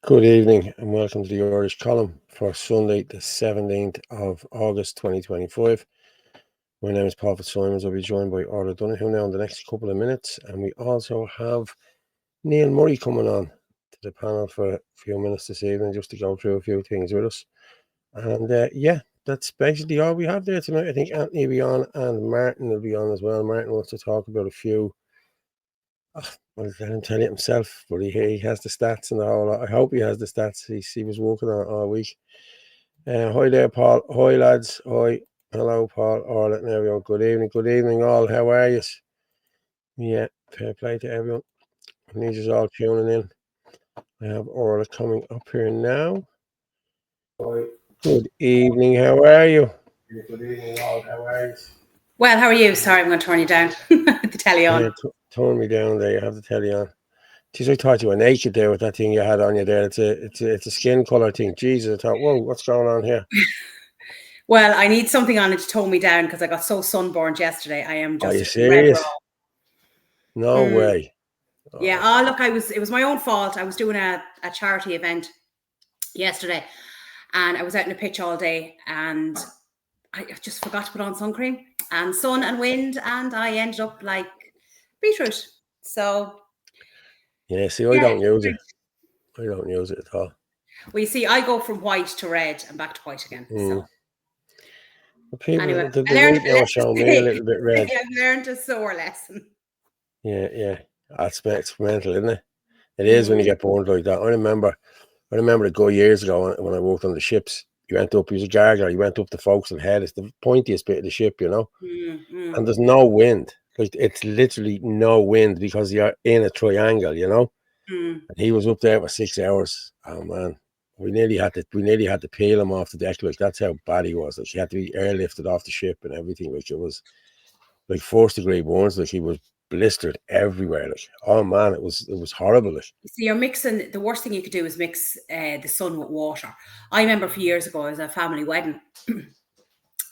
Good evening and welcome to the Irish column for Sunday, the 17th of August 2025. My name is Paul Fitzsimons. I'll be joined by Orla, Donohoe now in the next couple of minutes. And we also have Neil Murray coming on to the panel for a few minutes this evening just to go through a few things with us. And that's basically all we have there tonight. I think Anthony will be on and Martin will be on as well. Martin wants to talk about a few. Well, let him tell it himself, but he has the stats and the whole lot. I hope he has the stats. He was working on it all week. Hi there, Paul. Hi, lads. Hi. Hello, Paul. Orla and everyone. Good evening. Good evening, all. How are you? Yeah, fair play to everyone. I need you all tuning in. I have Orla coming up here now. Hi. Good evening. How are you? Good evening, all. How are you? Well, how are you? Sorry, I'm going to turn you down. The telly on. Yeah, turn me down there. You have the telly on. Jeez, I thought you were naked there with that thing you had on you there. It's a skin colour thing. Jesus, I thought, whoa, what's going on here? Well, I need something on it to tone me down because I got so sunburned yesterday. I am just. Are you serious? No Mm. way. Yeah. Oh, look, it was my own fault. I was doing a charity event yesterday and I was out in a pitch all day and I just forgot to put on sun cream and sun and wind and I ended up like beetroot. So. Yeah, see, I don't use it. I don't use it at all. Well, you see, I go from white to red and back to white again. So. People, anyway, the meat now showing me a little bit red. I've learned a sore lesson. Yeah. That's mental, isn't it? It is when you get burned like that. I remember a good years ago when I worked on the ships. You went up, he was a gargler, you went up the forecastle head. It's the pointiest bit of the ship, you know. And there's no wind. Like, it's literally no wind because you're in a triangle, you know. And he was up there for 6 hours. Oh man, we nearly had to peel him off the deck. Like, that's how bad he was. Like, he had to be airlifted off the ship and everything. Like, it was like 4th-degree burns. Like, he was blistered everywhere. Like, oh man, it was horrible. Like, you see, you're mixing. The worst thing you could do is mix the sun with water. I remember a few years ago, I was at a family wedding,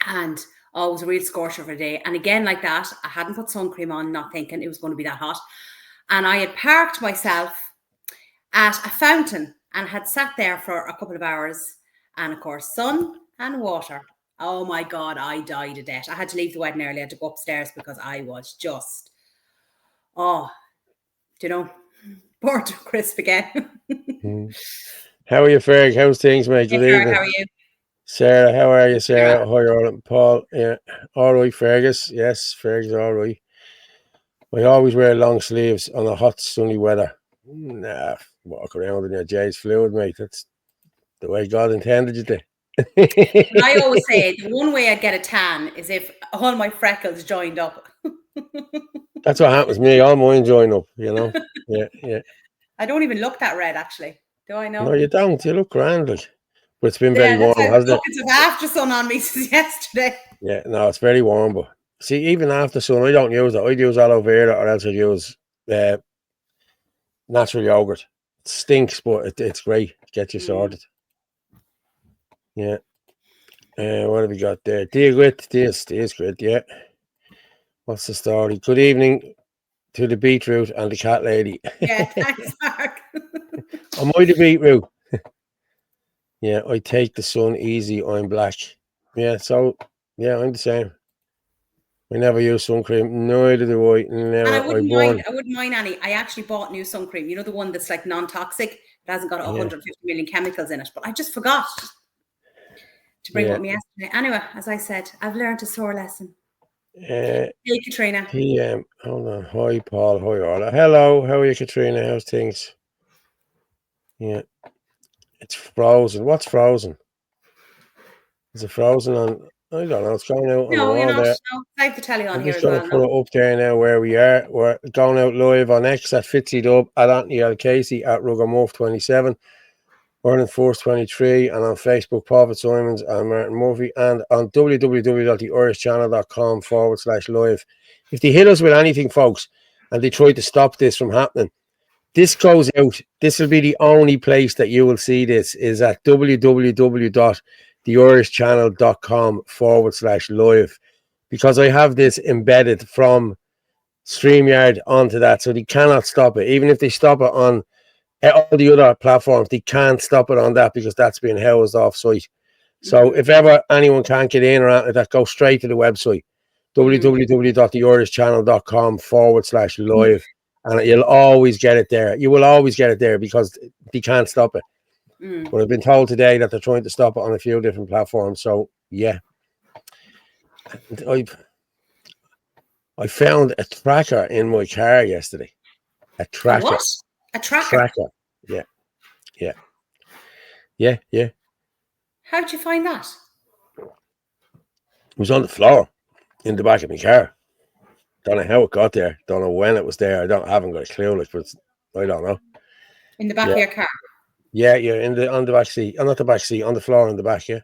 and it was a real scorcher of a day. And again, like that, I hadn't put sun cream on, not thinking it was going to be that hot. And I had parked myself at a fountain and had sat there for a couple of hours. And of course, sun and water. Oh my God, I died a death. I had to leave the wedding early. I had to go upstairs because I was just, burnt to crisp again. How are you, Ferg? How's things, mate? Good evening. How are you? Sarah, how are you, Sarah? Hi, Orla. Paul, yeah. All right, Fergus. Yes, Fergus, all right. I always wear long sleeves on a hot, sunny weather. Nah, walk around in your J's fluid, mate. That's the way God intended you to. I always say the one way I'd get a tan is if all my freckles joined up. That's what happens to me. All mine join up, you know. Yeah. I don't even look that red, actually. Do I know? No, you don't. You look grand, like. But it's been very warm, hasn't it? Buckets of after sun on me since yesterday. Yeah, no, it's very warm. But see, even after sun, I don't use it. I use aloe vera or else I use natural yogurt. It stinks, but it's great. Get you sorted. Yeah. What have we got there? Dear Grit, this Grit, yeah. What's the story? Good evening to the beetroot and the cat lady. Yeah, thanks, Mark. Am I the beetroot? Yeah, I take the sun easy. I'm black. Yeah, so yeah, I'm the same. I never use sun cream. Neither do I. Never. I wouldn't mind any. I actually bought new sun cream. You know, the one that's like non-toxic. It hasn't got 150 million chemicals in it. But I just forgot to bring with me yesterday. Anyway, as I said, I've learned a sore lesson. Hey, Katrina. Hold on. Hi, Paul. Hi, Orla. Hello. How are you, Katrina? How's things? Yeah. It's frozen. What's frozen? Is it frozen on? I don't know. It's going out on the wall there. No, I have the telly on I'm here just as going to put it up there now where we are. We're going out live on X at FitsyDub, at Anthony L. Casey, at Ruggermuff27, Ireland Force 23, and on Facebook, Paul Fitzsimons and Martin Murphy, and on www.theirishchannel.com/live. If they hit us with anything, folks, and they try to stop this from happening, this goes out. This will be the only place that you will see this, is at www.theirishchannel.com/live, because I have this embedded from StreamYard onto that, so they cannot stop it. Even if they stop it on all the other platforms, they can't stop it on that because that's being housed off site. So if ever anyone can't get in or out of that, go straight to the website, www.theirishchannel.com/live, and you'll always get it there. You will always get it there because they can't stop it. But I've been told today that they're trying to stop it on a few different platforms. So yeah, I found a tracker in my car yesterday. A tracker. What? A tracker? Tracker. Yeah. How did you find that? It was on the floor in the back of my car. Don't know how it got there. Don't know when it was there. I haven't got a clue. Like, but I don't know. In the back of your car? Yeah, on the back seat. Not the back seat, on the floor in the back. Yeah.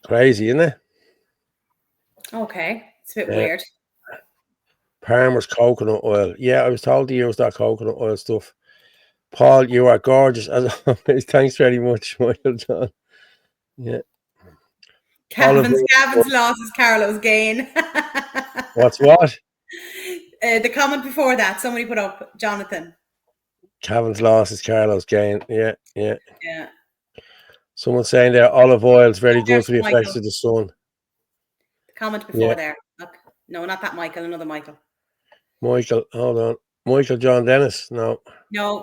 Crazy, isn't it? Okay, it's a bit weird. Palmer's coconut oil. Yeah, I was told to use that coconut oil stuff. Paul, you are gorgeous as always. Thanks very much, Michael John. Yeah. Gavin's loss is Carlo's gain. What's what? The comment before that, somebody put up, Jonathan. Gavin's loss is Carlo's gain. Yeah. Someone saying there, olive oil is very good for the effects of the sun. The comment before there. Look, no, not that Michael, another Michael. Michael, hold on. Michael John Dennis? No,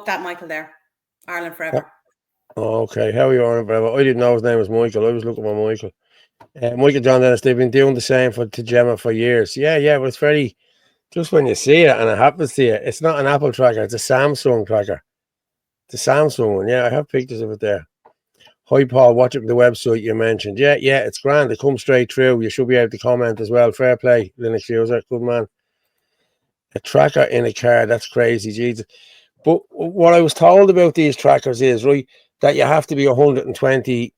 that Michael there. Ireland forever. Oh, okay. How are you, Ireland forever? I didn't know his name was Michael. I was looking for Michael. Michael John Dennis, they've been doing the same to Gemma for years. Yeah, but it's very, just when you see it and it happens to you, it's not an Apple tracker, it's a Samsung tracker. The Samsung one, yeah, I have pictures of it there. Hi, Paul, watching the website you mentioned. Yeah, it's grand. It comes straight through. You should be able to comment as well. Fair play, Linux user. Good man. A tracker in a car, that's crazy, Jesus. But what I was told about these trackers is, right, that you have to be 120,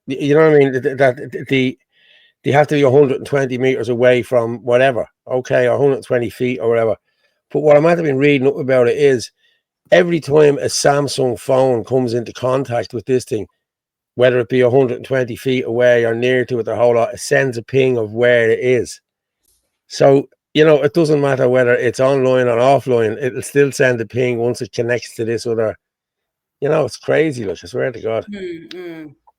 you know what I mean? That they have to be 120 meters away from whatever, okay, or 120 feet or whatever. But what I might have been reading up about it is every time a Samsung phone comes into contact with this thing, whether it be 120 feet away or near to it, the whole lot, it sends a ping of where it is. So, it doesn't matter whether it's online or offline, it'll still send a ping once it connects to this other, it's crazy, like, I swear to God.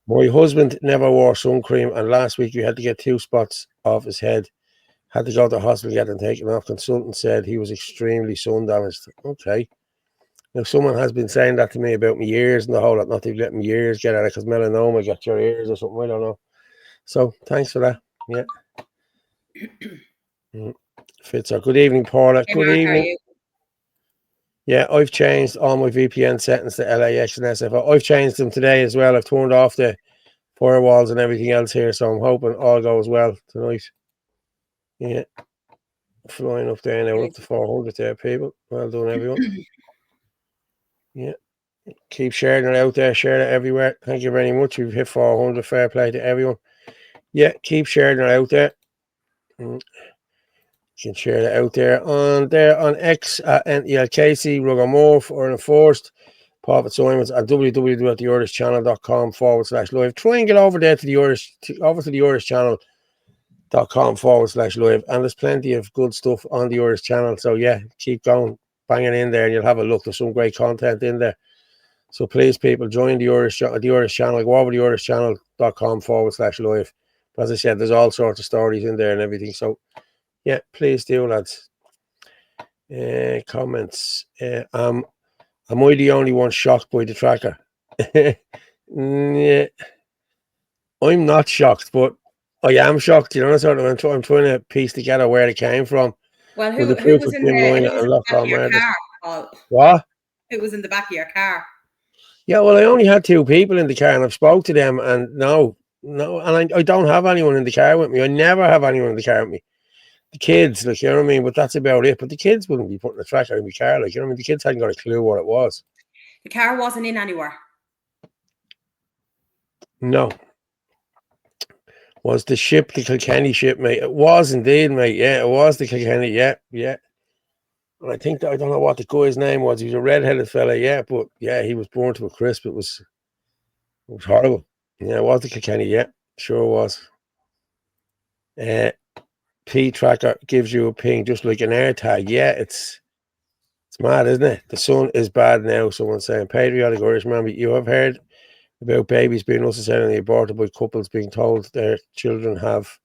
My husband never wore sun cream, and last week we had to get 2 spots off his head. Had to go to the hospital, get them taken off. Consultant said he was extremely sun damaged. Okay. Now, someone has been saying that to me about my ears and the whole lot, not to let my ears get at it because melanoma got your ears or something. I don't know. So, thanks for that. Yeah. Fitzer. Good evening, Paula. Hey, good Mark, evening. Yeah, I've changed all my VPN settings to LAX and SFO. I've changed them today as well. I've turned off the firewalls and everything else here, so I'm hoping all goes well tonight. Yeah. Flying up there now, up to 400 there, people. Well done, everyone. Yeah. Keep sharing it out there, share it everywhere. Thank you very much. We've hit 400. Fair play to everyone. Yeah, keep sharing it out there. You can share it out there on X at Casey, Rugamorph, or Enforced, Fitzsimons at www.theirishchannel.com/live. Try and get over there to the Irish channel.com/live, and there's plenty of good stuff on the Irish channel. So yeah, keep going, banging in there, and you'll have a look. There's some great content in there. So please, people, join the Irish channel. Go over to theirishchannel.com/live. But as I said, there's all sorts of stories in there and everything. So yeah, please do, lads. Comments. Am I the only one shocked by the tracker? Yeah, I'm not shocked, but I am shocked. Sort of. I'm trying to piece together where it came from. Well, who was in the back of your car, Paul? What? Who was in the back of your car? Yeah, well, I only had 2 people in the car, and I've spoke to them, and no, and I don't have anyone in the car with me. I never have anyone in the car with me. The kids, like, you know what I mean? But that's about it. But the kids wouldn't be putting a tracker in my car, like, you know what I mean? The kids hadn't got a clue what it was. The car wasn't in anywhere? No. Was the ship the Kilkenny ship, mate? It was indeed, mate. Yeah, it was the Kilkenny. Yeah. And I think I don't know what the guy's name was. He was a red-headed fella, yeah, but yeah, he was born to a crisp. It was horrible. Yeah, it was the Kilkenny, yeah, sure was. P tracker gives you a ping just like an AirTag. Yeah, it's It's mad, isn't it? The sun is bad now. Someone's saying, patriotic Irish man, you have heard about babies being unnecessarily aborted by couples being told their children have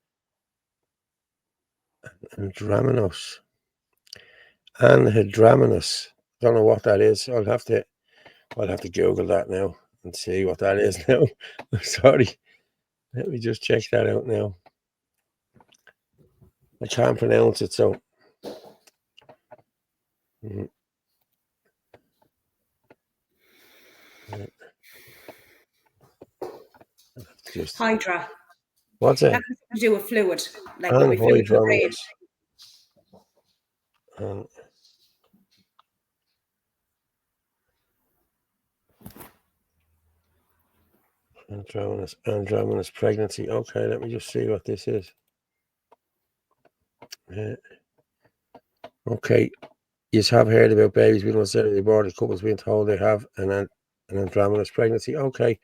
andraminous. Anhydraminous. Don't know what that is. I'll have to Google that now and see what that is now. I'm sorry. Let me just check that out now. I can't pronounce it, so. Just Hydra. what's it? That has to do with fluid, like there'll be fluid in the brain. Andraminous pregnancy. Okay, let me just see what this is. Okay, you have heard about babies being unnecessarily aborted, couples being told they have an andraminous pregnancy. Okay,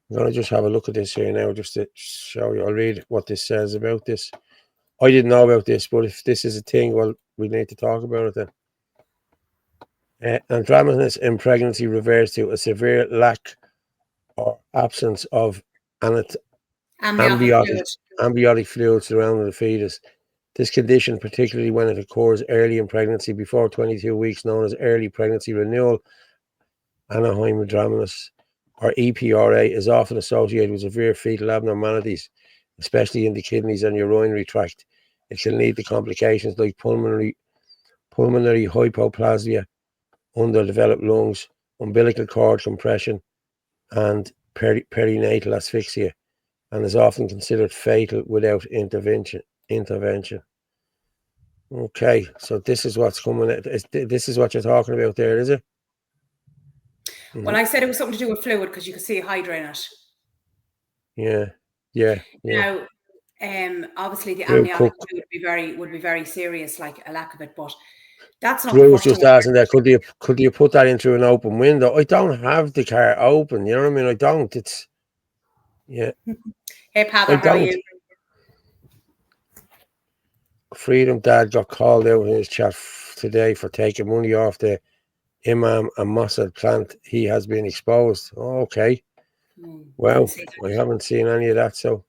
I'm going to just have a look at this here now just to show you. I'll read what this says about this. I didn't know about this, but if this is a thing, well, we need to talk about it then. Andraminous in pregnancy refers to a severe lack or absence of amniotic fluid surrounding the fetus. This condition, particularly when it occurs early in pregnancy, before 22 weeks, known as early pregnancy renewal, anhydraminous, or EPRA, is often associated with severe fetal abnormalities, especially in the kidneys and urinary tract. It can lead to complications like pulmonary hypoplasia, underdeveloped lungs, umbilical cord compression, and perinatal asphyxia, and is often considered fatal without intervention. Okay, so this is what's coming. This is what you're talking about there, is it? Well, I said it was something to do with fluid because you could see hydra in it. Yeah. Now, obviously the amniotic fluid would be very serious, like a lack of it. But that's not. Drew was just asking that. Could you put that in through an open window? I don't have the car open. You know what I mean? I don't. It's yeah. Hey, Pather, how are you? Freedom Dad got called out in his chat today for taking money off the Imam and Mossad plant. He has been exposed. Oh, okay. Well, I haven't seen any of that, so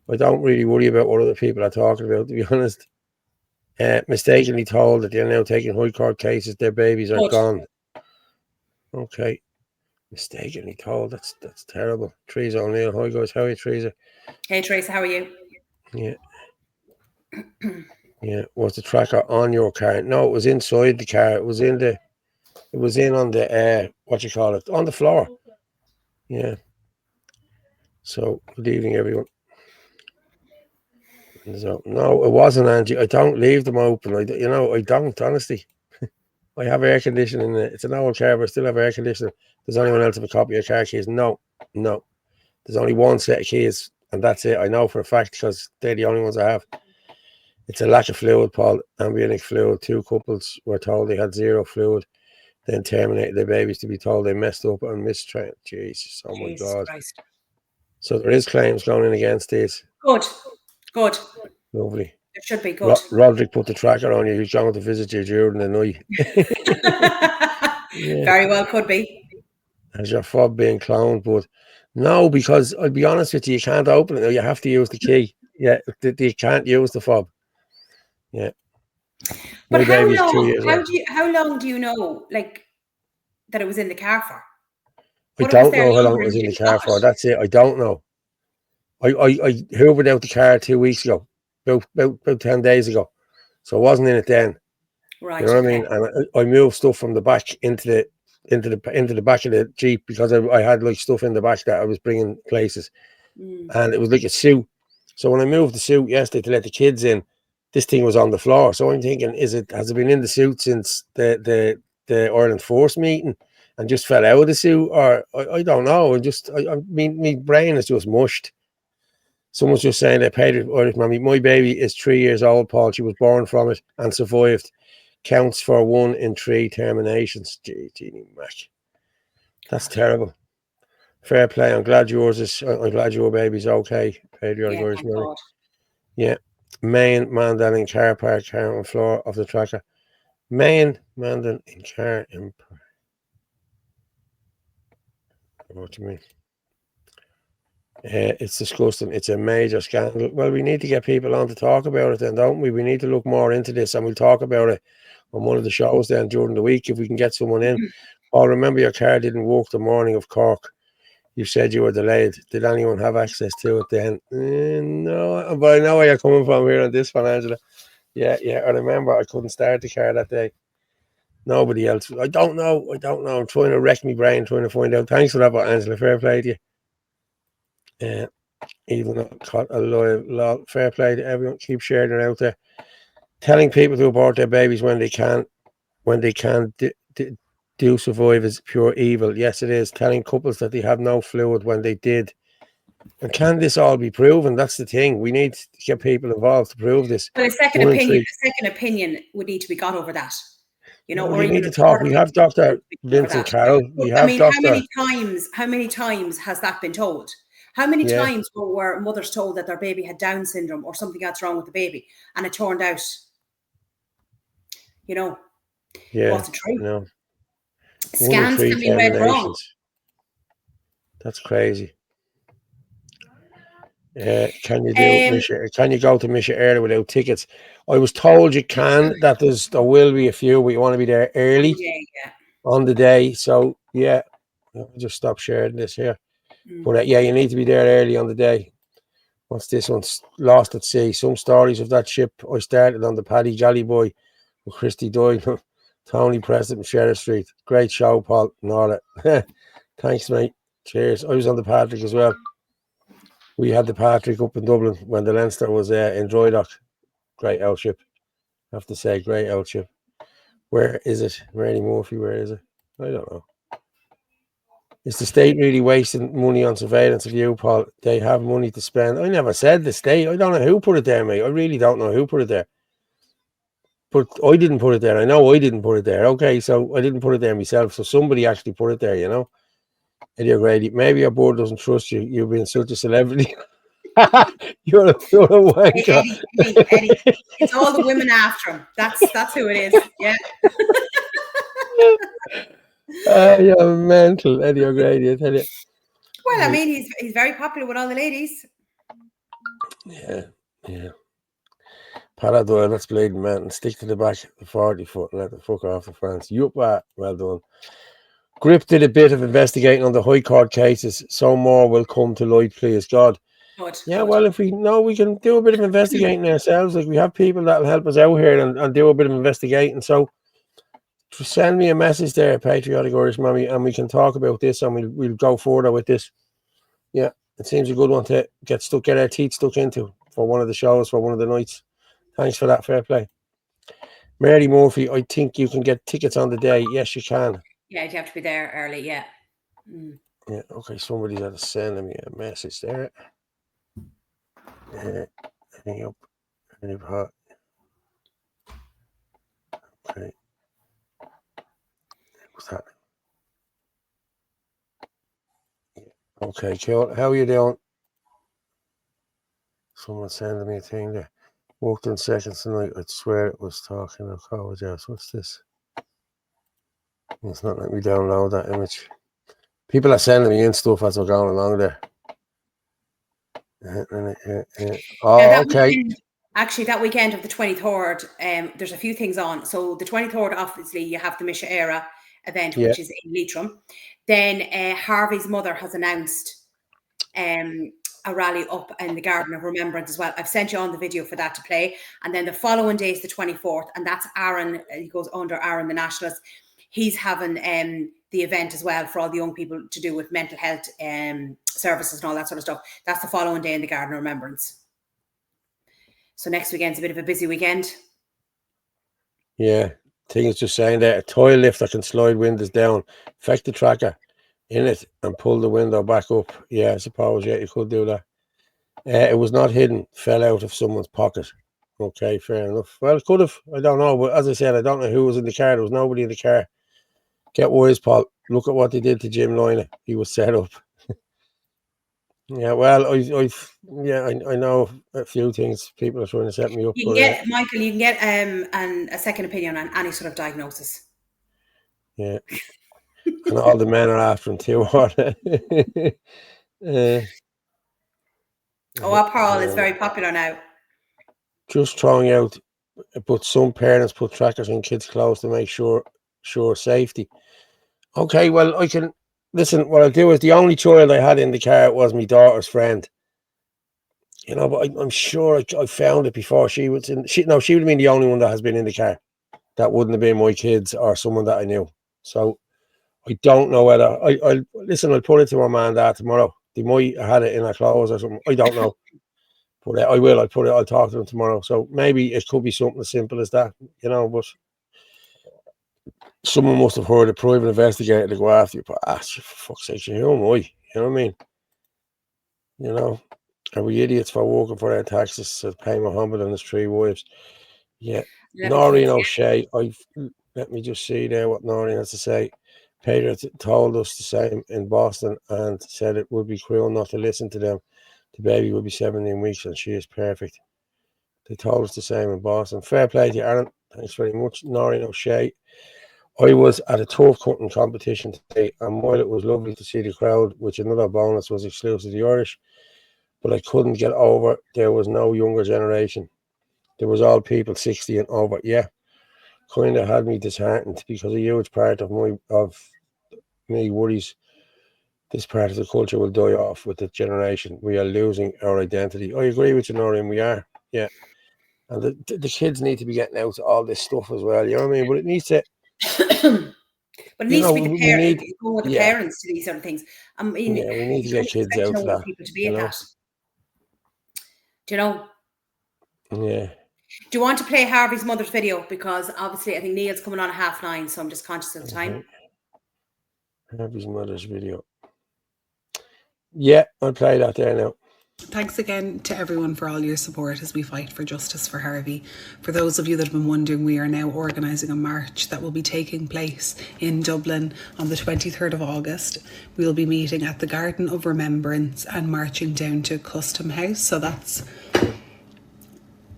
I don't really worry about what other people are talking about, to be honest. Mistakenly told that they're now taking high court cases, their babies are gone. Okay. Mistakenly told. That's terrible. Teresa O'Neill. Hi guys, how are you, Teresa? Hey Teresa, how are you? Yeah. Was the tracker on your car? No, it was inside the car. It was in on the what you call it? On the floor. Yeah. So good evening, everyone. So, no, it wasn't, Angie. I don't leave them open. I don't, honestly. I have air conditioning. It's an old car, but I still have air conditioning. Does anyone else have a copy of car keys? No. There's only one set of keys, and that's it. I know for a fact because they're the only ones I have. It's a lack of fluid, Paul. Amniotic fluid. 2 couples were told they had 0 fluid, then terminated their babies to be told they messed up and mistrained. Jesus, oh my God. Christ. So there is claims going in against this. Good. Lovely. It should be good. Roderick put the tracker on you. He's going to visit you during the night. Very well could be. As your fob being cloned, but no, because I'll be honest with you can't open it. You have to use the key. Yeah, you can't use the fob. Yeah. But how long do you know, like, that it was in the car for? I don't know how long it was in the car for. That's it. I don't know. I hoovered out the car 2 weeks ago, about 10 days ago. So I wasn't in it then. Right. You know what I mean? And I moved stuff from the back into the back of the Jeep because I had like stuff in the back that I was bringing places, and it was like a suit. So when I moved the suit yesterday to let the kids in, this thing was on the floor. So I'm thinking, has it been in the suit since the Ireland Force meeting and just fell out of the suit, or I don't know. My brain is just mushed. Someone's just saying that Irish mommy, my baby is 3 years old, Paul. She was born from it and survived. Counts for 1 in 3 terminations. Gee, Mac. That's terrible. Fair play. I'm glad your baby's okay. Patriotic Irish money. Yeah. Main Mandalin car park car on floor of the tracker. Mayan Mandan in car in. What do you mean? It's disgusting. It's a major scandal. Well, we need to get people on to talk about it then, don't we? We need to look more into this, and we'll talk about it on one of the shows then during the week if we can get someone in. Oh, remember your car didn't work the morning of Cork. You said you were delayed. Did anyone have access to it then? No, but I know where you're coming from here on this one, Angela. Yeah, I remember I couldn't start the car that day. Nobody else. I don't know. I'm trying to wreck my brain, trying to find out. Thanks for that, but Angela. Fair play to you. Even though caught a loyal, fair play to everyone. Keep sharing it out there. Telling people to abort their babies when they can do survive is pure evil. Yes, it is. Telling couples that they have no fluid when they did. And can this all be proven? That's the thing. We need to get people involved to prove this. Well, a second opinion would need to be got over that. Well, or you even need to talk. We have Dr. Vincent Carroll. We have how many times has that been told? How many times were mothers told that their baby had Down syndrome or something else wrong with the baby, and it turned out, it wasn't true. No. Scans can be read wrong. That's crazy. Can you go to Misha Orla without tickets? I was told you can. That there will be a few, but you want to be there early on the day. So yeah, I'll just stop sharing this here. But you need to be there early on the day. What's this one's Lost at Sea? Some stories of that ship. I started on the Paddy Jolly Boy with Christy Doyle, Tony Preston, Sheriff Street. Great show, Paul and Orla. Thanks, mate. Cheers. I was on the Patrick as well. We had the Patrick up in Dublin when the Leinster was in Drydock. Great old ship. I have to say, great old ship. Where is it? Randy Murphy, where is it? I don't know. Is the state really wasting money on surveillance of you, Paul? They have money to spend. I never said the state. I don't know who put it there, mate. I really don't know who put it there. But I didn't put it there. I know I didn't put it there. Okay, so I didn't put it there myself. So somebody actually put it there, Eddie O'Grady, maybe your board doesn't trust you. You've been such a celebrity. you're a wanker. Eddie. It's all the women after him. That's who it is. Yeah. You're mental, Eddie O'Grady, I tell you. Well, I mean, he's very popular with all the ladies. Yeah. Para Doyle, that's bleeding, man. And stick to the back of the 40 foot and let the fuck off the France. Well done. Grip did a bit of investigating on the High Court cases. So more will come to light, please God. Good. Well, if we can do a bit of investigating ourselves. Like we have people that'll help us out here and do a bit of investigating. So send me a message there, Patriotic Irish Mommy, and we can talk about this and we'll go further with this. Yeah, it seems a good one to get our teeth stuck into for one of the shows, for one of the nights. Thanks for that, fair play. Mary Murphy, I think you can get tickets on the day. Yes, you can. Yeah, you have to be there early, yeah. Yeah, okay, somebody's had to send me a message there. Hang up. Okay. What's that? Okay, cool. How are you doing? Someone sending me a thing there. Walked in seconds tonight. I'd swear it was talking of college house. What's this? It's not letting me download that image. People are sending me in stuff as we're going along there. Okay. Actually, that weekend of the 23rd, there's a few things on. So the 23rd, obviously, you have the Misha Orla event, which is in Leitrim. Then Harvey's mother has announced a rally up in the Garden of Remembrance as well. I've sent you on the video for that to play. And then the following day is the 24th, and that's Aaron. He goes under Aaron, the nationalist. He's having the event as well for all the young people to do with mental health services and all that sort of stuff. That's the following day in the Garden of Remembrance. So next weekend's a bit of a busy weekend. Yeah, thing is just saying that a toy lift that can slide windows down, affect the tracker in it and pull the window back up. Yeah, I suppose, you could do that. It was not hidden, fell out of someone's pocket. Okay, fair enough. Well, it could have. I don't know. But as I said, I don't know who was in the car. There was nobody in the car. Get wise, Paul. Look at what they did to Jim Lynagh. He was set up. Yeah, well, I know a few things. People are trying to set me up, You can but get, Michael, you can get a second opinion on any sort of diagnosis. yeah, and all the men are after him too. uh, Oh, Pearl is yeah, very popular now. just throwing out, but some parents put trackers in kids' clothes to make sure safety. Okay, well, I can listen. What I'll do is the only child I had in the car was my daughter's friend. But I'm sure I found it before she was in. She would have been the only one that has been in the car. That wouldn't have been my kids or someone that I knew. So I don't know whether I'll listen. I'll put it to my man and dad tomorrow. They might have had it in their clothes or something. I don't know, but I will. I'll put it. I'll talk to them tomorrow. So maybe it could be something as simple as that. But someone must have heard a private investigator to go after you. But for fuck's sake, who am I? You know what I mean? Are we idiots for working for our taxes to pay Muhammad and his three wives? Yeah. Noreen O'Shea, let me just see there what Noreen has to say. Peter told us the same in Boston and said it would be cruel not to listen to them. The baby will be 17 weeks and she is perfect. They told us the same in Boston. Fair play to you, Aaron. Thanks very much. Noreen O'Shea. I was at a turf cutting competition today, and while it was lovely to see the crowd, which another bonus was exclusive to the Irish, but I couldn't get over there was no younger generation. There was all people 60 and over. Yeah, kind of had me disheartened because a huge part of me worries this part of the culture will die off with the generation. We are losing our identity. I agree with you, Noreen. We are. Yeah. And the kids need to be getting out to all this stuff as well. You know what I mean? But it needs to, But it needs to be we need, go with the yeah, parents to these sort of things. I mean, yeah, we need to you get can't kids expect out to older that, people to be you at know? that. Do you know? Yeah. Do you want to play Harvey's mother's video? Because obviously I think Neil's coming on at 9:30, so I'm just conscious of the time. Harvey's mother's video. Yeah, I'll play that there now. Thanks again to everyone for all your support as we fight for justice for Harvey. For those of you that have been wondering, we are now organising a march that will be taking place in Dublin on the 23rd of August. We'll be meeting at the Garden of Remembrance and marching down to Custom House. So that's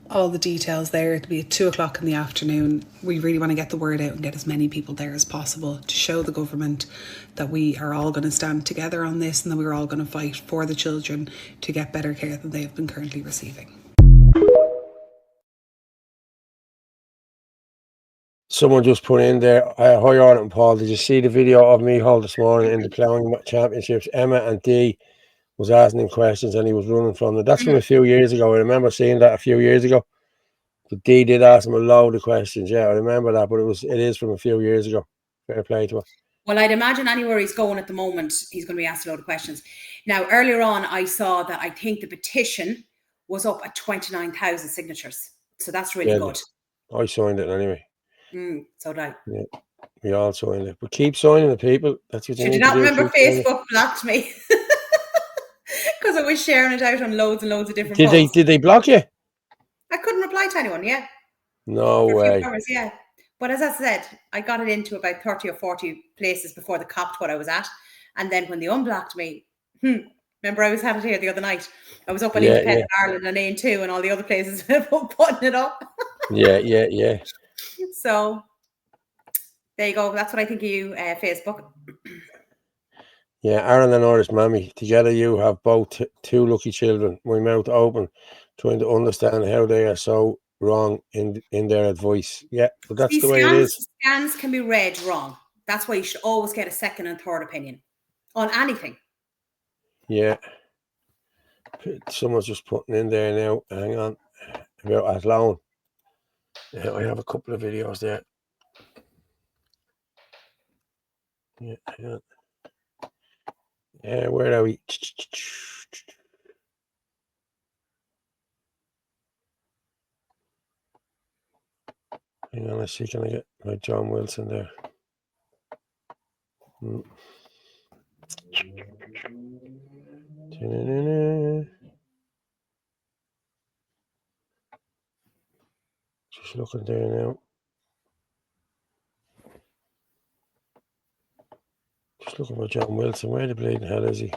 all the details there. It'll be at 2:00 in the afternoon. We really want to get the word out and get as many people there as possible to show the government that we are all going to stand together on this and that we're all going to fight for the children to get better care than they have been currently receiving. Someone just put in there, hi Orla and Paul, did you see the video of me hold this morning in the ploughing championships? Emma and Dee was asking him questions and he was running from them. That's from a few years ago. I remember seeing that a few years ago. But Dee did ask him a load of questions. Yeah, I remember that, but it is from a few years ago. Fair play to her. Well, I'd imagine anywhere he's going at the moment, he's going to be asked a load of questions. Now, earlier on, I saw that I think the petition was up at 29,000 signatures. So that's really good. I signed it anyway. So did I. Yeah, we all signed it. But keep signing it, people. That's what you need to do. Do you not remember Facebook blocked me? Because I was sharing it out on loads and loads of different posts. Did they block you? I couldn't reply to anyone, yeah. No way. Hours, yeah. But as I said, I got it into about 30 or 40 places before the copped what I was at. And then when they unblocked me, remember I was had it here the other night. I was up on Independent Ireland and AIM2 and all the other places putting it up. Yeah. So there you go. That's what I think of you, Facebook. Yeah, Aaron and Irish Mammy, together you have both two lucky children. My mouth open, trying to understand how they are so wrong in their advice. Yeah, but that's the way it is. Scans can be read wrong. That's why you should always get a second and third opinion on anything. Yeah. Someone's just putting in there now. Hang on. About Athlone. Yeah, I have a couple of videos there. Yeah, hang on. Yeah, where are we? Hang on, let's see. Can I get my John Wilson there? Just looking there now. Just looking for John Wilson. Where the bleeding hell is he?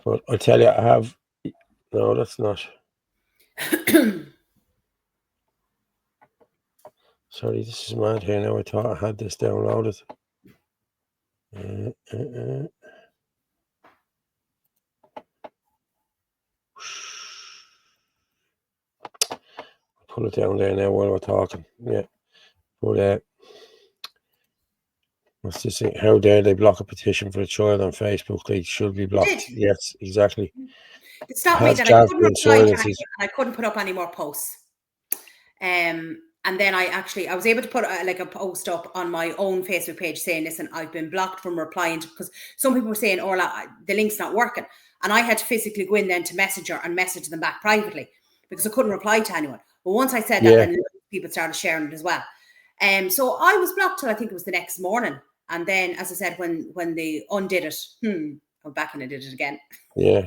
But I tell you, I have... No, that's not... Sorry, this is mad here now. I thought I had this downloaded. Put it down there now while we're talking. Yeah. But what's this thing? How dare they block a petition for a child on Facebook? They should be blocked. Yes, exactly. It stopped me that I couldn't reply to anything, and I couldn't put up any more posts. And then I was able to put a post up on my own Facebook page saying, listen, I've been blocked from replying to, because some people were saying, Orla, the link's not working. And I had to physically go in then to Messenger and message them back privately because I couldn't reply to anyone. But once I said that, then people started sharing it as well. So I was blocked till I think it was the next morning. And then, as I said, when they undid it, I'm back and I did it again. Yeah.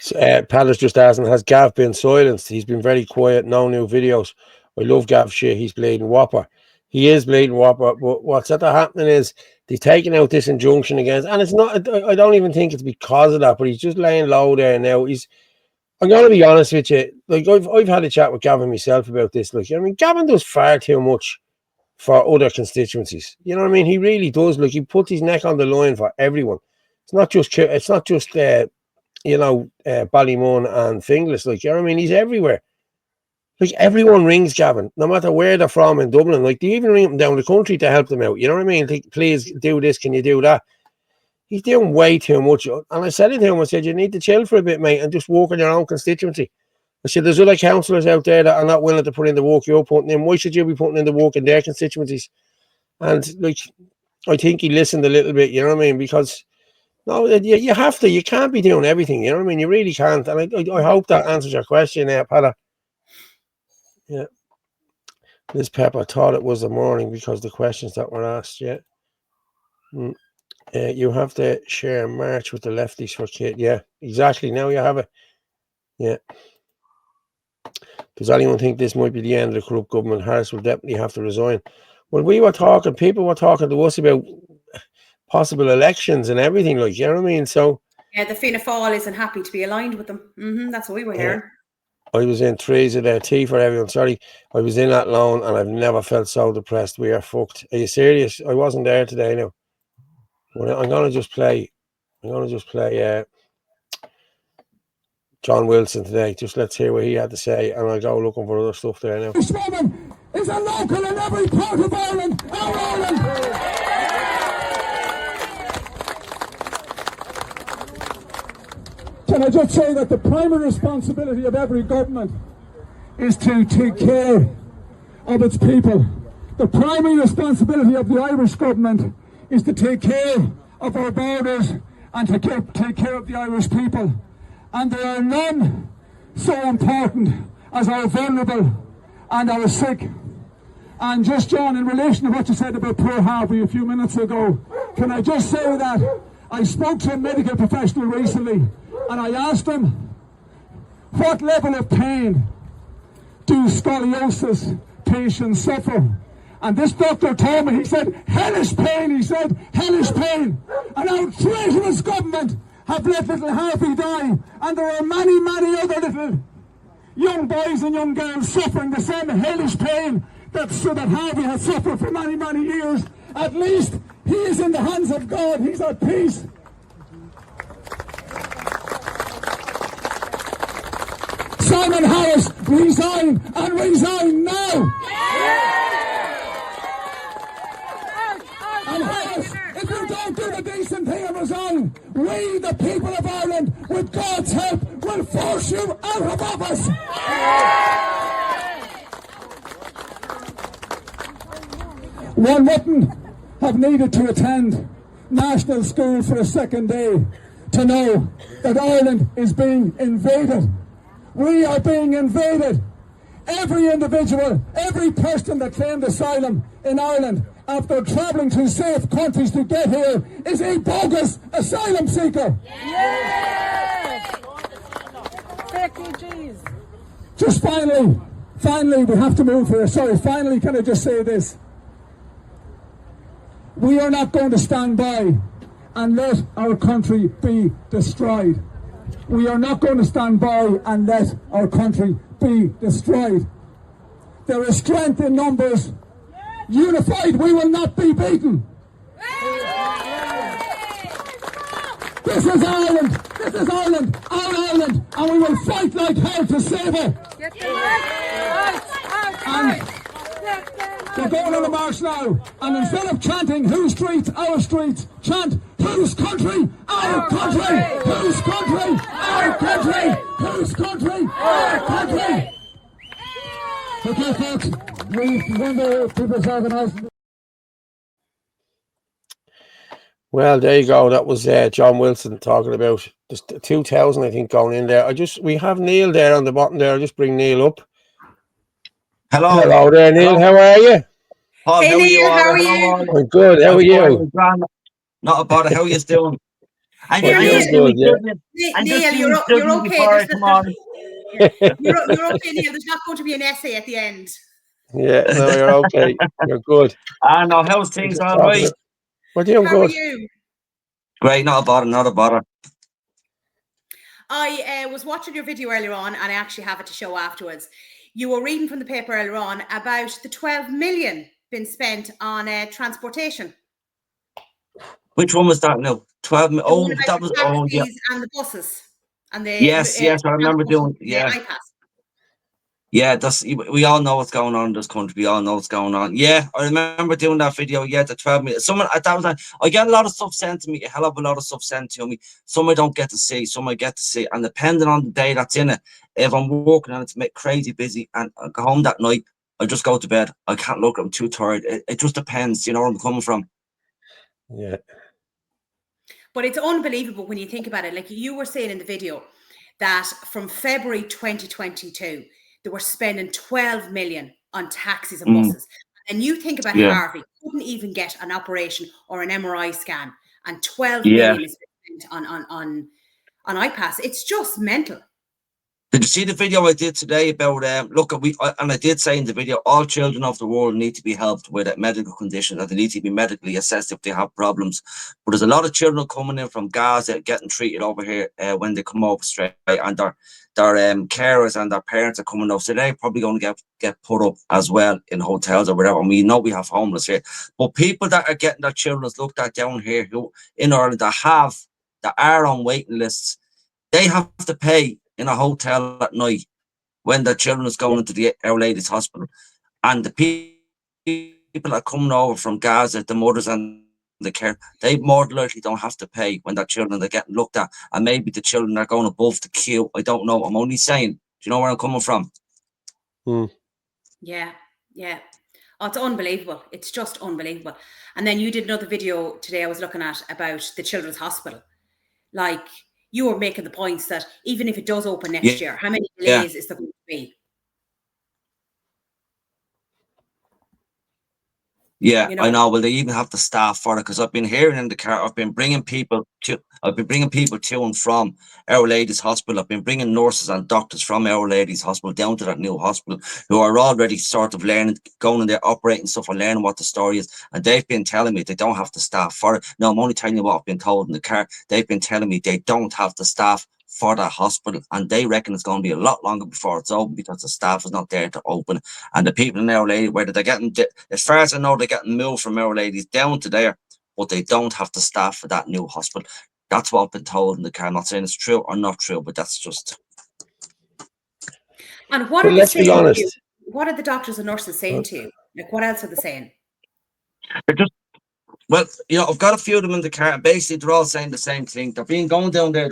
So, Pat just asking, has Gav been silenced? He's been very quiet, no new videos. I love Gav shit, he's bleeding whopper. He is bleeding whopper, but what's happening is they're taking out this injunction against, and it's not, I don't even think it's because of that, but he's just laying low there now. I'm going to be honest with you, like I've had a chat with Gavin myself about this. Like, I mean, Gavin does far too much for other constituencies. You know what I mean? He really does. Like, he puts his neck on the line for everyone. It's not just Ballymun and Finglas. Like, you know what I mean? He's everywhere. Like, everyone rings Gavin, no matter where they're from in Dublin. Like, they even ring them down the country to help them out. You know what I mean? Like, please do this. Can you do that? He's doing way too much. And I said it to him, I said, you need to chill for a bit, mate, and just work on your own constituency. I said, there's other councillors out there that are not willing to put in the work you're putting in. Why should you be putting in the work in their constituencies? And, like, I think he listened a little bit, you know what I mean? Because, no, you have to. You can't be doing everything, you know what I mean? You really can't. And I hope that answers your question there, Pata. Yeah. Liz Pepper thought it was the morning because the questions that were asked, yeah. You have to share March with the lefties for kid. Yeah, exactly. Now you have it. Yeah. Does anyone think this might be the end of the corrupt government? Harris will definitely have to resign. When we were talking, people were talking to us about possible elections and everything, like, you know what I mean? So yeah, the Fianna Fáil isn't happy to be aligned with them. That's what we were hearing. I was in trees of their tea for everyone. Sorry, I was in that loan and I've never felt so depressed. We are fucked. Are you serious? I wasn't there today now. I'm gonna just play John Wilson today. Just let's hear what he had to say, and I'll go looking for other stuff there now. This woman is a local in every part of Ireland. Our Ireland. Can I just say that the primary responsibility of every government is to take care of its people. The primary responsibility of the Irish government is to take care of our borders and to take care of the Irish people. And there are none so important as our vulnerable and our sick. And just, John, in relation to what you said about poor Harvey a few minutes ago, can I just say that I spoke to a medical professional recently and I asked him, what level of pain do scoliosis patients suffer? And this doctor told me, he said, hellish pain, he said, hellish pain. And our traitorous government have let little Harvey die. And there are many, many other little young boys and young girls suffering the same hellish pain that Harvey has suffered for many, many years. At least he is in the hands of God. He's at peace. Simon Harris, resign and resign now. And Harris, if you don't do the decent thing and resign, we, the people of Ireland, with God's help, will force you out of office. One wouldn't have needed to attend national school for a second day to know that Ireland is being invaded. We are being invaded. Every individual, every person that claimed asylum in Ireland after travelling to safe countries to get here is a bogus asylum seeker. Yes! Refugees. Just finally, we have to move here. Sorry, finally, can I just say this? We are not going to stand by and let our country be destroyed. We are not going to stand by and let our country be destroyed. There is strength in numbers. Unified, we will not be beaten. This is Ireland. This is Ireland, our Ireland, and we will fight like hell to save it. And we're going on a march now, and instead of chanting whose streets, our streets, chant whose country, our country, whose country, our country, whose country, our country. Okay, folks, we've won the People's Organisation. Well, there you go. That was John Wilson talking about just 2,000, I think, going in there. We have Neil there on the bottom there. I'll just bring Neil up. Hello. Hello there, Neil. How are you? Paul, Hey, how are you? Neil, how are Hello, you? Orla. I'm good. How are you? Not about it. How are you doing? And Well, just you're good, yeah. Neil, you're okay. before I come on. You're okay, Neil. There's not going to be an essay at the end. Yeah, no, you're okay. You're good. I know. How's things all right? We're doing How are good. you? Great. Not about it. Not about it. I was watching your video earlier on, and I actually have it to show afterwards. You were reading from the paper earlier on about the 12 million been spent on transportation. Which one was that now? 12 The Oh, one about that the was. Oh, yeah. taxis and the buses and the Yes, I remember doing. the Yeah. iPads. Yeah, we all know what's going on in this country. We all know what's going on. Yeah, I remember doing that video. Yeah, the 12 minutes. Someone that was like, I get a lot of stuff sent to me, a hell of a lot of stuff sent to me. Some I don't get to see, some I get to see. And depending on the day that's in it, if I'm working and it's crazy busy and I go home that night, I just go to bed. I can't look, I'm too tired. It just depends, you know where I'm coming from. Yeah. But it's unbelievable when you think about it. Like you were saying in the video that from February 2022, they were spending 12 million on taxis and buses. And you think about Harvey, couldn't even get an operation or an MRI scan, and 12 million is spent on iPass. It's just mental. Did you see the video I did today about and I did say in the video, all children of the world need to be helped with a medical condition, that they need to be medically assessed if they have problems. But there's a lot of children coming in from Gaza getting treated over here when they come over straight, and their carers and their parents are coming over, so they're probably going to get put up as well in hotels or whatever. And we know we have homeless here, but people that are getting their children looked at down here who in Ireland that are on waiting lists, they have to pay in a hotel at night when their children is going into the Our Lady's Hospital. And the people that are coming over from Gaza, the mothers and the care, they more than likely don't have to pay when their children are getting looked at. And maybe the children are going above the queue. I don't know. I'm only saying. Do you know where I'm coming from? Yeah. Oh, it's unbelievable. It's just unbelievable. And then you did another video today I was looking at about the Children's Hospital. Like, you were making the points that even if it does open next year, how many delays is there going to be? Yeah, you know? I know. Well, they even have the staff for it, because I've been hearing in the car. I've been bringing people to and from Our Lady's Hospital. I've been bringing nurses and doctors from Our Lady's Hospital down to that new hospital who are already sort of learning, going in there, operating stuff and learning what the story is. And they've been telling me they don't have the staff for it. No, I'm only telling you what I've been told in the car. They've been telling me they don't have the staff for that hospital, and they reckon it's going to be a lot longer before it's open because the staff is not there to open. And the people in Our Lady, whether they're getting, as far as I know, they're getting moved from Our Ladies down to there, but they don't have the staff for that new hospital. That's what I've been told in the car. I'm not saying it's true or not true, but that's just. And what are they saying to you? What are the doctors and nurses saying to you? Like, what else are they saying? They're just, well, you know, I've got a few of them in the car, and basically they're all saying the same thing. They're being going down there.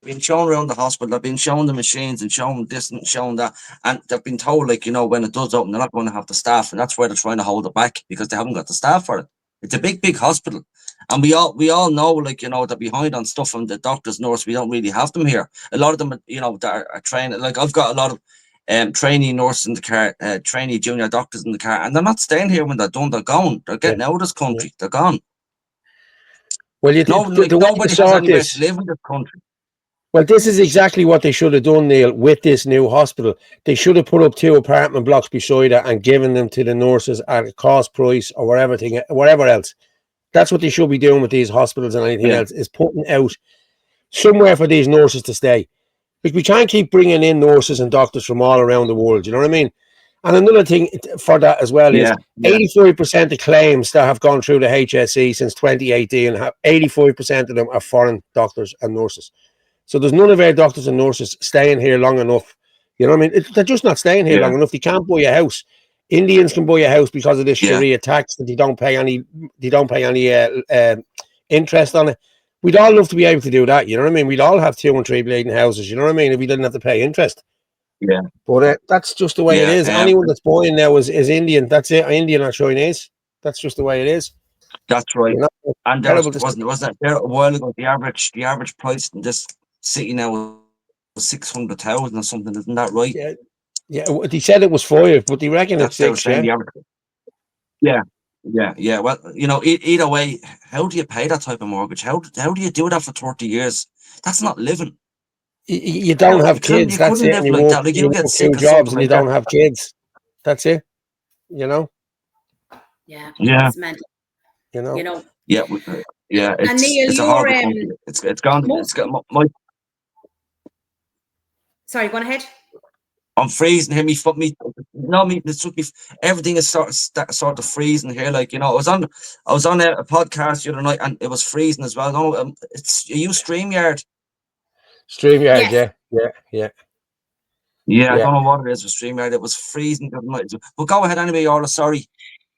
Been shown around the hospital, they've been shown the machines and shown this and shown that, and they've been told, like, you know, when it does open, they're not going to have the staff, and that's why they're trying to hold it back, because they haven't got the staff for it. It's a big hospital, and we all know, like, you know, they're behind on stuff from the doctors, nurses. We don't really have them here. A lot of them, you know, that are training. Like, I've got a lot of trainee nurses in the car, trainee junior doctors in the car, and they're not staying here when they're done. They're gone. They're getting out of this country. They're gone. Well, nobody has anywhere to live in this country. Well, this is exactly what they should have done, Neil, with this new hospital. They should have put up 2 apartment blocks beside it and given them to the nurses at a cost price or whatever else. That's what they should be doing with these hospitals, and anything else is putting out somewhere for these nurses to stay. Like, we can't keep bringing in nurses and doctors from all around the world. You know what I mean? And another thing for that as well is 85% of claims that have gone through the HSE since 2018, 85% of them are foreign doctors and nurses. So there's none of our doctors and nurses staying here long enough. You know what I mean? They're just not staying here long enough. They can't buy a house. Indians can buy a house because of this Sharia tax that they don't pay any interest on it. We'd all love to be able to do that. You know what I mean? We'd all have 2 and 3 bleeding houses. You know what I mean? If we didn't have to pay interest. Yeah. But that's just the way it is. Anyone that's buying now is Indian. That's it. Indian or Chinese. That's just the way it is. That's right. You know? And there wasn't there a while ago, the average price in this city now was 600,000 or something, isn't that right? Yeah. They said it was 5, but they reckon it's 6. Yeah. Well, you know, either way, how do you pay that type of mortgage? How do you do that for 30 years? That's not living. You don't have kids. That's it. And you work 2 jobs and you don't have kids. That's it. You know. Yeah. It's mental. You know. Yeah. And Neil, it's a hard country. It's gone. It's got my. Sorry, go on ahead. I'm freezing here. Everything is sort of freezing here. Like, you know, I was on a podcast the other night and it was freezing as well. No, you use StreamYard. StreamYard, yeah. I don't know what it is with StreamYard. It was freezing the other night. But go ahead anyway, Orla. Sorry.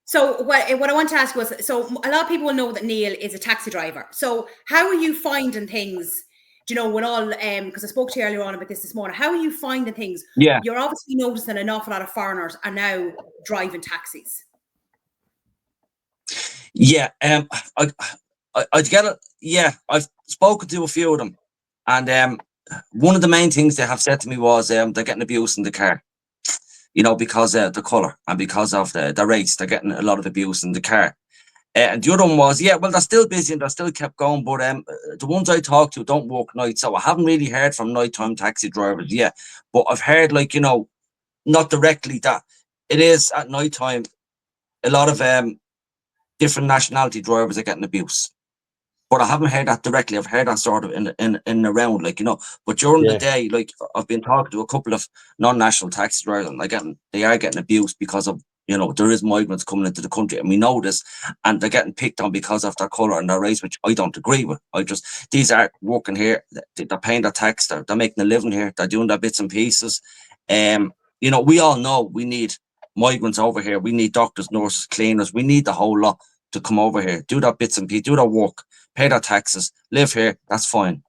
So what I want to ask was, so a lot of people know that Neil is a taxi driver. So how are you finding things? Do you know, when all, because I spoke to you earlier on about this morning, how are you finding things? Yeah. You're obviously noticing an awful lot of foreigners are now driving taxis. Yeah. I'd get it. Yeah. I've spoken to a few of them. And one of the main things they have said to me was they're getting abuse in the car. You know, because of the colour and because of the race, they're getting a lot of abuse in the car. And the other one was, well, they're still busy and they still kept going. But the ones I talked to don't work nights. So I haven't really heard from nighttime taxi drivers yet. But I've heard, like, you know, not directly that it is at nighttime. A lot of different nationality drivers are getting abuse. But I haven't heard that directly. I've heard that sort of in around, like, you know. But during the day, like, I've been talking to a couple of non-national taxi drivers, and they are getting abused because of, you know, there is migrants coming into the country, and we know this, and they're getting picked on because of their colour and their race, which I don't agree with. These are working here, they're paying their tax, they're making a living here, they're doing their bits and pieces. You know, we all know we need migrants over here. We need doctors, nurses, cleaners. We need the whole lot to come over here, do their bits and pieces, do their work, pay their taxes, live here. That's fine.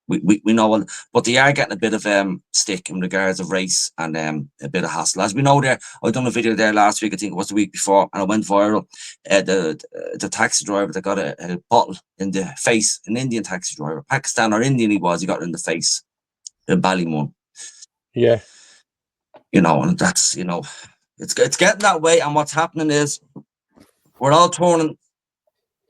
We know, but they are getting a bit of stick in regards of race and a bit of hassle. As we know, there, I done a video there last week. I think it was the week before, and it went viral. The taxi driver that got a bottle in the face, an Indian taxi driver, Pakistan or Indian he got it in the face, in Ballymun. Yeah. You know, and that's, you know, it's getting that way. And what's happening is we're all turning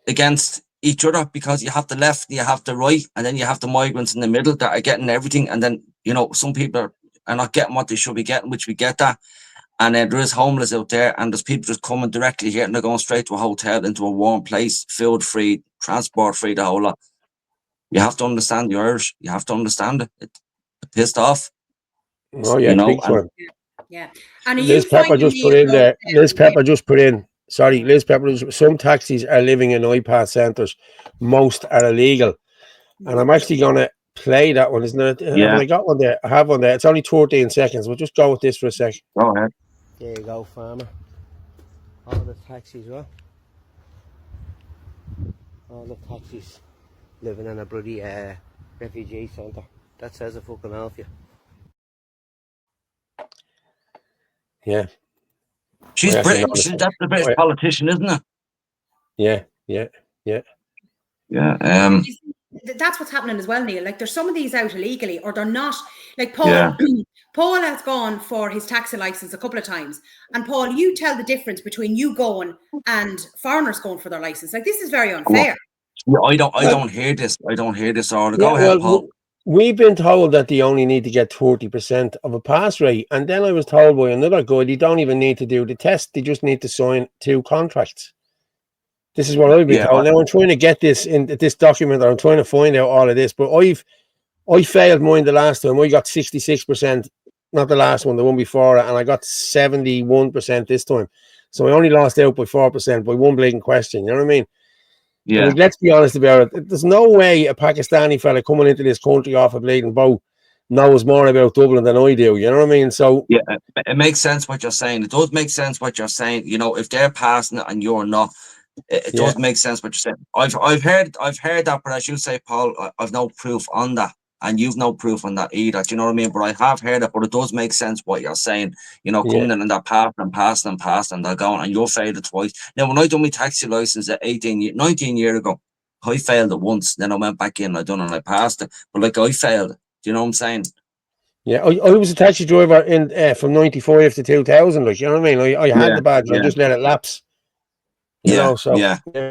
against each other, because you have the left, you have the right, and then you have the migrants in the middle that are getting everything. And then, you know, some people are not getting what they should be getting, which we get that. And there is homeless out there, and there's people just coming directly here and they're going straight to a hotel, into a warm place, food free, transport free, the whole lot. You have to understand the Irish. You have to understand it. It's pissed off. Oh yeah, you know, big time. Yeah. And Liz Pepper just put in there. Liz Pepper just put in. Sorry, Liz Pepper. Some taxis are living in iPad centres. Most are illegal. And I'm actually going to play that one, isn't it? Yeah. Have I got one there? I have one there. It's only 13 seconds. We'll just go with this for a second. Go ahead. There you go, farmer. All the taxis, well. All the taxis living in a bloody refugee centre. That says a fucking hell for you. Yeah. She's British. That's the British politician, isn't it? Yeah. Yeah. That's what's happening as well, Neil. Like, there's some of these out illegally, or they're not. Like Paul, yeah. Paul has gone for his taxi license a couple of times. And Paul, you tell the difference between you going and foreigners going for their license. Like, this is very unfair. Yeah, I don't hear this. I don't hear this all. Go ahead, Paul. We've been told that they only need to get 30% of a pass rate. And then I was told by another guy, they don't even need to do the test. They just need to sign 2 contracts. This is what I've been told. Now I'm trying to get this in this document, or I'm trying to find out all of this, but I've I failed mine the last time. I got 66%, not the last one, the one before it, and I got 71% this time. So I only lost out by 4% by one blatant question. You know what I mean? Yeah. Like, let's be honest about it. There's no way a Pakistani fella coming into this country off a bleeding boat knows more about Dublin than I do. You know what I mean? So yeah, it makes sense what you're saying. It does make sense what you're saying. You know, if they're passing it and you're not, it yeah, does make sense what you're saying. I've heard that, but as you say, Paul, I've no proof on that, and you've no proof on that either. Do you know what I mean? But I have heard it, but it does make sense what you're saying. You know, yeah, coming in and they're passing, and they're going, and you're failed it twice. Now, when I done my taxi license at 19 years ago, I failed it once. Then I went back in, I done it, and I passed it. But like I failed it. Do you know what I'm saying? yeah. I was a taxi driver in from 95 to 2000. Like, you know what I mean? I had Yeah, the badge. I yeah, just let it lapse. You yeah, know, so yeah. yeah,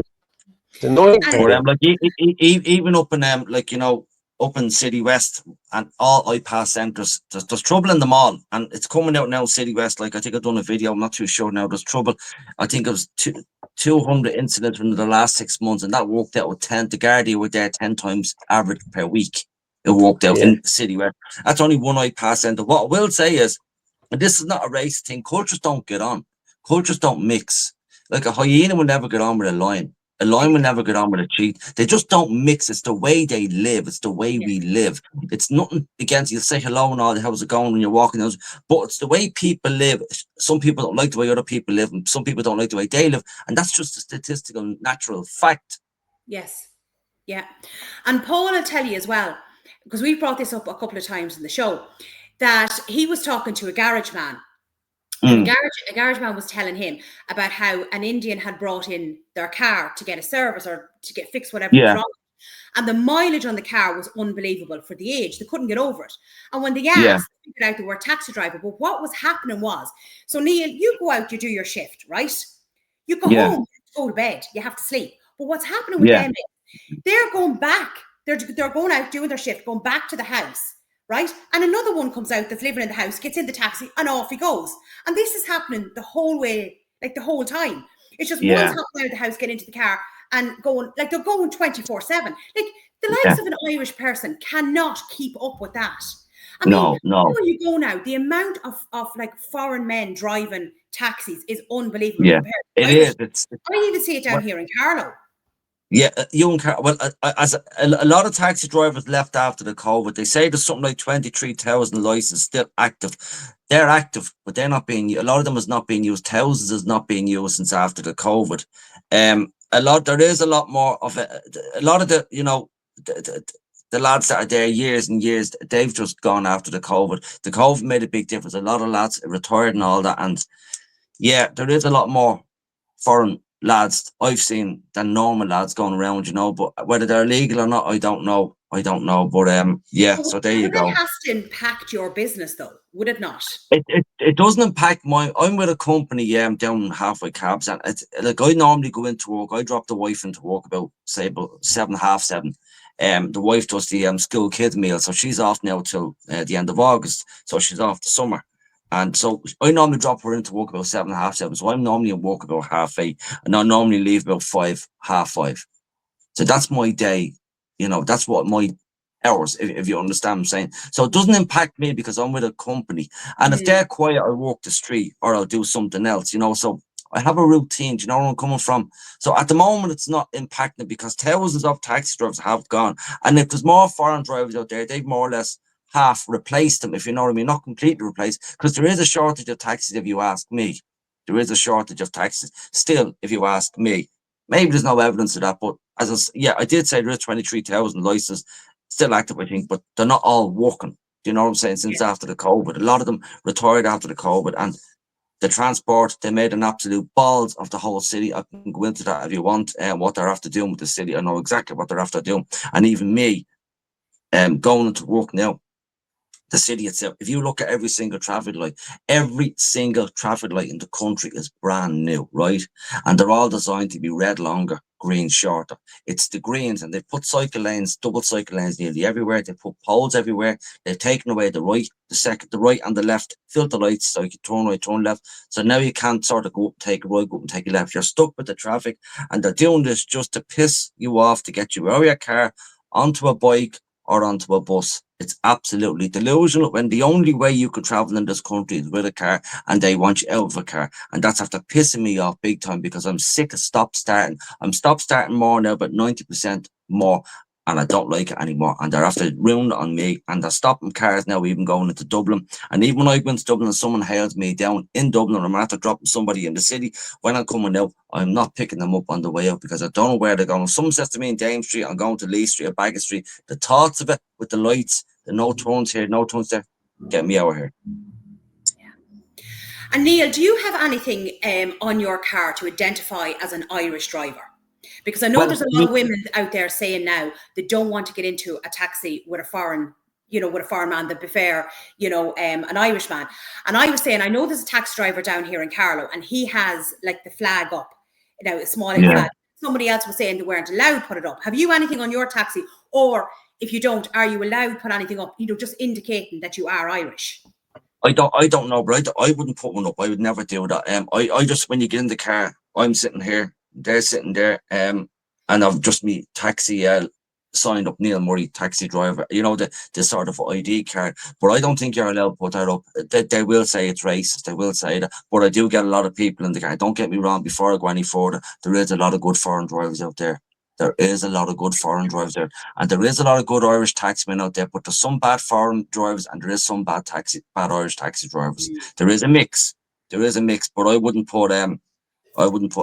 it's a nightmare. But like even up in like you know up in City West and all iPass centres, there's trouble in them all, and it's coming out now. City West, like I think I've done a video. I'm not too sure now. There's trouble. I think it was 200 incidents in the last 6 months, and that worked out with 10. The Guardia were there 10 times average per week. It worked out Yeah, in City West. That's only one iPass centre. What I will say is, and this is not a race thing. Cultures don't get on. Cultures don't mix. Like a hyena will never get on with a lion. A lion will never get on with a cheat. They just don't mix. It's the way they live. It's the way we live. It's nothing against you. Say hello and all. How's it going when you're walking? But it's the way people live. Some people don't like the way other people live, and some people don't like the way they live. And that's just a statistical, natural fact. Yes. Yeah. And Paul will tell you as well, because we've brought this up a couple of times in the show, that he was talking to a garage man. And a garage man was telling him about how an Indian had brought in their car to get a service or to get fixed whatever was wrong. And the mileage on the car was unbelievable for the age. They couldn't get over it. And when they asked, they figured out they were a taxi driver. But what was happening was, so Neil, you go out, you do your shift, right? You go home, you go to bed, you have to sleep. But what's happening with them is they're going back. They're going out doing their shift, going back to the house. Right? And another one comes out that's living in the house, gets in the taxi, and off he goes. And this is happening the whole way, like the whole time. It's just one's hopping out of the house, getting into the car, and going, like they're going 24/7. Like the likes of an Irish person cannot keep up with that. I mean, when you go now, the amount of like foreign men driving taxis is unbelievable. Yeah, it is. I even see it down here in Carlow. Yeah, you and Carl. Well, as a lot of taxi drivers left after the COVID, they say there's something like 23,000 licenses still active. They're active, but they're not being. A lot of them is not being used. Thousands is not being used since after the COVID. There is a lot more of it. A lot of the, you know, the lads that are there years and years, they've just gone after the COVID. The COVID made a big difference. A lot of lads retired and all that, and yeah, there is a lot more foreign lads I've seen than normal lads going around, you know, but whether they're legal or not, I don't know. But yeah, so there you go. That has to impact your business though, would it not? It doesn't impact I'm with a company down halfway cabs, and it's like I normally go into work. I drop the wife into work about 7, half 7. The wife does the school kids meal, so she's off now till the end of August, so she's off the summer. And so I normally drop her into work about 7, half 7. So I'm normally in work about 8:30, and I normally leave about 5, half 5. So that's my day. You know, that's what my hours, if you understand what I'm saying. So it doesn't impact me because I'm with a company. And if they're quiet, I'll walk the street or I'll do something else, you know. So I have a routine, do you know where I'm coming from? So at the moment, it's not impacting because thousands of taxi drivers have gone. And if there's more foreign drivers out there, they've more or less half replaced them, if you know what I mean, not completely replaced, because there is a shortage of taxis, if you ask me. There is a shortage of taxis still, if you ask me. Maybe there's no evidence of that, but I did say there is 23,000 licenses still active, I think, but they're not all working. Do you know what I'm saying? Since after the COVID, a lot of them retired after the COVID, and the transport, they made an absolute balls of the whole city. I can go into that if you want, and what they're after doing with the city. I know exactly what they're after doing, and even me, going into work now. The city itself, if you look at every single traffic light in the country is brand new, right? And they're all designed to be red longer, green shorter. It's the greens, and they've put cycle lanes, double cycle lanes nearly everywhere. They put poles everywhere. They've taken away the right, the right and the left filter lights, so you can turn right, turn left. So now you can't sort of go up, take a right, go up and take a left. You're stuck with the traffic, and they're doing this just to piss you off, to get you out of your car, onto a bike, or onto a bus. It's absolutely delusional when the only way you could travel in this country is with a car, and they want you out of a car. And that's after pissing me off big time, because I'm sick of stop starting. I'm stop starting more now, but 90% more. And I don't like it anymore. And they're after ruining it on me. And they're stopping cars now, even going into Dublin. And even when I went to Dublin and someone hails me down in Dublin, I'm after dropping somebody in the city, when I'm coming out, I'm not picking them up on the way out, because I don't know where they're going. If someone says to me in Dame Street, I'm going to Lee Street or Bagot Street, the thoughts of it with the lights, the no turns here, no turns there, get me out of here. And Neil, do you have anything on your car to identify as an Irish driver? Because I know there's a lot of women out there saying now they don't want to get into a taxi with a foreign, with a foreign man. They prefer, an Irish man. And I was saying, I know there's a taxi driver down here in Carlow, and he has like the flag up, a small flag. Somebody else was saying they weren't allowed to put it up. Have you anything on your taxi? Or if you don't, are you allowed to put anything up, just indicating that you are Irish? I don't know, but I wouldn't put one up. I would never do that. I just, when you get in the car, I'm sitting here, they're sitting there, and I've just me taxi signed up, Neil Murray, taxi driver, the sort of ID card. But I don't think you're allowed to put that up. They will say it's racist, they will say that. But I do get a lot of people in the car. Don't get me wrong, before I go any further, there is a lot of good foreign drivers out there. There is a lot of good foreign drivers there. And there is a lot of good Irish taximen out there, but there's some bad foreign drivers and there is some bad Irish taxi drivers. There is a mix. But I wouldn't put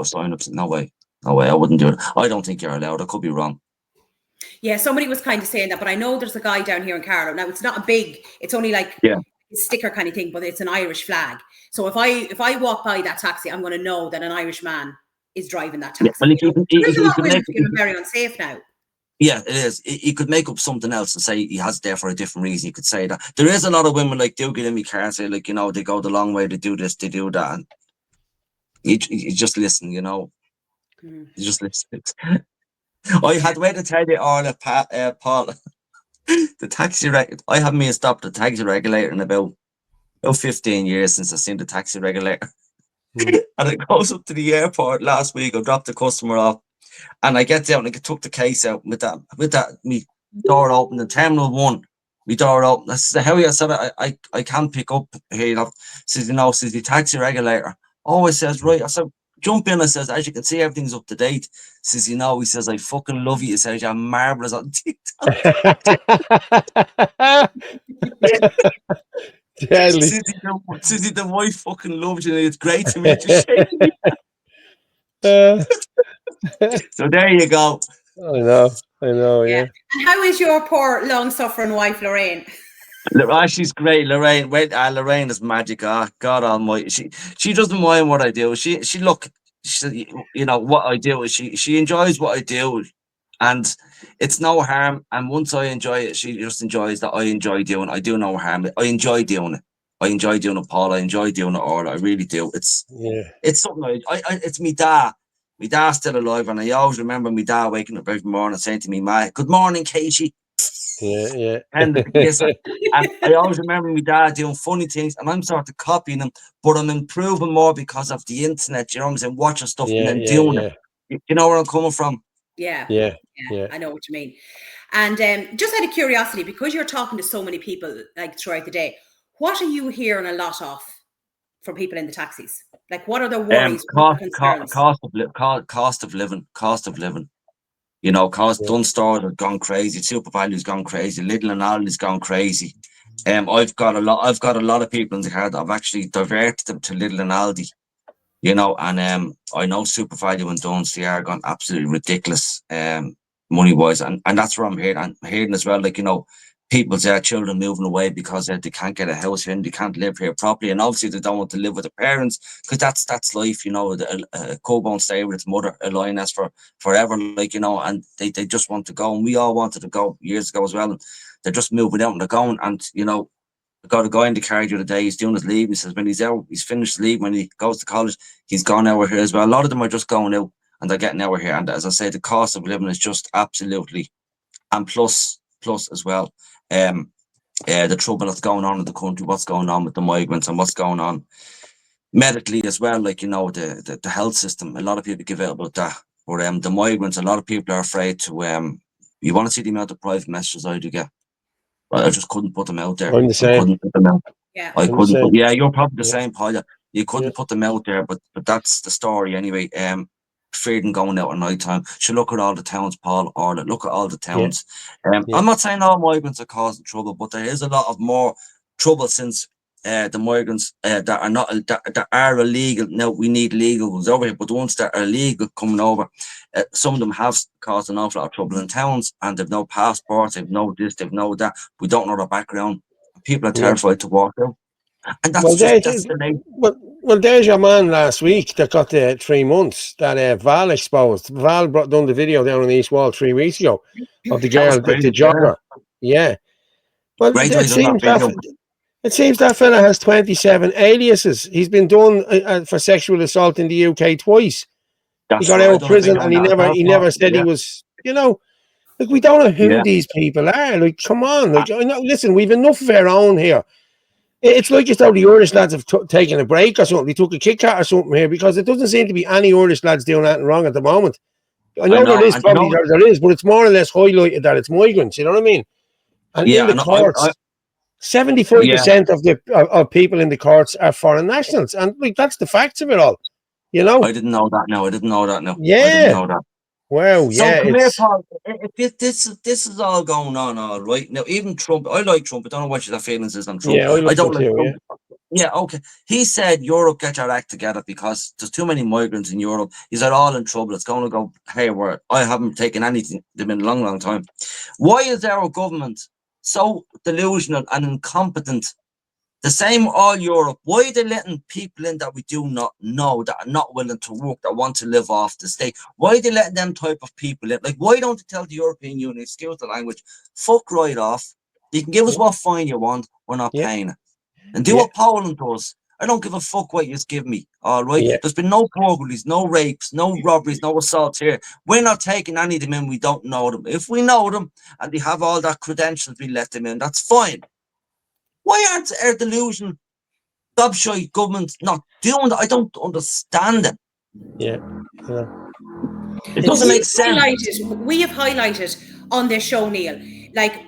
sign-ups. No way. I wouldn't do it. I don't think you're allowed. I could be wrong. Yeah, somebody was kind of saying that, but I know there's a guy down here in Carlow. Now it's not a big, it's only like a sticker kind of thing, but it's an Irish flag. So if I walk by that taxi, I'm going to know that an Irish man is driving that taxi. Well, there's a lot of women feeling very unsafe now. Yeah, it is. He could make up something else and say he has it there for a different reason. He could say that. There is a lot of women do get in my car and say, they go the long way to do this, to do that. And you just listen, You just listen. I had way to tell you, Orla, Paul, the taxi I haven't been stopped the taxi regulator in about 15 years since I've seen the taxi regulator. And it goes up to the airport last week. I dropped the customer off, and I get down and I took the case out with that me door open, the Terminal 1, me door open. I said, how I said I can't pick up here, says the taxi regulator. Oh, I says, right. I said, jump in. I says, as you can see, everything's up to date. Says, he says, I fucking love you. He says, you're marvelous on TikTok. Susie, the wife fucking loves you. It's great to meet you. So there you go. I know, yeah. And how is your poor long-suffering wife, Lorraine? She's great, Lorraine. Lorraine is magic. God Almighty. She doesn't mind what I do. She what I do. She enjoys what I do, and it's no harm. And once I enjoy it, she just enjoys that I enjoy doing it. I do no harm. I enjoy doing it. I enjoy doing it, Paul. I enjoy doing it, Orla. I really do. It's something it's me dad. My dad's still alive, and I always remember my dad waking up every morning saying to me, "Ma, good morning, Katie." Yeah. And I always remember my dad doing funny things, and I'm sort of copying him, but I'm improving more because of the internet. You know what I'm saying? Watching stuff and then doing it. You know where I'm coming from? Yeah. I know what you mean. And just out of curiosity, because you're talking to so many people throughout the day, what are you hearing a lot of from people in the taxis? Like, what are their worries? Cost of living. Dunstore have gone crazy. Super Value's gone crazy. Lidl and Aldi's gone crazy. I've got a lot of people in the car that I've actually diverted them to Lidl and Aldi. And I know Super Value and Dunnes, they are gone absolutely ridiculous, money wise, and that's where I'm hearing. I'm hearing as well, people's children moving away because they can't get a house here and they can't live here properly, and obviously they don't want to live with their parents because that's life. A cub won't stay with its mother, a lioness forever, and they just want to go, and we all wanted to go years ago as well, and they're just moving out and they're going, and I got a guy in the car the other day. He's doing his leave. He says when he's out, he's finished leave. When he goes to college, he's gone over here as well. A lot of them are just going out and they're getting over here. And as I say, the cost of living is just absolutely, and plus as well, the trouble that's going on in the country, what's going on with the migrants and what's going on medically as well. The health system. A lot of people give out about that. But the migrants, a lot of people are afraid to You want to see the amount of private messages I do get? I just couldn't put them out there. I'm the I same. couldn't put them out. Yeah. I I'm the couldn't. same. Yeah, you're probably the Yeah. same, Paul. You couldn't put them out there, but that's the story anyway. Feared going out at night time. Should look at all the towns, Paul, Orla. Look at all the towns. Yeah. I'm not saying all migrants are causing trouble, but there is a lot of more trouble since the migrants that are not that are illegal. Now we need legal ones over here, but the ones that are illegal coming over, some of them have caused an awful lot of trouble in towns, and they've no passports, they've no this, they've no that. We don't know their background. People are terrified to walk out, and that's the name. Well, there's your man last week that got the 3 months that Val exposed. Val done the video down on the East Wall 3 weeks ago of the girl, the jogger. Yeah. Well, Great it seems that fella has 27 aliases. He's been done for sexual assault in the UK twice. He got out of prison and he never said he was, like, we don't know who these people are. Like, come on. Like, listen, we've enough of our own here. It's like as though the Irish lads have taken a break or something. They took a Kit Kat or something here, because it doesn't seem to be any Irish lads doing anything wrong at the moment. I know there is, probably there is, but it's more or less highlighted that it's migrants. You know what I mean? And in the courts, 75% of people in the courts are foreign nationals, and like, that's the facts of it all. I didn't know that. No, I didn't know that. No, yeah. I didn't know that. Well, so yeah. Come here, Paul. This is all going on, all right. Now, even Trump, I like Trump. I don't know what your feelings is on Trump. Yeah, I don't like Trump. Yeah, okay. He said Europe get your act together because there's too many migrants in Europe. He's all in trouble. It's going to go haywire. I haven't taken anything. They've been a long, long time. Why is our government so delusional and incompetent? The same all Europe. Why are they letting people in that we do not know, that are not willing to work, that want to live off the state? Why are they letting them type of people in? Like, why don't they tell the European Union, excuse the language, fuck right off. You can give us what fine you want, we're not paying it. And do what Poland does. I don't give a fuck what you give me, all right? There's been no burglaries, no rapes, no robberies, no assaults here. We're not taking any of them in, we don't know them. If we know them and they have all that credentials, we let them in, that's fine. Why aren't our delusional, gobshite governments not doing that? I don't understand it. Yeah. It doesn't make sense. We have highlighted on this show, Neil, like,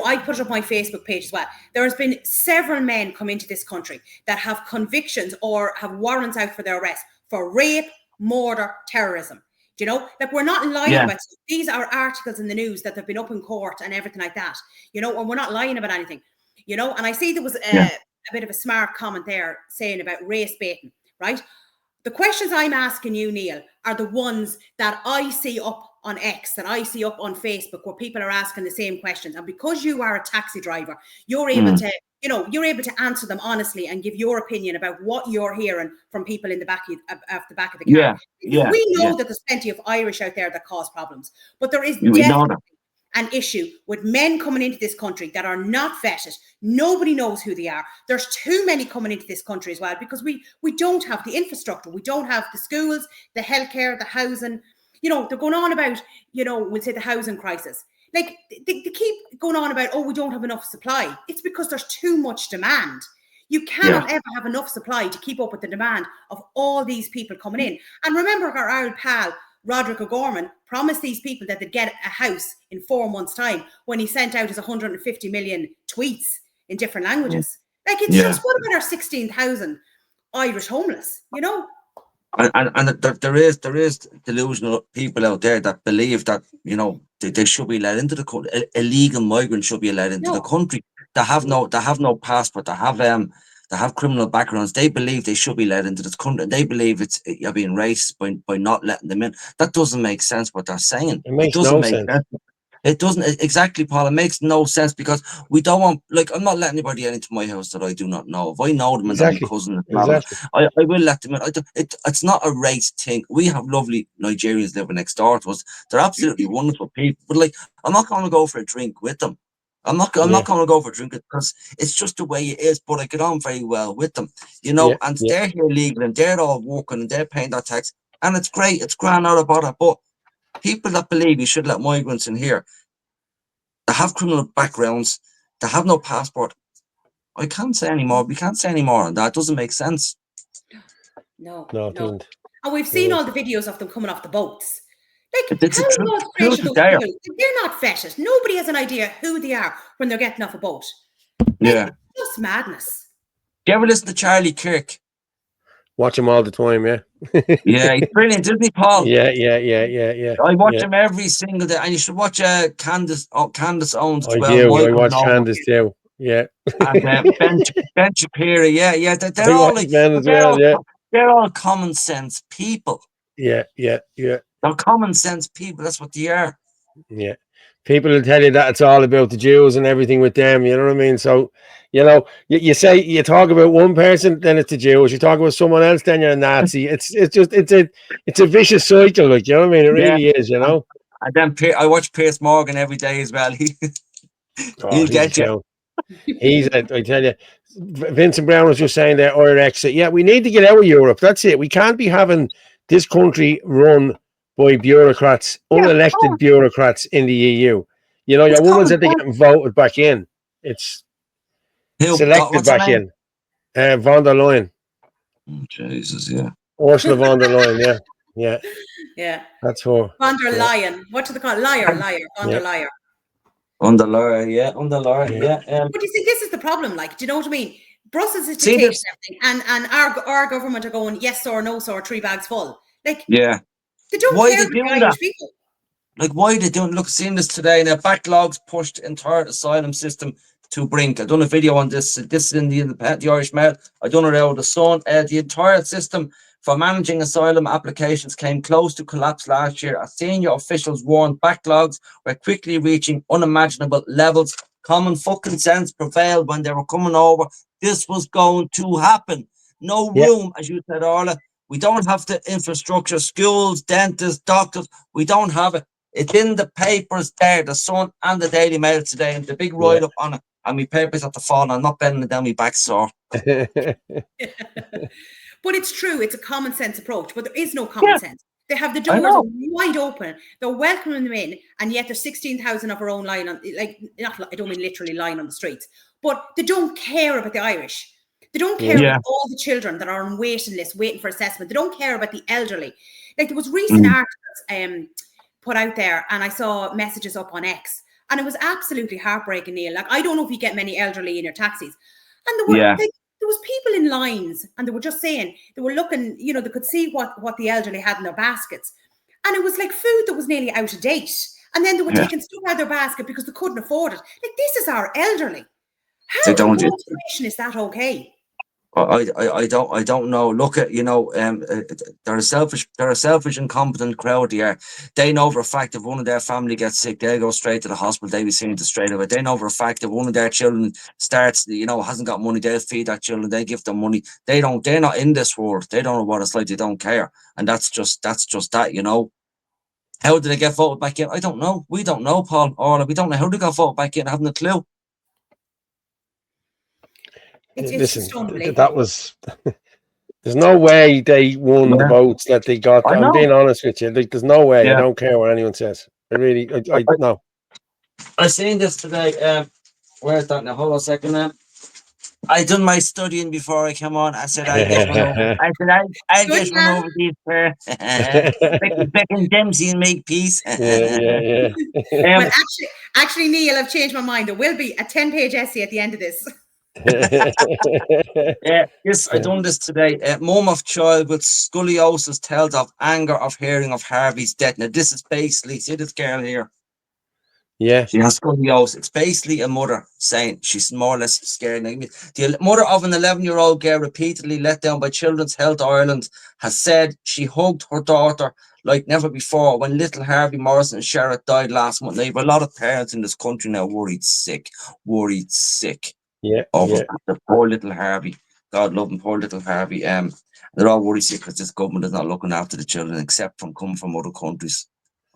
I put it up my Facebook page as well. There has been several men come into this country that have convictions or have warrants out for their arrest for rape, murder, terrorism. Like, we're not lying about it. These are articles in the news that they've been up in court and everything like that, and we're not lying about anything, and I see there was a bit of a smart comment there saying about race baiting, right? The questions I'm asking you, Neil, are the ones that I see up on X, that I see up on Facebook, where people are asking the same questions. And because you are a taxi driver, you're able to, you're able to answer them honestly and give your opinion about what you're hearing from people in the back of the car. We know that there's plenty of Irish out there that cause problems, but there is definitely an issue with men coming into this country that are not vetted. Nobody knows who they are. There's too many coming into this country as well, because we don't have the infrastructure. We don't have the schools, the healthcare, the housing. They're going on about, we'll say the housing crisis. Like, they keep going on about, we don't have enough supply. It's because there's too much demand. You cannot ever have enough supply to keep up with the demand of all these people coming in. And remember, our old pal, Roderick O'Gorman, promised these people that they'd get a house in 4 months' time when he sent out his 150 million tweets in different languages. Like, it's just, what about our 16,000 Irish homeless, And there is delusional people out there that believe that, they should be let into the country. Illegal migrants should be let into the country. They have no passport. They have criminal backgrounds. They believe they should be let into this country. They believe you're being racist by not letting them in. That doesn't make sense what they're saying. It doesn't make sense. It doesn't, exactly, Paul. It makes no sense, because we don't want, like, I'm not letting anybody into my house that I do not know. If I know them and they're my cousin, I will let them in. It's not a race thing. We have lovely Nigerians living next door to us. They're absolutely wonderful people. But, like, I'm not going to go for a drink with them. I'm not going to go for a drink because it's just the way it is. But I get on very well with them, and they're here legal and they're all working and they're paying that tax. And it's great. It's grand out about it. But people that believe you should let migrants in here, that have criminal backgrounds, that have no passport, I can't say anymore. We can't say anymore on that. It doesn't make sense. No. It doesn't. And we've seen all the videos of them coming off the boats. Like, It's how a are truth. those creation those There. people? They're not vetted. Nobody has an idea who they are when they're getting off a boat. Like, Yeah. it's just madness. Do you ever listen to Charlie Kirk? Watch him all the time, yeah. Yeah, he's brilliant, isn't he, Paul? Yeah. I watch him every single day, and you should watch Candace Owens as I well. do. I Michael watch Nolan Candace too. Yeah. and Ben Shapiro. Yeah. They're I all watch like, Ben as well, yeah. they're all common sense people. Yeah. They're common sense people. That's what they are. Yeah. People will tell you that it's all about the Jews and everything with them, you know what I mean? So, you know, you say you talk about one person, then it's the Jews. You talk about someone else, then you're a Nazi. It's a vicious cycle, like, you know what I mean? It really is, you know. And then I watch Piers Morgan every day as well. He'll He's a get you. clown. I tell you, Vincent Brown was just saying there, or exit. Yeah, we need to get out of Europe. That's it. We can't be having this country run by bureaucrats, unelected bureaucrats in the EU. You know, your woman said they're getting voted back in. It's selected What's her back name? in. Von der Leyen. Oh, Jesus, yeah. Ursula von der Leyen, yeah. Yeah. That's her. Von der Leyen. What do they call it? Liar. Von der Leyen. Under Laura, yeah. But you see, this is the problem. Like, do you know what I mean? Brussels is dictating everything, and our government are going yes or no or 3 bags full. Like, yeah. They don't Why care they about doing Irish that? people. Like, why they doing? Look, seeing this today now. Backlogs pushed entire asylum system to brink. I done a video on this. This is in the Irish Mail. I done it out of the Sun. The entire system for managing asylum applications came close to collapse last year as senior officials warned backlogs were quickly reaching unimaginable levels. Common fucking sense prevailed when they were coming over. This was going to happen. No room, as you said, Orla. We don't have the infrastructure, schools, dentists, doctors. We don't have it. It's in the papers there, the Sun and the Daily Mail today, and the big write-up on it. And my papers have to fall, and I'm not bending it down my back sore. But it's true. It's a common sense approach, but there is no common sense. They have the doors wide open. They're welcoming them in, and yet there's 16,000 of our own lying on, like, I don't mean literally lying on the streets, but they don't care about the Irish. They don't care about all the children that are on waiting lists, waiting for assessment. They don't care about the elderly. Like, there was recent articles put out there, and I saw messages up on X, and it was absolutely heartbreaking, Neil. Like, I don't know if you get many elderly in your taxis, and there was people in lines, and they were just saying, they were looking, you know, they could see what the elderly had in their baskets, and it was like food that was nearly out of date, and then they were taking stuff out of their basket because they couldn't afford it. Like, this is our elderly. How is that okay? I don't know. Look at, you know, they're a selfish, incompetent crowd here. They know for a fact if one of their family gets sick, they'll go straight to the hospital. They'll be seen to straight away. They know for a fact if one of their children starts, you know, hasn't got money, they'll feed that children. They give them money. They're not in this world. They don't know what it's like. They don't care, and that's just that, you know. How did they get voted back in? I don't know. We don't know, Paul. Orla, we don't know how they got voted back in. I haven't a clue. Listen, that was. There's no way they won the votes that they got. I'm being honest with you. Like, there's no way. I don't care what anyone says. I no. I seen this today. Where's that now? Hold on a second. I done my studying before I came on. I said I just went over. I just went over these Beck and Dempsey and make peace. Yeah. Well, actually, Neil, I've changed my mind. There will be a 10-page essay at the end of this. Yes, I done this today. Mum of child with scoliosis tells of anger of hearing of Harvey's death. Now, this is basically, see this girl here? Yeah. She has scoliosis. It's basically a mother saying she's more or less scared. The mother of an 11-year-old girl repeatedly let down by Children's Health Ireland has said she hugged her daughter like never before when little Harvey Morrison and Sherrod died last month. Now, you have a lot of parents in this country now worried sick. Yeah. The poor little Harvey. God love him, poor little Harvey. They're all worried sick because this government is not looking after the children except from coming from other countries.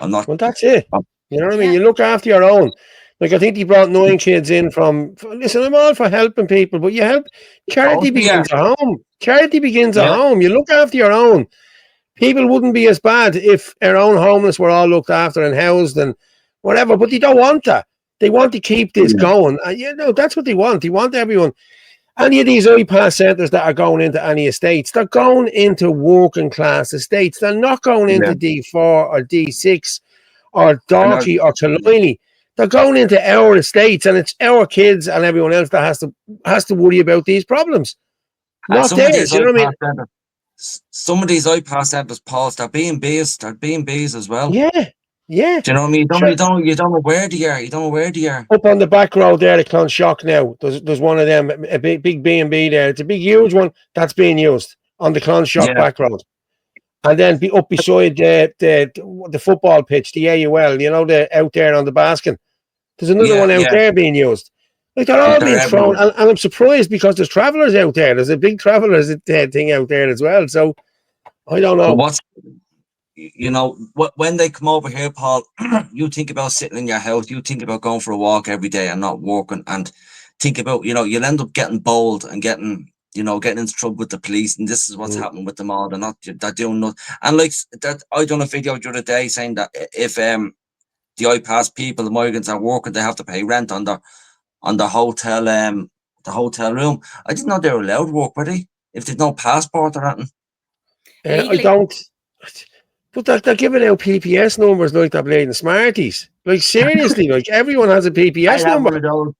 Well, that's it. You know what I mean? You look after your own. Like, I think he brought 9 kids in from. Listen, I'm all for helping people, but you help. Charity begins at home. Charity begins at home. You look after your own. People wouldn't be as bad if our own homeless were all looked after and housed and whatever, but they don't want that. They want to keep this going. You know, that's what they want. They want everyone. any of these iPass centres that are going into any estates, they're going into working class estates. They're not going into D4 or D6 or Dalkey or Killiney. They're going into our estates, and it's our kids and everyone else that has to worry about these problems. Not theirs, you know what I mean? Some of these iPass centres, Paul, they're being Bs. They're being Bs as well. Yeah. Do you know what I mean? You don't know where they are. You don't know where they are. Up on the back road there at Clonshock now, there's one of them, a big B&B there. It's a big, huge one that's being used on the Clonshock back road. And then be up beside the football pitch, the AUL, you know, the out there on the basket. There's another one out there being used. Like they're all being thrown, and I'm surprised because there's travellers out there. There's a big travellers thing out there as well. So I don't know. But when they come over here, Paul, you think about sitting in your house. You think about going for a walk every day and not working, and think about, you'll end up getting bold and getting into trouble with the police. And this is what's happening with them all. They're doing nothing. And like that, I done a video the other day saying that if the iPass people, the migrants are working, they have to pay rent on the hotel room. I didn't know they were allowed to work, were they? If there's no passport or anything. I don't. But they're giving out PPS numbers like they're playing Smarties. Like seriously, like everyone has a PPS number.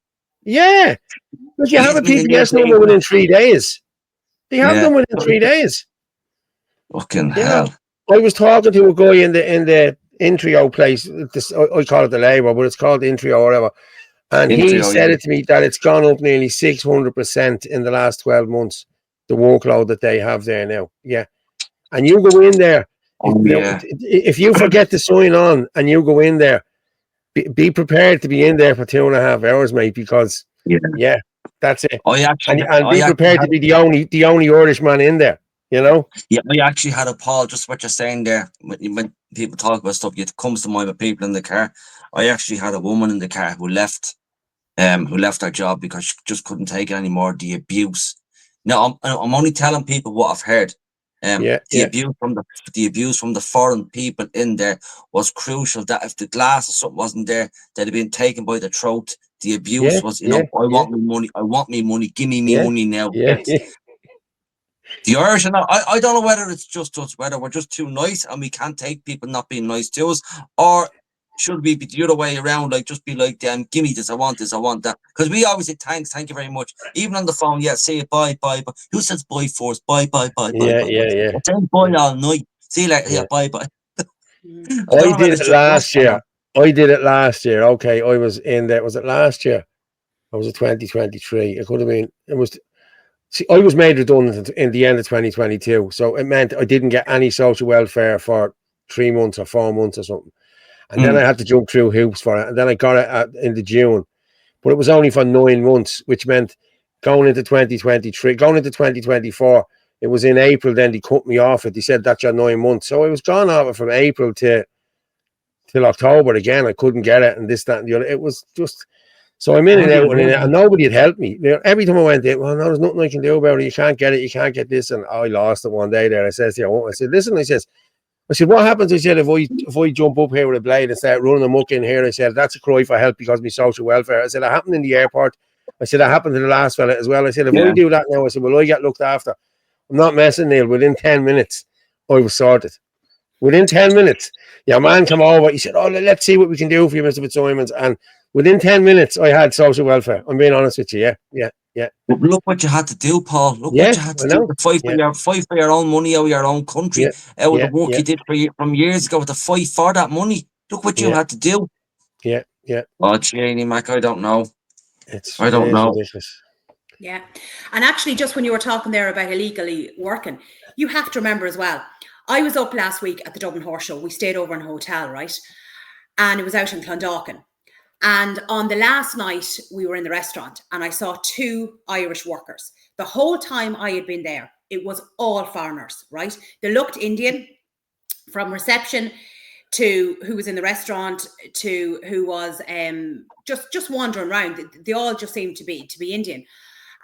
Yeah. Like you have a PPS number within 3 days. They have them within 3 days. Fucking hell. I was talking to a guy in the Intrio place. I call it the Labour, but it's called Intrio or whatever. And he said it to me that it's gone up nearly 600% in the last 12 months, the workload that they have there now. Yeah. And you go in there, if you forget to sign on and you go in there, be prepared to be in there for 2.5 hours, mate, because that's it. And be prepared to be the only Irishman in there, you know? Yeah, I actually had a Paul, just what you're saying there. When people talk about stuff, it comes to mind with people in the car. I actually had a woman in the car who left her job because she just couldn't take it anymore, the abuse. Now, I'm only telling people what I've heard. The abuse from the foreign people in there was crucial. That if the glass or something wasn't there, they'd have been taken by the throat. The abuse was, I want me money. I want me money. Give me money now. The Irish, I don't know whether it's just us, whether we're just too nice and we can't take people not being nice to us, or should we be the other way around, like just be like them, give me this, I want that. Because we always say thanks, thank you very much. Even on the phone, say it, bye. Who says bye first? Bye. Bye. Saying bye all night. See you later, bye. I did it last year. Okay, I was in there. Was it last year? I was at 2023. It could have been. It was. See, I was made redundant in the end of 2022, so it meant I didn't get any social welfare for 3 months or 4 months or something. And then I had to jump through hoops for it. And then I got it in the June. But it was only for 9 months, which meant going into 2024, it was in April, then they cut me off it. They said, that's your 9 months. So I was gone off it from April till October again. I couldn't get it and this, that, and the other. It was just... So I'm in and out and nobody had helped me. Every time I went in, well, no, there's nothing I can do about it. You can't get it. You can't get this. And I lost it one day there. I said, listen, I said, what happens? I said, if I jump up here with a blade and start running amok in here, I said, that's a cry for help because of my social welfare. I said, it happened in the airport. I said, it happened to the last fella as well. I said, if I do that now, I said, will I get looked after? I'm not messing, Neil. Within 10 minutes, I was sorted. Within 10 minutes, your man come over. He said, let's see what we can do for you, Mr. Fitzsimons. And within 10 minutes, I had social welfare. I'm being honest with you. Yeah. But look what you had to do, Paul. Look what you had to do to fight for your own money out of your own country, out of the work you did from years ago, to fight for that money. Look what you had to do. Yeah. Oh, Cheney Mac, I don't know. I don't know. Ridiculous. Yeah. And actually, just when you were talking there about illegally working, you have to remember as well, I was up last week at the Dublin Horse Show. We stayed over in a hotel, right? And it was out in Clondalkin. And on the last night, we were in the restaurant and I saw 2 Irish workers. The whole time I had been there, it was all foreigners, right? They looked Indian, from reception to who was in the restaurant to who was just wandering around. They all just seemed to be Indian.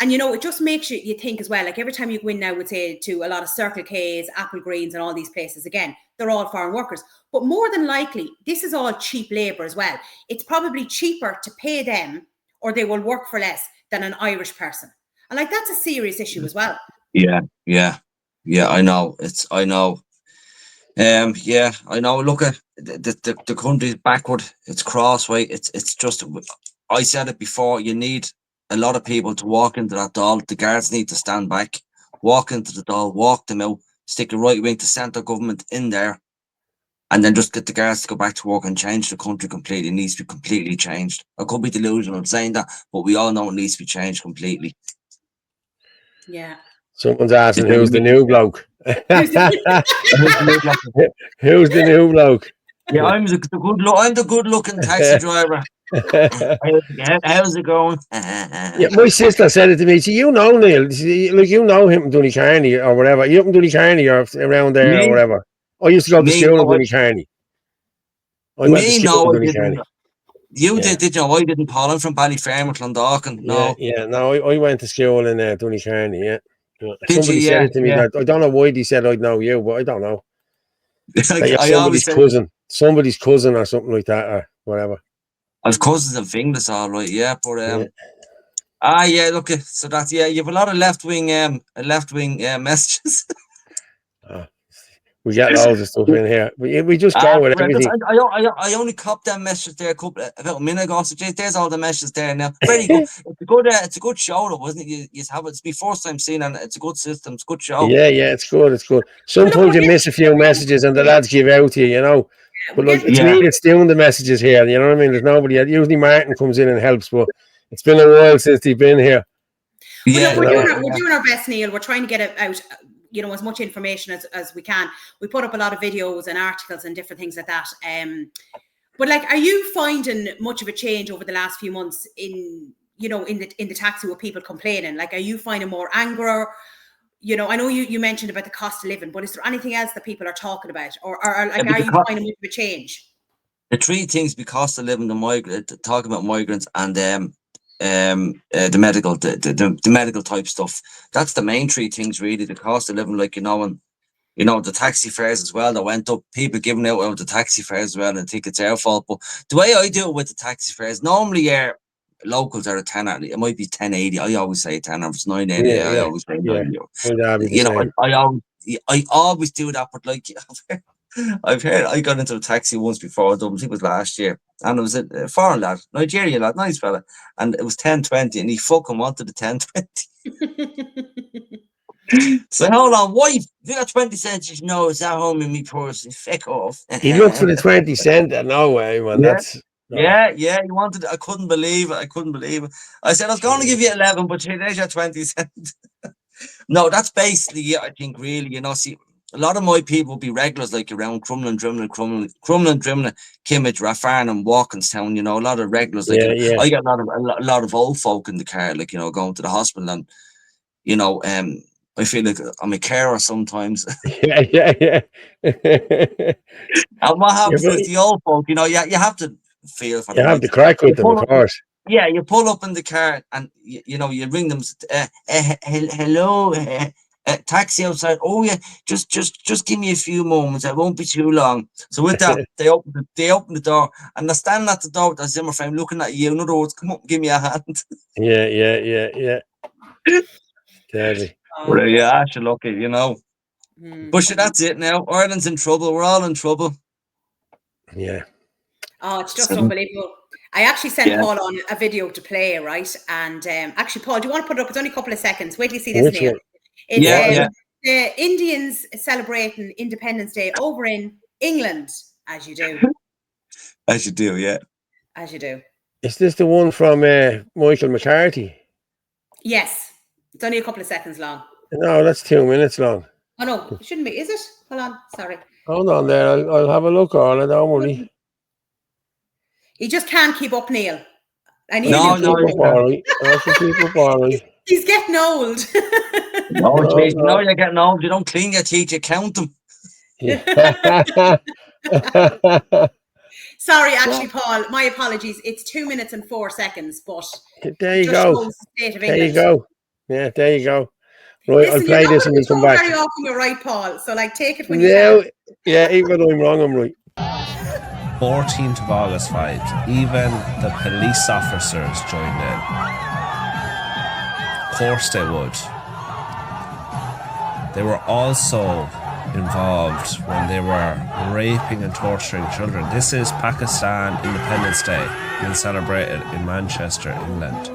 And, it just makes you think as well, like every time you go in now, would say to a lot of Circle K's, Apple Greens and all these places, again, they're all foreign workers. But more than likely, this is all cheap labour as well. It's probably cheaper to pay them or they will work for less than an Irish person. And like that's a serious issue as well. Yeah. I know. I know. Yeah, I know. Look at the country's backward. It's crossway. It's just. I said it before. You need a lot of people to walk into that doll. The guards need to stand back, walk into the doll, walk them out, stick a right wing to centre government in there, and then just get the guards to go back to work and change the country completely. It needs to be completely changed. I could be delusional saying that, but we all know it needs to be changed completely. Yeah. Someone's asking who's the new bloke. Who's the new bloke? Yeah, I'm the good-looking taxi driver. How's it going? Yeah, my sister said it to me. See, you know Neil. See, like you know him in Dooneycarney or whatever. You up in Dooneycarney or around there or whatever. I used to go to school in Dooneycarney. I went to school in Dooneycarney. You did you know? I didn't, Paul. I'm from Ballyfermot, Clondalkin. No. Yeah. No, I went to school in Dooneycarney. Yeah. Somebody said it to me that I don't know why they said I'd know you, but I don't know. I always somebody's cousin or something like that or whatever. I've cousins and fingers, all right, yeah, but look, so that's you have a lot of left wing messages. We get loads of stuff in here. We just go with everything. I only copped that message there about a minute ago. So there's all the messages there now. Very good. It's a good show, though, wasn't it? You have it. It's my first time seeing, and it's a good system. It's a good show. Yeah, it's good. It's good. Sometimes you miss a few messages, and the lads give out to you, you know. But like, it's me that's doing the messages here. You know what I mean? There's nobody. Usually Martin comes in and helps, but it's been a while since they've been here. Yeah, we're doing our best, Neil. We're trying to get it out. You know, as much information as we can. We put up a lot of videos and articles and different things like that. But like, are you finding much of a change over the last few months in the taxi with people complaining? Like, are you finding more anger? You know, I know you mentioned about the cost of living, but is there anything else that people are talking about, or like, are you finding much of a change? The three things: the cost of living, talking about migrants, and the medical, the medical type stuff. That's the main three things, really. The cost of living, like, and the taxi fares as well that went up. People giving out the taxi fares as well, and I think it's our fault. But the way I do it with the taxi fares, normally locals are a tenner. It might be 10.80. I always say 10. If it's 9.80, I always say 9. I always do that. But like, I've heard, I got into a taxi once before, I think it was last year, and it was a foreign lad, Nigerian lad, nice fella, and it was 10.20, and he fucking wanted the 10.20. So hold on, wife, if you got 20 cents, you know it's at home in me purse, feck off. He looked for the 20 cent, no way, man. Yeah, he wanted it. I couldn't believe it. I said, I was going to give you 11, but there's your 20 cents. No, that's basically it, I think, really, see, a lot of my people will be regulars, like around Crumlin, Kimmage, Raffarnham, Walkinstown, a lot of regulars. Like, I got a lot of old folk in the car, like, going to the hospital, and, I feel like I'm a carer sometimes. Yeah. And what happens is the old folk, you have to feel for them. You have to crack with them, of course. Yeah, you pull up in the car and, you ring them, hello, taxi outside. Oh yeah, just give me a few moments. I won't be too long. So with that, they open the door, and they're standing at the door with their Zimmer frame, looking at you. In other words, come up, and give me a hand. Yeah. Deadly. Well, yeah, you're lucky, But that's it now. Ireland's in trouble. We're all in trouble. Yeah. Oh, it's just unbelievable. I actually sent Paul on a video to play, right? And actually, Paul, do you want to put it up? It's only a couple of seconds. Wait till you see this, Neil. It's the Indians celebrating Independence Day over in England, as you do. As you do, yeah. As you do. Is this the one from Michael McCarthy? Yes. It's only a couple of seconds long. No, that's 2 minutes long. Oh, no, it shouldn't be. Is it? Hold on. Sorry. Hold on there. I'll have a look, Orla. Don't worry. He just can't keep up, Neil. I need to keep up, Orla. He's getting old. No, you're getting old. You don't clean your teeth, you count them. Sorry, actually, Paul, my apologies. It's 2 minutes and 4 seconds, but there you go. There you go. Yeah, there you go. Right, I'll play this and we'll come back. Very often you're right, Paul. So, like, take it when you can. Yeah, even when I'm wrong, I'm right. 14th of August vibes. Even the police officers joined in. course they would. They were also involved when they were raping and torturing children. This is Pakistan Independence Day, being celebrated in Manchester, England.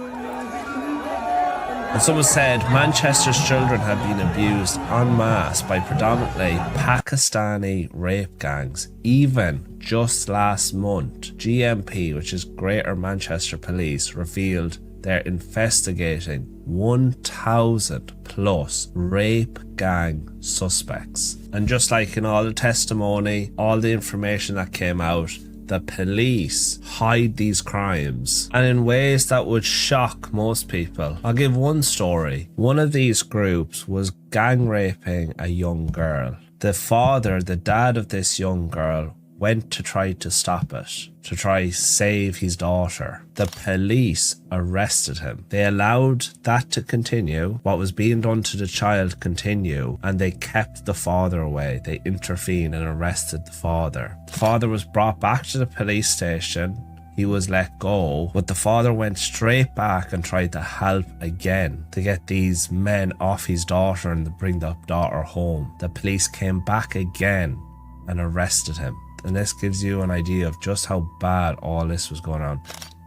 And someone said Manchester's children have been abused en masse by predominantly Pakistani rape gangs. Even just last month, GMP, which is Greater Manchester Police, revealed they're investigating 1,000 plus rape gang suspects. And just like in all the testimony, all the information that came out, the police hide these crimes and in ways that would shock most people. I'll give one story. One of these groups was gang raping a young girl. The dad of this young girl, went to try to stop it, to try save his daughter. The police arrested him. They allowed that to continue, what was being done to the child continue, and they kept the father away. They intervened and arrested the father. The father was brought back to the police station. He was let go, but the father went straight back and tried to help again to get these men off his daughter and to bring the daughter home. The police came back again and arrested him. And this gives you an idea of just how bad all this was going on.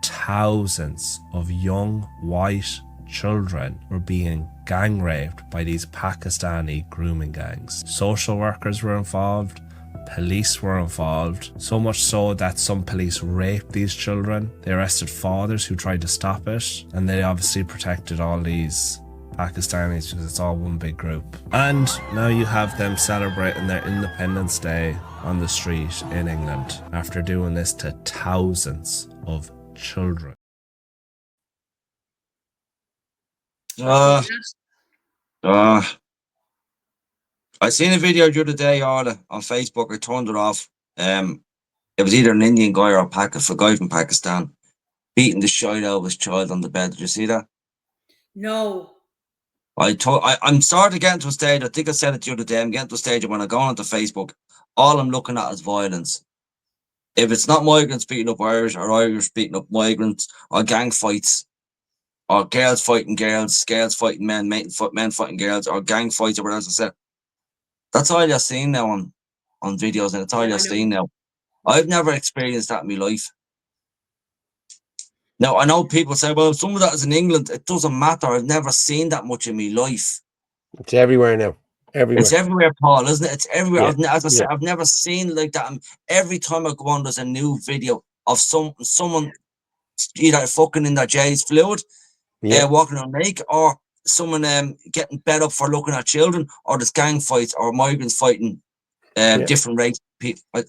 Thousands of young white children were being gang raped by these Pakistani grooming gangs. Social workers were involved, police were involved, so much so that some police raped these children. They arrested fathers who tried to stop it, and they obviously protected all these Pakistanis because it's all one big group. And now you have them celebrating their Independence Day on the street in England after doing this to thousands of children. I seen a video the other day, Orla, on Facebook. I turned it off. It was either an Indian guy or a guy from Pakistan beating the shit out of his child on the bed. Did you see that? No. I'm starting to get into a stage. I think I said it the other day. I'm getting to a stage when I go onto Facebook, all I'm looking at is violence. If it's not migrants beating up Irish or Irish beating up migrants or gang fights or girls fighting girls, girls fighting men, men fighting girls, or gang fights or whatever else I said, that's all you're seeing now on videos, and it's all you're seeing now. I've never experienced that in my life. Now, I know people say, well, some of that is in England. It doesn't matter. I've never seen that much in my life. It's everywhere now. Everywhere. It's everywhere, Paul, isn't it? It's everywhere. Yeah. As I said, I've never seen like that. Every time I go on, there's a new video of someone either fucking in their J's fluid, walking on naked, or someone getting bed up for looking at children, or there's gang fights or migrants fighting different race people. I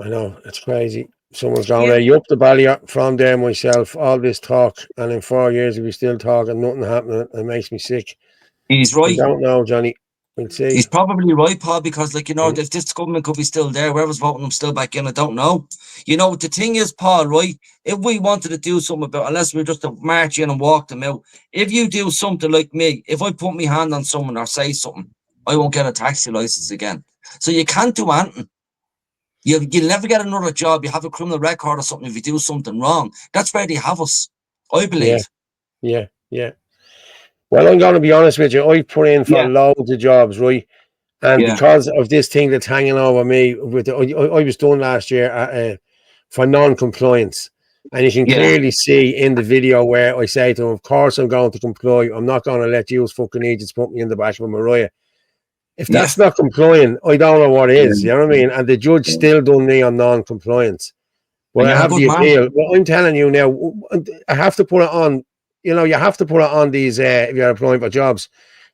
know, it's crazy. Someone's going, you up the valley from there myself, all this talk, and in 4 years, if we still talk and nothing happening, it makes me sick. He's right. I don't know, Johnny. We'll see. He's probably right, Paul, because, like, you know, if this government could be still there, whoever's voting them still back in, I don't know. You know, the thing is, Paul, right, if we wanted to do something about, unless we were just to march in and walk them out, if you do something like me, if I put my hand on someone or say something, I won't get a taxi license again. So you can't do anything. You'll never get another job. You have a criminal record or something if you do something wrong. That's where they have us, I believe. Yeah. Well, I'm going to be honest with you. I put in for loads of jobs, right? And because of this thing that's hanging over me, I was done last year for non-compliance. And you can clearly see in the video where I say to him, of course I'm going to comply. I'm not going to let you fucking idiots put me in the back of a Mariah. If that's not complying, I don't know what is. You know what I mean? And the judge still done me on non-compliance. Well, I have the appeal. Well, I'm telling you now, I have to put it on. You know, you have to put it on these if you're applying for jobs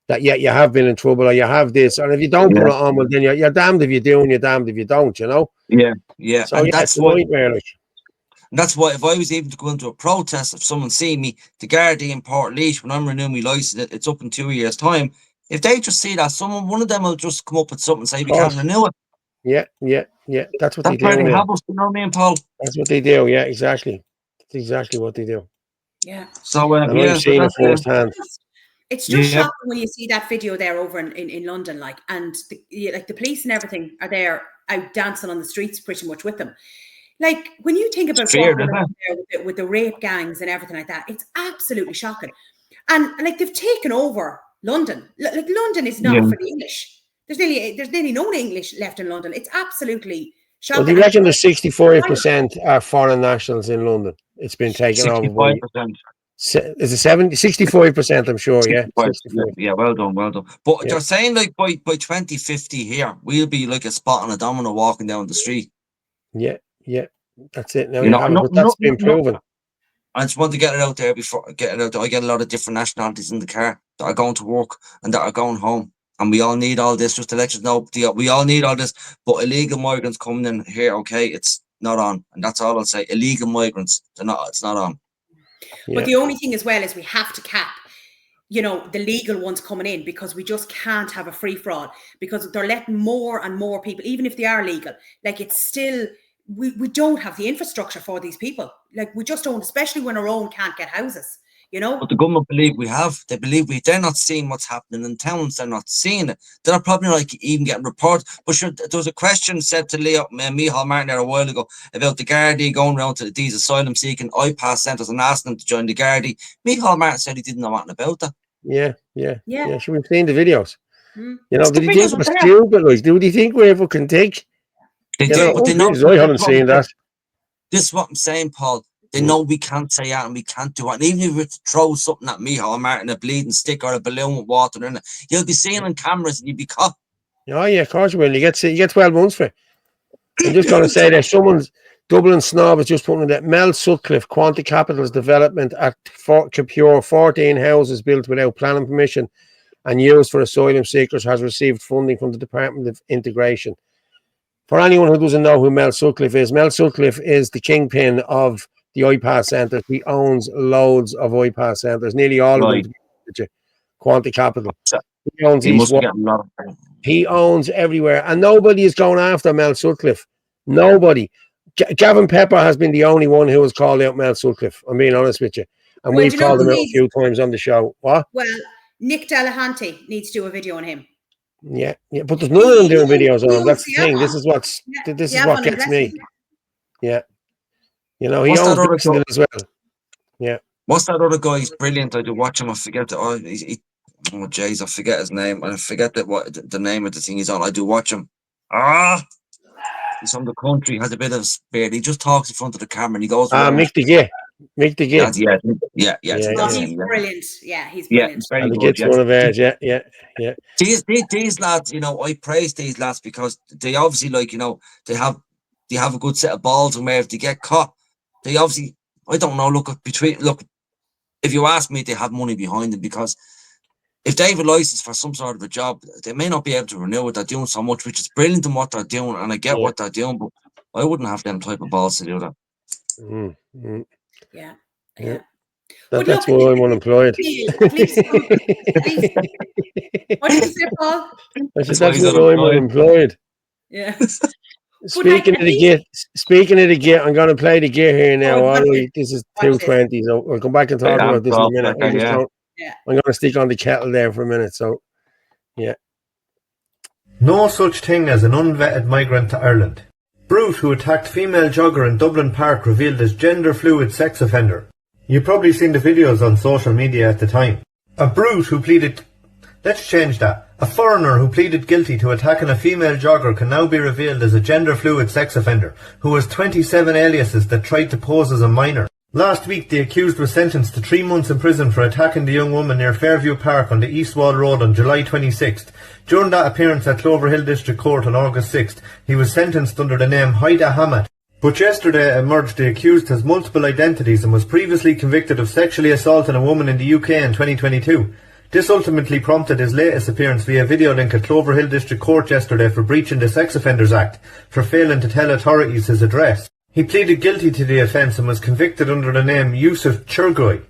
that you have been in trouble or you have this. And if you don't put it on, well, then you're damned if you do and you're damned if you don't, you know? Yeah. So, and that's why. That's why if I was able to go into a protest, if someone see me, the Gardaí in Portlaoise, when I'm renewing my license, it's up in 2 years' time. If they just see that, one of them will just come up with something and say, we can't renew it. Yeah. That's what they do. That's where they have us, you know what I mean, Paul? That's what they do, yeah, exactly. That's exactly what they do. Yeah. So, I've seen it firsthand. It's just shocking when you see that video there over in London, like, and the police and everything are there out dancing on the streets pretty much with them. Like, when you think about fair, what isn't going on there with the rape gangs and everything like that, it's absolutely shocking. And like, they've taken over London. Like, London is not for the English. There's nearly no English left in London. It's absolutely Well, shocking. they reckon there's 65% are foreign nationals in London. It's been taken over by 65%. is it 65%? I'm sure. Yeah, 65. Yeah, well done. But Yeah. they're saying like by 2050 here, we'll be like a spot on a domino walking down the street. Yeah, that's it. Now You you know, have it, but that's been proven. I just want to get it out there before get it out there. I get a lot of different nationalities in the car that are going to work and that are going home. And we all need all this, just to let you know, we all need all this. But illegal migrants coming in here, okay, it's not on. And that's all I'll say. Illegal migrants, it's not on. Yeah. But the only thing as well is we have to cap, the legal ones coming in, because we just can't have a free for all, because they're letting more and more people, even if they are legal, like, it's still, we don't have the infrastructure for these people. Like, we just don't, especially when our own can't get houses, But the government believe we have. They believe they're not seeing what's happening in towns. They're not seeing it. They're not probably like even getting reports. But sure, there was a question said to Micheál Martin there a while ago about the Gardaí going around to these asylum seeking IPAS centres and asking them to join the Gardaí. Micheál Martin said he didn't know anything about that. Yeah. Sure, we've seen the videos. Mm. Did he think we're stupid? Like, do you think we're fucking thick? They do, but they know. I haven't seen that. This is what I'm saying, Paul. They know we can't say that and we can't do it. And even if we throw something at Micheál Martin, a bleeding stick or a balloon with water in it, you'll be seeing on cameras and you'll be caught. Oh yeah, of course you will. You get 12 months for it. I'm just going to say that Dublin Snob is just putting that Mel Sutcliffe Quanta Capital's development at Capure, 14 houses built without planning permission and used for asylum seekers, has received funding from the Department of Integration. For anyone who doesn't know who Mel Sutcliffe is the kingpin of the IPAS centres. He owns loads of IPAS centres, nearly all of them. Quanta Capital. He owns everywhere, and nobody is going after Mel Sutcliffe. Nobody. Gavin Pepper has been the only one who has called out Mel Sutcliffe. I'm being honest with you, and we've called him out a few times on the show. What? Well, Nick Delahanty needs to do a video on him. Yeah, but there's none of them doing videos on him. That's the thing. This is what gets me. Yeah. He owns Brixton as well. Yeah. What's that other guy? He's brilliant. I do watch him. I forget I forget his name. I forget the name of the thing he's on. I do watch him. He's from the country. Has a bit of spirit. He just talks in front of the camera and he goes. Mick de Gea. Yeah. He's brilliant. Yeah, he's brilliant. And he gets one of ours. Yeah. These lads, I praise these lads because they obviously they have a good set of balls, and where if they get caught, they obviously, I don't know, look, if you ask me, they have money behind them, because if they have a license for some sort of a job, they may not be able to renew it. They're doing so much, which is brilliant in what they're doing, and I get what they're doing, but I wouldn't have them type of balls to do that. Yeah. That's why I'm unemployed. At least, what did you say, Paul? I said that's why I'm unemployed. Yeah. Speaking of the gear, I'm going to play the gear here now. This is 2:20, so we'll come back and talk about this in a minute. I'm going to stick on the kettle there for a minute. So, yeah. No such thing as an unvetted migrant to Ireland. Brute who attacked female jogger in Dublin Park revealed as gender-fluid sex offender. You've probably seen the videos on social media at the time. A brute who pleaded... Let's change that. A foreigner who pleaded guilty to attacking a female jogger can now be revealed as a gender-fluid sex offender who has 27 aliases that tried to pose as a minor. Last week, the accused was sentenced to 3 months in prison for attacking the young woman near Fairview Park on the East Wall Road on July 26th. During that appearance at Cloverhill District Court on August 6th, he was sentenced under the name Haida Hamad. But yesterday emerged the accused has multiple identities and was previously convicted of sexually assaulting a woman in the UK in 2022. This ultimately prompted his latest appearance via video link at Cloverhill District Court yesterday for breaching the Sex Offenders Act for failing to tell authorities his address. He pleaded guilty to the offence and was convicted under the name Yusuf Churgoy,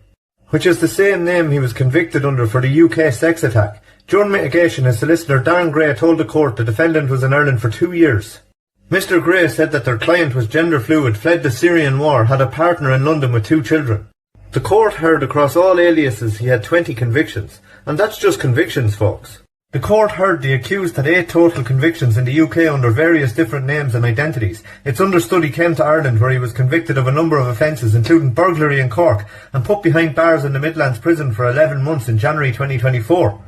which is the same name he was convicted under for the UK sex attack. During mitigation, his solicitor Darren Gray told the court the defendant was in Ireland for 2 years. Mr. Gray said that their client was gender fluid, fled the Syrian war, had a partner in London with 2 children. The court heard across all aliases he had 20 convictions, and that's just convictions, folks. The court heard the accused had 8 total convictions in the UK under various different names and identities. It's understood he came to Ireland where he was convicted of a number of offences including burglary in Cork and put behind bars in the Midlands prison for 11 months in January 2024.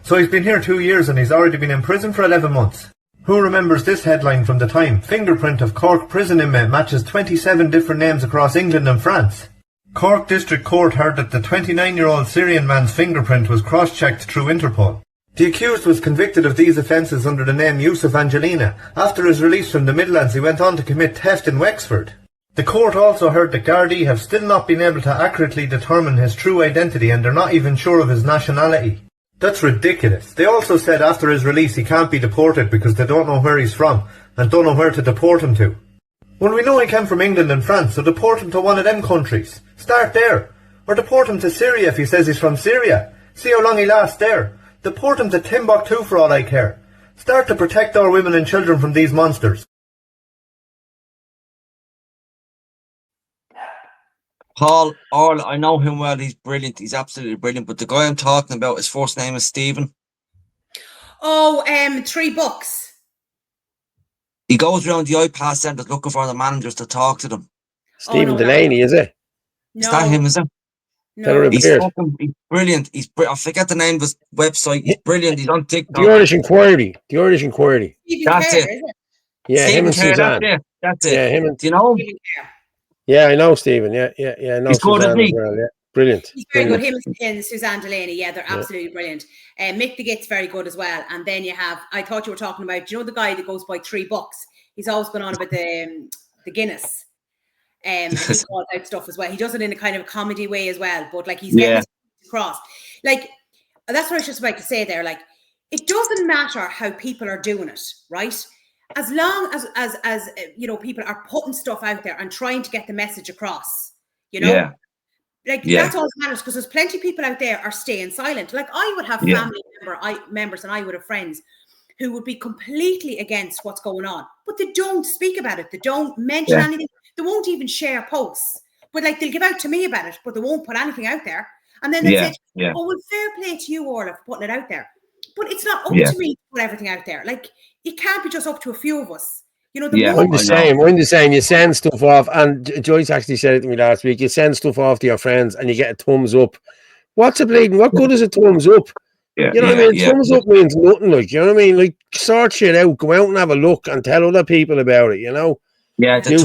So he's been here 2 years and he's already been in prison for 11 months. Who remembers this headline from the time? Fingerprint of Cork prison inmate matches 27 different names across England and France. Cork District Court heard that the 29-year-old Syrian man's fingerprint was cross-checked through Interpol. The accused was convicted of these offences under the name Yusuf Angelina. After his release from the Midlands, he went on to commit theft in Wexford. The court also heard that Gardaí have still not been able to accurately determine his true identity and they're not even sure of his nationality. That's ridiculous. They also said after his release he can't be deported because they don't know where he's from and don't know where to deport him to. Well, we know he came from England and France, so deport him to one of them countries. Start there. Or deport him to Syria if he says he's from Syria. See how long he lasts there. Deport him to Timbuktu for all I care. Start to protect our women and children from these monsters. Paul, Orla, I know him well. He's brilliant. He's absolutely brilliant. But the guy I'm talking about, his first name is Stephen. Oh, $3. He goes around the iPass centres looking for the managers to talk to them. Stephen Delaney, is it? Is that him, is it? No. He's brilliant. I forget the name of his website. He's brilliant. He's on TikTok. The Irish Inquiry. The Irish Inquiry. That's it. Is it? Yeah, Stephen him and Kerr, Suzanne. That's it. Yeah, him and... Do you know him? Yeah, I know Stephen. Yeah, I know He's good, Suzanne isn't he? as well. Yeah, brilliant. He's very Brilliant. good. Him and Suzanne Delaney, yeah, they're absolutely brilliant. Mick the Git's very good as well. And then you have, I thought you were talking about, do you know the guy that goes by $3? He's always been on about the Guinness. He calls out stuff as well. He does it in a kind of comedy way as well, but like he's getting his across. Like, that's what I was just about to say there. Like, it doesn't matter how people are doing it, right? As long as you know, people are putting stuff out there and trying to get the message across, you know, that's all that matters, because there's plenty of people out there are staying silent. Like, I would have family members and I would have friends who would be completely against what's going on, but they don't speak about it. They don't mention anything. They won't even share posts, but like they'll give out to me about it, but they won't put anything out there. And then they say, oh, well, fair play to you, Orla, for putting it out there. But it's not up to me to put everything out there. Like, it can't be just up to a few of us. You know, I'm the same. You send stuff off, and Joyce actually said it to me last week. You send stuff off to your friends and you get a thumbs up. What's a bleeding? What good is a thumbs up? You know what I mean? Thumbs up means nothing, like, you know what I mean? Like, sort shit out, go out and have a look and tell other people about it, you know? Yeah, the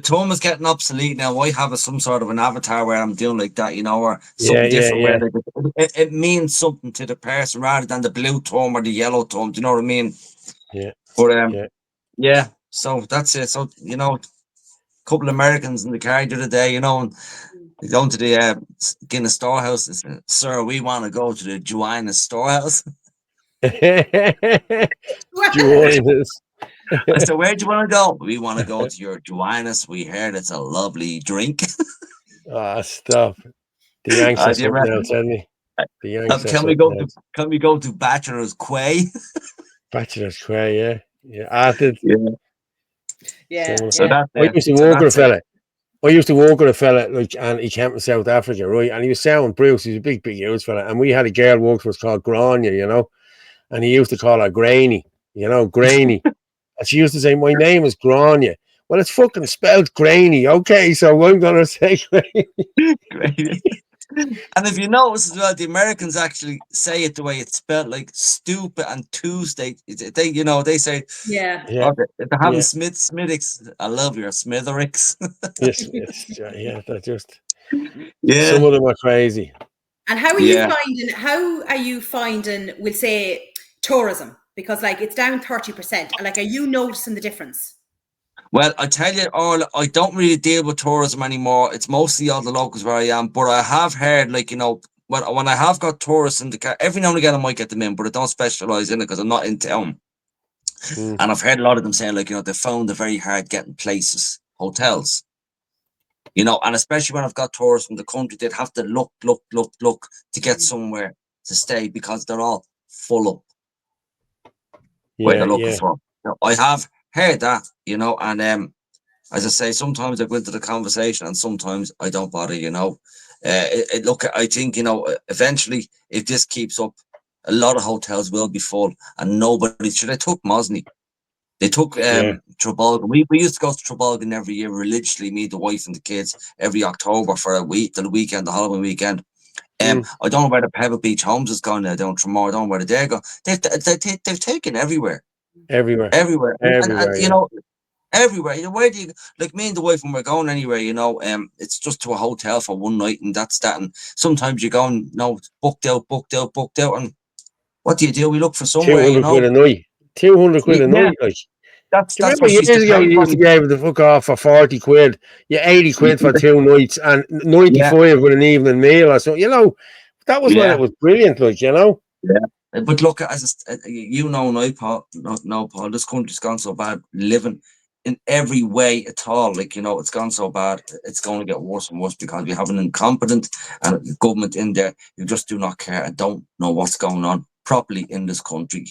thumb is getting obsolete now. I have some sort of an avatar where I'm doing like that, you know, or something different where it means something to the person rather than the blue thumb or the yellow thumb. Do you know what I mean? Yeah. But so that's it. So, you know, a couple of Americans in the car the other day, you know, and they go to the Guinness storehouse and say, sir, we want to go to the Joanna's storehouse. Joanna's. I said, where do you want to go? We want to go to your Joanna's. We heard it's a lovely drink. Stop. The Yanks are something else, isn't he? The Yanks can we go to Bachelor's Quay? Bachelor's Quay, So that's I used to work with a fella. I used to work with a fella, like, and he came from South Africa, right? And he was selling Bruce. He's a big huge fella. And we had a girl work for us called Grania, you know, and he used to call her Grainy, you know, Grainy. And she used to say, my name is Grania. Well, it's fucking spelled Grainy. Okay, so I'm going to say Grainy. And if you notice as well, the Americans actually say it the way it's spelled, like stupid and Tuesday. They, you know, they say, if they're having Smithix, I love your Smitherix. Yes, they're just, some of them are crazy. And how are you finding, we'll say, tourism? Because like it's down 30%. Like, are you noticing the difference? Well, I tell you, Orla, I don't really deal with tourism anymore. It's mostly all the locals where I am. But I have heard, like, you know, when I have got tourists in the car, every now and again I might get them in, but I don't specialise in it because I'm not in town. And I've heard a lot of them saying, like, you know, they found it very hard getting places, hotels. You know, and especially when I've got tourists from the country, they'd have to look to get somewhere to stay because they're all full up. Where they're looking for. Now, I have heard that, you know, and as I say, sometimes I go into the conversation and sometimes I don't bother, you know. I think, you know, eventually, if this keeps up, a lot of hotels will be full, and nobody. So they took Mosney. They took Trabolgan. We used to go to Trabolgan every year religiously, me, the wife, and the kids, every October for a week, the weekend, the Halloween weekend. I don't know where the Pebble Beach Homes is gone now, down Tremor. I don't know where they go. They've taken everywhere. Everywhere. And you know, everywhere. You know, where do you, like me and the wife, when we're going anywhere, you know, it's just to a hotel for one night, and that's that. And sometimes you're going, no, booked out, and what do? We look for somewhere, 200 you know. quid a night. 200 quid a night, like. That's Do you remember what she's years ago paying you for used to me. be able to fuck off for 40 quid, you 80 quid for 2 nights, and 95 with an evening meal or so. You know, that was when it was brilliant, like, you know. Yeah. But look, you know, now, Paul, Paul, this country's gone so bad, living in every way at all. Like, you know, it's gone so bad. It's going to get worse and worse because we have an incompetent government in there who just do not care and don't know what's going on properly in this country.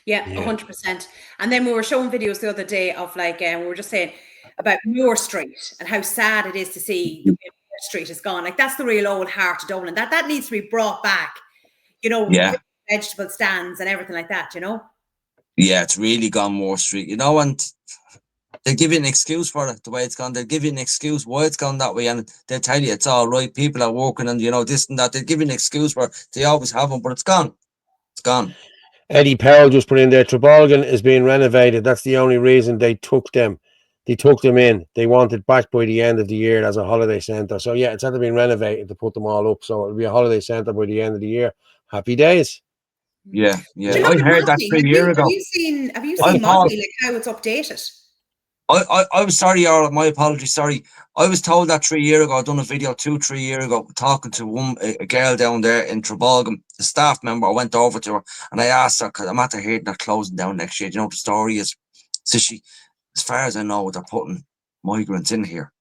Yeah, 100%. And then we were showing videos the other day of like, we were just saying about Muir Street and how sad it is to see the way Muir Street is gone. Like, that's the real old heart of Dublin. That needs to be brought back, you know, vegetable stands and everything like that, you know? Yeah, it's really gone Moore Street, you know, and they'll give you an excuse for it, the way it's gone. They'll give you an excuse why it's gone that way, and they'll tell you it's all right, people are working and, you know, this and that. They'll give you an excuse for it. They always have them, but it's gone. It's gone. Eddie Powell just put in there, Trabolgan is being renovated. That's the only reason they took them. They took them in. They want it back by the end of the year as a holiday centre. So, yeah, it's had to be renovated to put them all up. So it'll be a holiday centre by the end of the year. Happy days. Yeah. I heard that 3 years ago. Have you seen Mosney, like how it's updated? I was sorry, Orla, my apologies, sorry. I was told that 3 years ago. I'd done a video 2-3 years ago talking to a girl down there in Trabolgan, a staff member. I went over to her and I asked her, because I'm at the hearing they're closing down next year. Do you know what the story is? So she, as far as I know, they're putting migrants in here.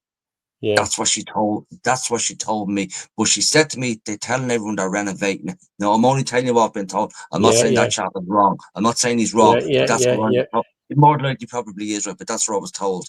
Yeah. That's what she told me. But she said to me, they're telling everyone they're renovating it. Now, I'm only telling you what I've been told. I'm not saying that chap is wrong. I'm not saying he's wrong. But that's what more than likely probably is right, but that's what I was told.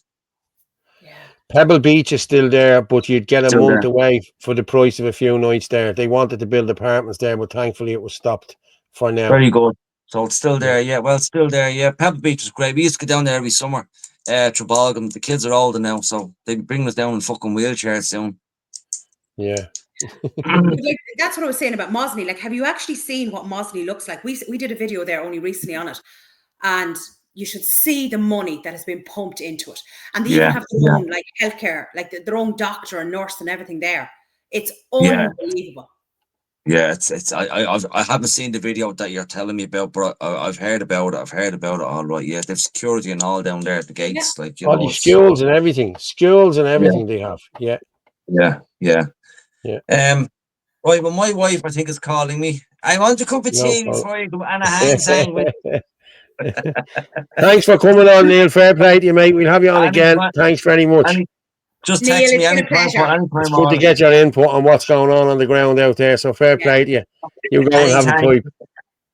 Yeah. Pebble Beach is still there, but you'd get a month away for the price of a few nights there. They wanted to build apartments there, but thankfully it was stopped for now. Very good. So it's still there, Well, it's still there, Pebble Beach is great. We used to go down there every summer. Trabolgan, the kids are older now, so they bring us down in fucking wheelchairs soon. Yeah. Like, that's what I was saying about Mosney. Like, have you actually seen what Mosney looks like? We did a video there only recently on it, and you should see the money that has been pumped into it. And they even have their own like healthcare, like their own doctor and nurse and everything there. It's unbelievable. Yeah, I haven't seen the video that you're telling me about, but I've heard about it. All right, yeah, they've security and all down there at the gates, like, you know, the schools and everything, they have. Yeah. Right, well, my wife, I think, is calling me. I want a cup of tea before you go and a ham sandwich. Thanks for coming on, Neil. Fair play to you, mate. We'll have you on again. Thanks very much. Just text me anytime. It's good to get your input on what's going on the ground out there. So fair play to you. You go and have a pipe.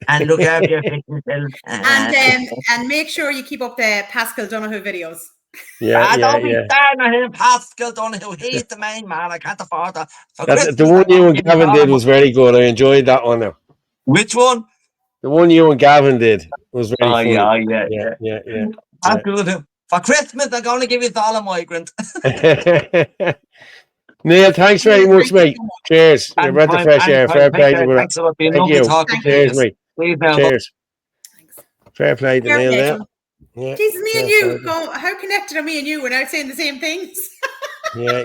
And look after your fitness. And make sure you keep up the Pascal Donohoe videos. Don't be starting on him, Pascal Donohoe. He's the main man. I can't afford that. The one you and Gavin did was very good. I enjoyed that one now. Which one? The one you and Gavin did was very funny. Yeah. I'll do it. For Christmas, I'm going to give you all a migrant. Neil, thanks very much, mate. Cheers. You're breath of fresh air. Fair play to you. Thanks a lot. Been lovely talking to you. Cheers, mate. Cheers. Fair play to Neil there. Yeah. Jesus, me and you, how connected are me and you without saying the same things? Yeah.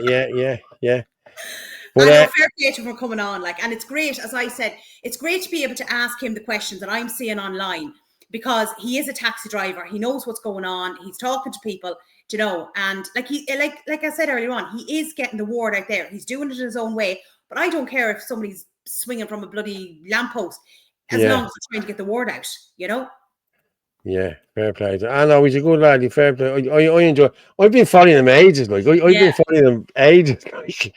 But, I know, fair play to him for coming on, like, and it's great, as I said, it's great to be able to ask him the questions that I'm seeing online, because he is a taxi driver. He knows what's going on. He's talking to people, you know, and like I said earlier on, he is getting the word out there. He's doing it in his own way. But I don't care if somebody's swinging from a bloody lamppost, as long as he's trying to get the word out, you know. Yeah, fair play. I know he's a good lad. Fair play. I enjoy. I've been following him ages. Like I've been following him ages. Like,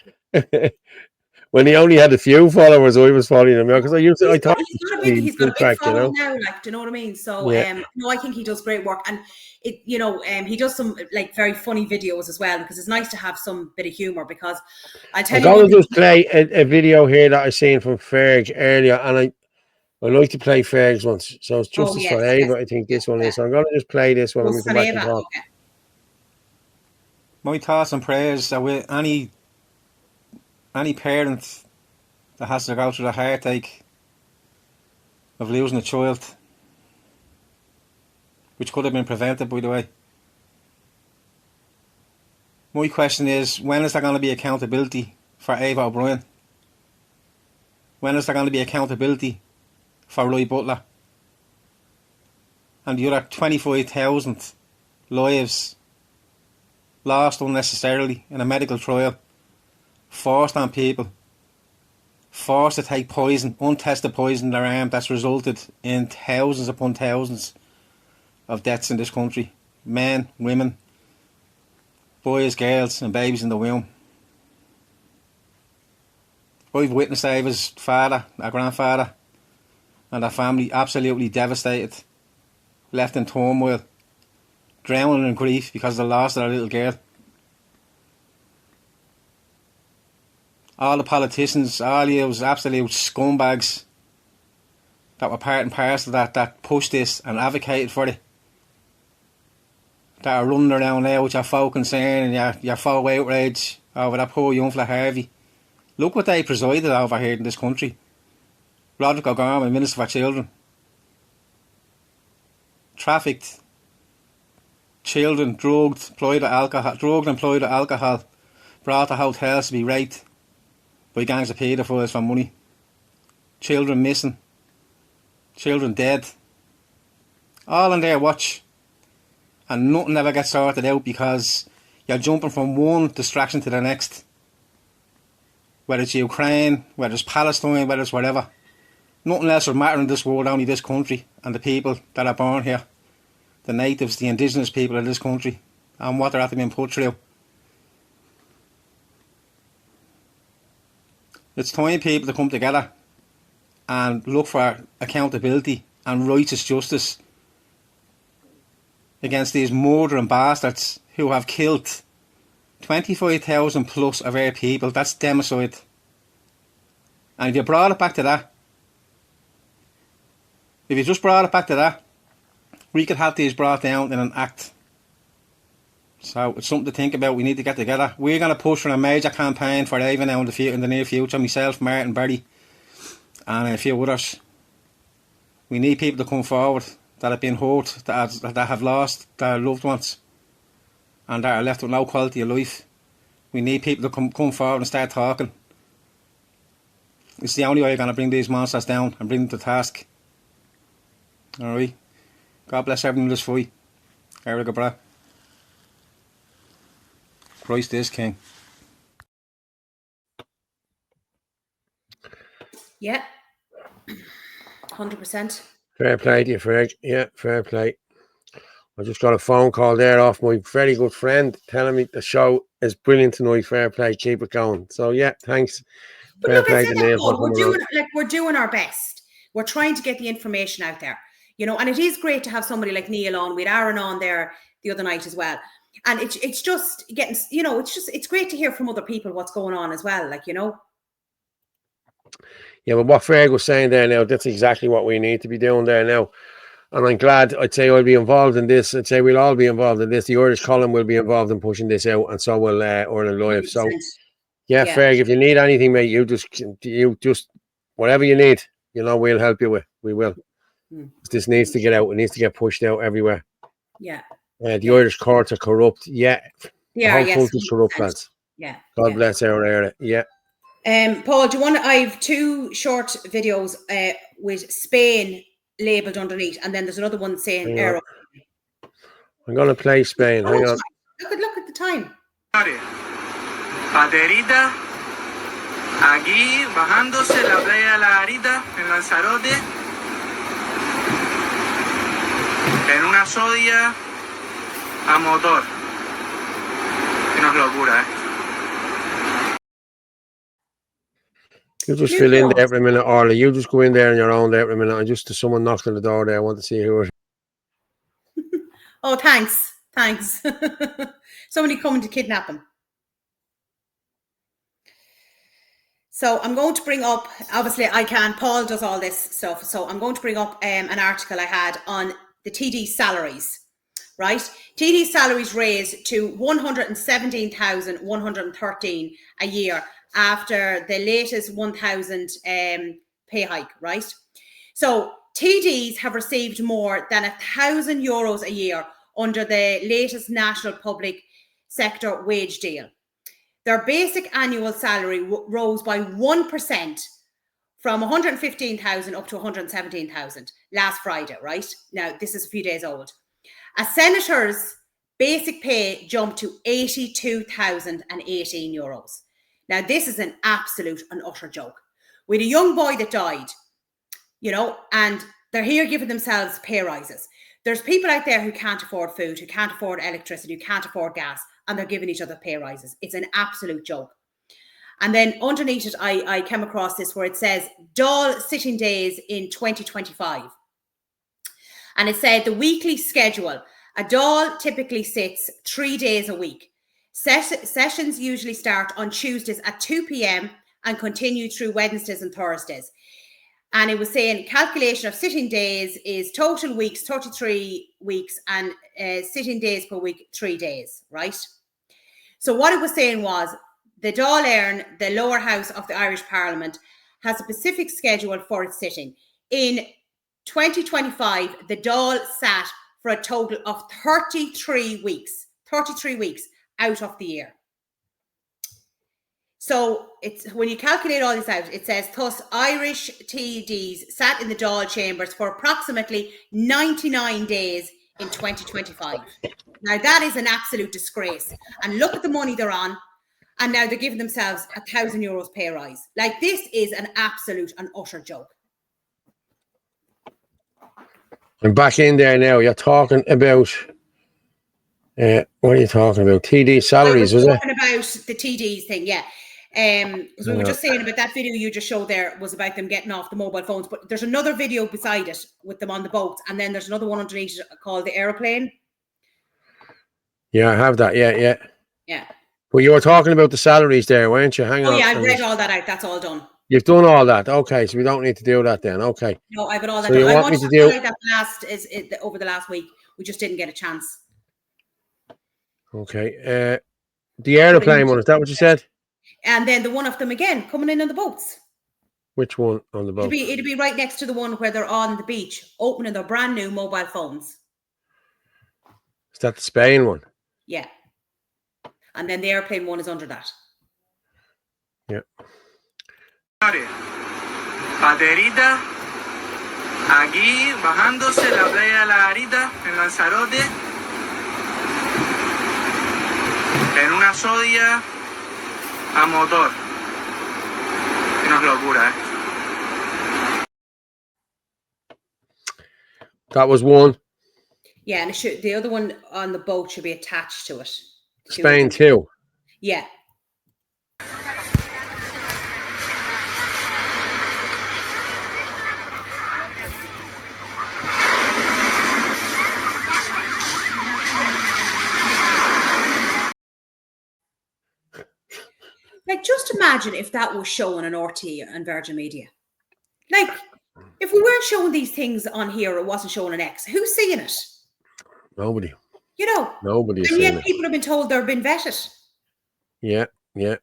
when he only had a few followers, I was following him because I thought he's got a big following now. Like, do you know what I mean? So, no, I think he does great work, and it, you know, he does some like very funny videos as well, because it's nice to have some bit of humor. Because I'm going to just play a video here that I seen from Ferg earlier, and I like to play Ferg's once. So it's Justice yes, for Ava, yes. I think this one is. So I'm going to just play this one and we Justice come for back and Ava, talk. okay. My thoughts and prayers are with any parent that has to go through the heartache of losing a child, which could have been prevented, by the way. My question is, when is there going to be accountability for Ava O'Brien? When is there going to be accountability for Roy Butler? And the other 25,000 lives lost unnecessarily in a medical trial, forced on people, forced to take poison, untested poison in their arm, that's resulted in thousands upon thousands of deaths in this country. Men, women, boys, girls and babies in the womb. I've witnessed Ava's father, our grandfather, and our family absolutely devastated, left in turmoil, drowning in grief because of the loss of their little girl. All the politicians, all those absolute scumbags that were part and parcel of that pushed this and advocated for it, that are running around now with your full concern and your full outrage over that poor young fella Harvey. Look what they presided over here in this country. Roderick O'Gorman, Minister for Children. Trafficked children, drugged and employed with alcohol, brought to hotels to be raped by gangs of paedophiles for money. Children missing. Children dead. All on their watch. And nothing ever gets sorted out because you're jumping from one distraction to the next. Whether it's Ukraine, whether it's Palestine, whether it's whatever. Nothing else will matter in this world, only this country and the people that are born here. The natives, the indigenous people of this country, and what they're having been put through. It's time people to come together and look for accountability and righteous justice against these murdering bastards who have killed 25,000 plus of our people. That's democide. And if you brought it back to that, we could have these brought down in an act. So it's something to think about. We need to get together. We're going to push for a major campaign for Ava now in the near future. Myself, Martin, Barry and a few others. We need people to come forward that have been hurt, that have lost their loved ones and that are left with no quality of life. We need people to come forward and start talking. It's the only way you're going to bring these monsters down and bring them to task. Alright? God bless everyone in this fight. Eric O'Brien. Christ is King. Yeah. 100%. Fair play to you, Ferg. Yeah, fair play. I just got a phone call there off my very good friend telling me the show is brilliant tonight. Fair play, keep it going. So yeah, thanks. But fair look, play I to said Neil that, Paul, for coming on. we're doing our best. We're trying to get the information out there, you know, and it is great to have somebody like Neil on. We had Aaron on there the other night as well. And it's just getting, you know, it's great to hear from other people what's going on as well, like, you know. Yeah, but what Ferg was saying there now, that's exactly what we need to be doing there now. And I'm glad, I'd say I'll be involved in this. I'd say we'll all be involved in this. The Irish column will be involved in pushing this out, and so will Orla Live. So, yeah, Ferg, if you need anything, mate, you just, whatever you need, you know, we'll help you with. We will. This needs to get out. It needs to get pushed out everywhere. Yeah. The Irish courts are corrupt. Yeah. The whole country's corrupt, lads. Yeah. God bless our area. Yeah. Paul, do you want? I have two short videos with Spain labelled underneath, and then there's another one saying Euro. I'm going to play Spain. Hang on. Look at the time. Paterita, aquí bajándose la playa de la Garita en Lanzarote, en una Zodia a motor. Una locura, You just fill in there every minute, Orla. You just go in there on your own there every minute. Someone knocked on the door there. I want to see who it is. Oh, thanks. Somebody coming to kidnap him. So I'm going to bring up, obviously I can, Paul does all this stuff. So I'm going to bring up an article I had on the TD salaries, right? TD salaries raised to 117,113 a year after the latest 1,000 pay hike, right? So TDs have received more than €1,000 a year under the latest national public sector wage deal. Their basic annual salary rose by 1% from 115,000 up to 117,000 last Friday, right? Now, this is a few days old. A senator's basic pay jumped to €82,018. Now, this is an absolute and utter joke. We had a young boy that died, you know, and they're here giving themselves pay rises. There's people out there who can't afford food, who can't afford electricity, who can't afford gas, and they're giving each other pay rises. It's an absolute joke. And then underneath it, I came across this where it says Dáil sitting days in 2025. And it said the weekly schedule. A Dáil typically sits 3 days a week. Sessions usually start on Tuesdays at 2 p.m. and continue through Wednesdays and Thursdays. And it was saying calculation of sitting days is total weeks, 33 weeks, and sitting days per week, 3 days, right? So what it was saying was the Dáil Éireann, the lower house of the Irish Parliament, has a specific schedule for its sitting. In 2025, the Dáil sat for a total of 33 weeks out of the year. So it's when you calculate all this out, it says thus Irish TDs sat in the Dáil chambers for approximately 99 days in 2025. Now that is an absolute disgrace. And look at the money they're on. And now they're giving themselves €1,000 pay rise. Like, this is an absolute and utter joke. I'm back in there now. You're talking about what are you talking about? TD salaries, was it? Talking about the TDs thing, yeah. Because we were just saying about that video you just showed there was about them getting off the mobile phones, but there's another video beside it with them on the boats, and then there's another one underneath it called the aeroplane. Yeah, I have that. Yeah. Yeah. Well, you were talking about the salaries there, weren't you? Hang on. Oh yeah, I've read all that out. That's all done. You've done all that. Okay, so we don't need to do that then. Okay. No, I've got all that so done. You I want me to do do that over the last week. We just didn't get a chance. Okay. The aeroplane one, is that what you said? And then the one of them again coming in on the boats. Which one on the boat? It'd be right next to the one where they're on the beach, opening their brand new mobile phones. Is that the Spain one? Yeah. And then the airplane one is under that. Yeah. Paterita, aquí bajándose la playa de la Garita en Lanzarote, en una Zodia a motor. Una locura, That was one. Yeah, and the other one on the boat should be attached to it. Spain too. Yeah. Like, just imagine if that was shown on RT and Virgin Media. Like, if we weren't showing these things on here, it wasn't shown on X. Who's seeing it? Nobody. You know. Nobody's and seeing yet it. People have been told they've been vetted. Yeah. We've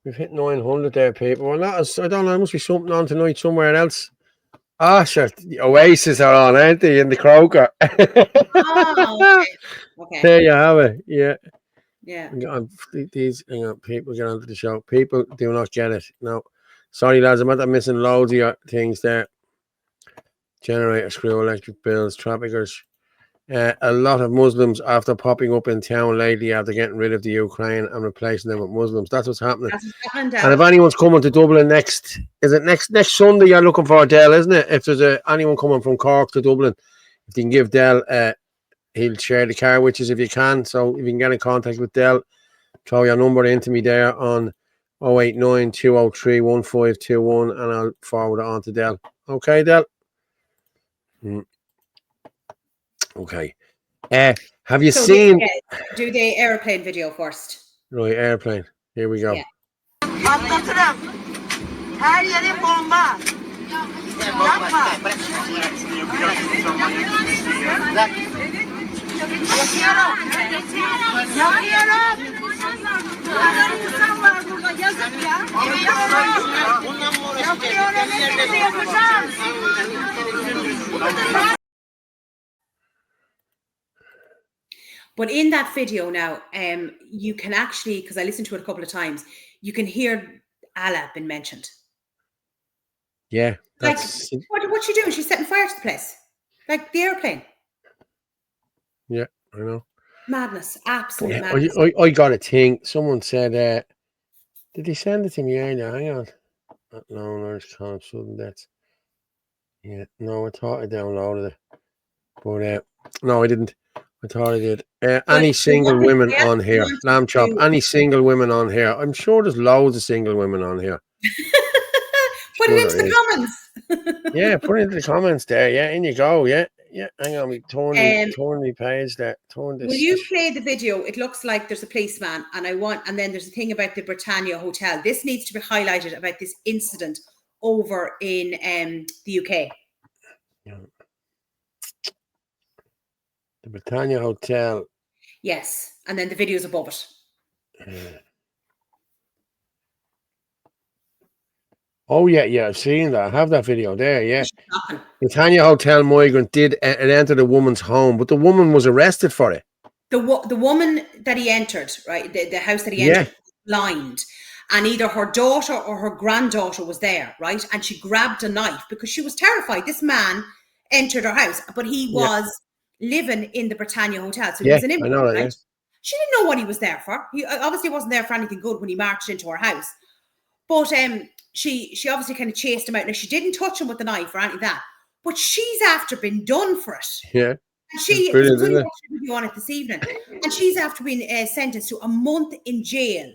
hit 900 there, people. Well, I don't know. There must be something on tonight somewhere else. Ah, sure. The Oasis are on, aren't they? In the Croker. Oh, okay. There you have it. Yeah. Yeah. Hang on, people get onto the show. People do not get it. No. Sorry, lads. I'm missing loads of your things there. Generator, screw, electric bills, traffickers. A lot of Muslims, after popping up in town lately, after getting rid of the Ukraine and replacing them with Muslims. That's what's happening. And if anyone's coming to Dublin next Sunday, you're looking for Dell, isn't it? If there's anyone coming from Cork to Dublin, if you can give Dell, he'll share the car with you if you can. So if you can get in contact with Dell, throw your number into me there on 089 203 1521 and I'll forward it on to Dell. Okay, Dell? Okay. Have you seen... Do the airplane video first. Right, airplane. Here we go. Yeah. Patlatırım. Her yere bomba. Yapma. Yapıyorum. Yapıyorum. Bu kadar insan var burada. Yazık ya. Yapıyorum. Yapıyorum. Hepimizi yapacağız. But in that video now, you can actually, because I listened to it a couple of times, you can hear Allah been mentioned. Yeah. Like, That's, what's she doing? She's setting fire to the place. Like the airplane. yeah, I know. Madness. Absolute Yeah, madness. I got a thing. Someone said, did they send it to me earlier? Hang on. No, there's kind of sudden deaths. Yeah, no, I thought I downloaded it. But no, I didn't. I thought I did. Any single women on here, lamb chop, any single women on here. I'm sure there's loads of single women on here. Put it into the comments. Yeah, put it into the comments there. Yeah, in you go. Yeah, yeah. Hang on, we turn the page there. Turn this. Will you play the video? It looks like there's a policeman, and then there's a thing about the Britannia Hotel. This needs to be highlighted about this incident over in the UK. Yeah. The Britannia Hotel. Yes, and then the video's above it. Oh yeah, I've seen that. I have that video there. Yeah, Britannia Hotel migrant did enter the woman's home, but the woman was arrested for it. The woman that he entered, right, the house that he entered, was blind, and either her daughter or her granddaughter was there, right, and she grabbed a knife because she was terrified. This man entered her house, but he was living in the Britannia Hotel, so he was an immigrant. I know that, right? She didn't know what he was there for. He obviously wasn't there for anything good when he marched into her house. But she obviously kind of chased him out. Now, she didn't touch him with the knife or anything like that, but she's after been done for it. Yeah. And she was going to watch the video on it this evening, and she's after being sentenced to a month in jail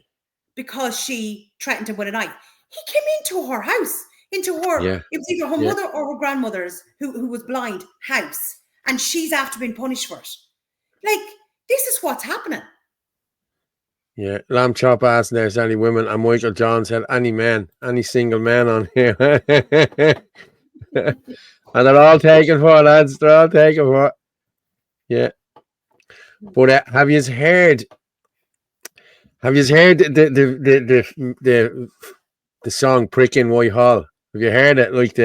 because she threatened him with a knife. He came into her house, into her. Yeah. It was either her mother or her grandmother's, who was blind, house. And she's after being punished for it. Like, this is what's happening. Yeah, Lamb Chop asked there's any women, and Michael John said any men, any single men on here. And they're all taken for, lads. They're all taken for. Yeah. But have you heard the song Prick in Whitehall? Have you heard it? Like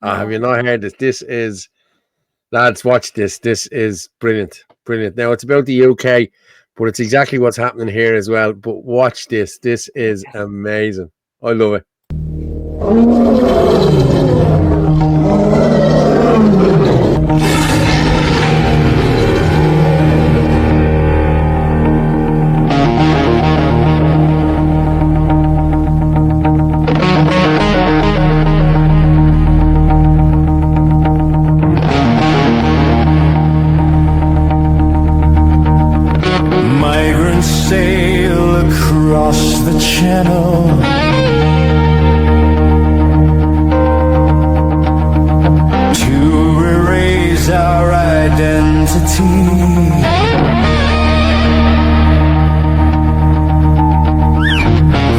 have you not heard this? This is, lads, watch this. This is brilliant. Brilliant. Now, it's about the UK, but it's exactly what's happening here as well. But watch this. This is amazing. I love it.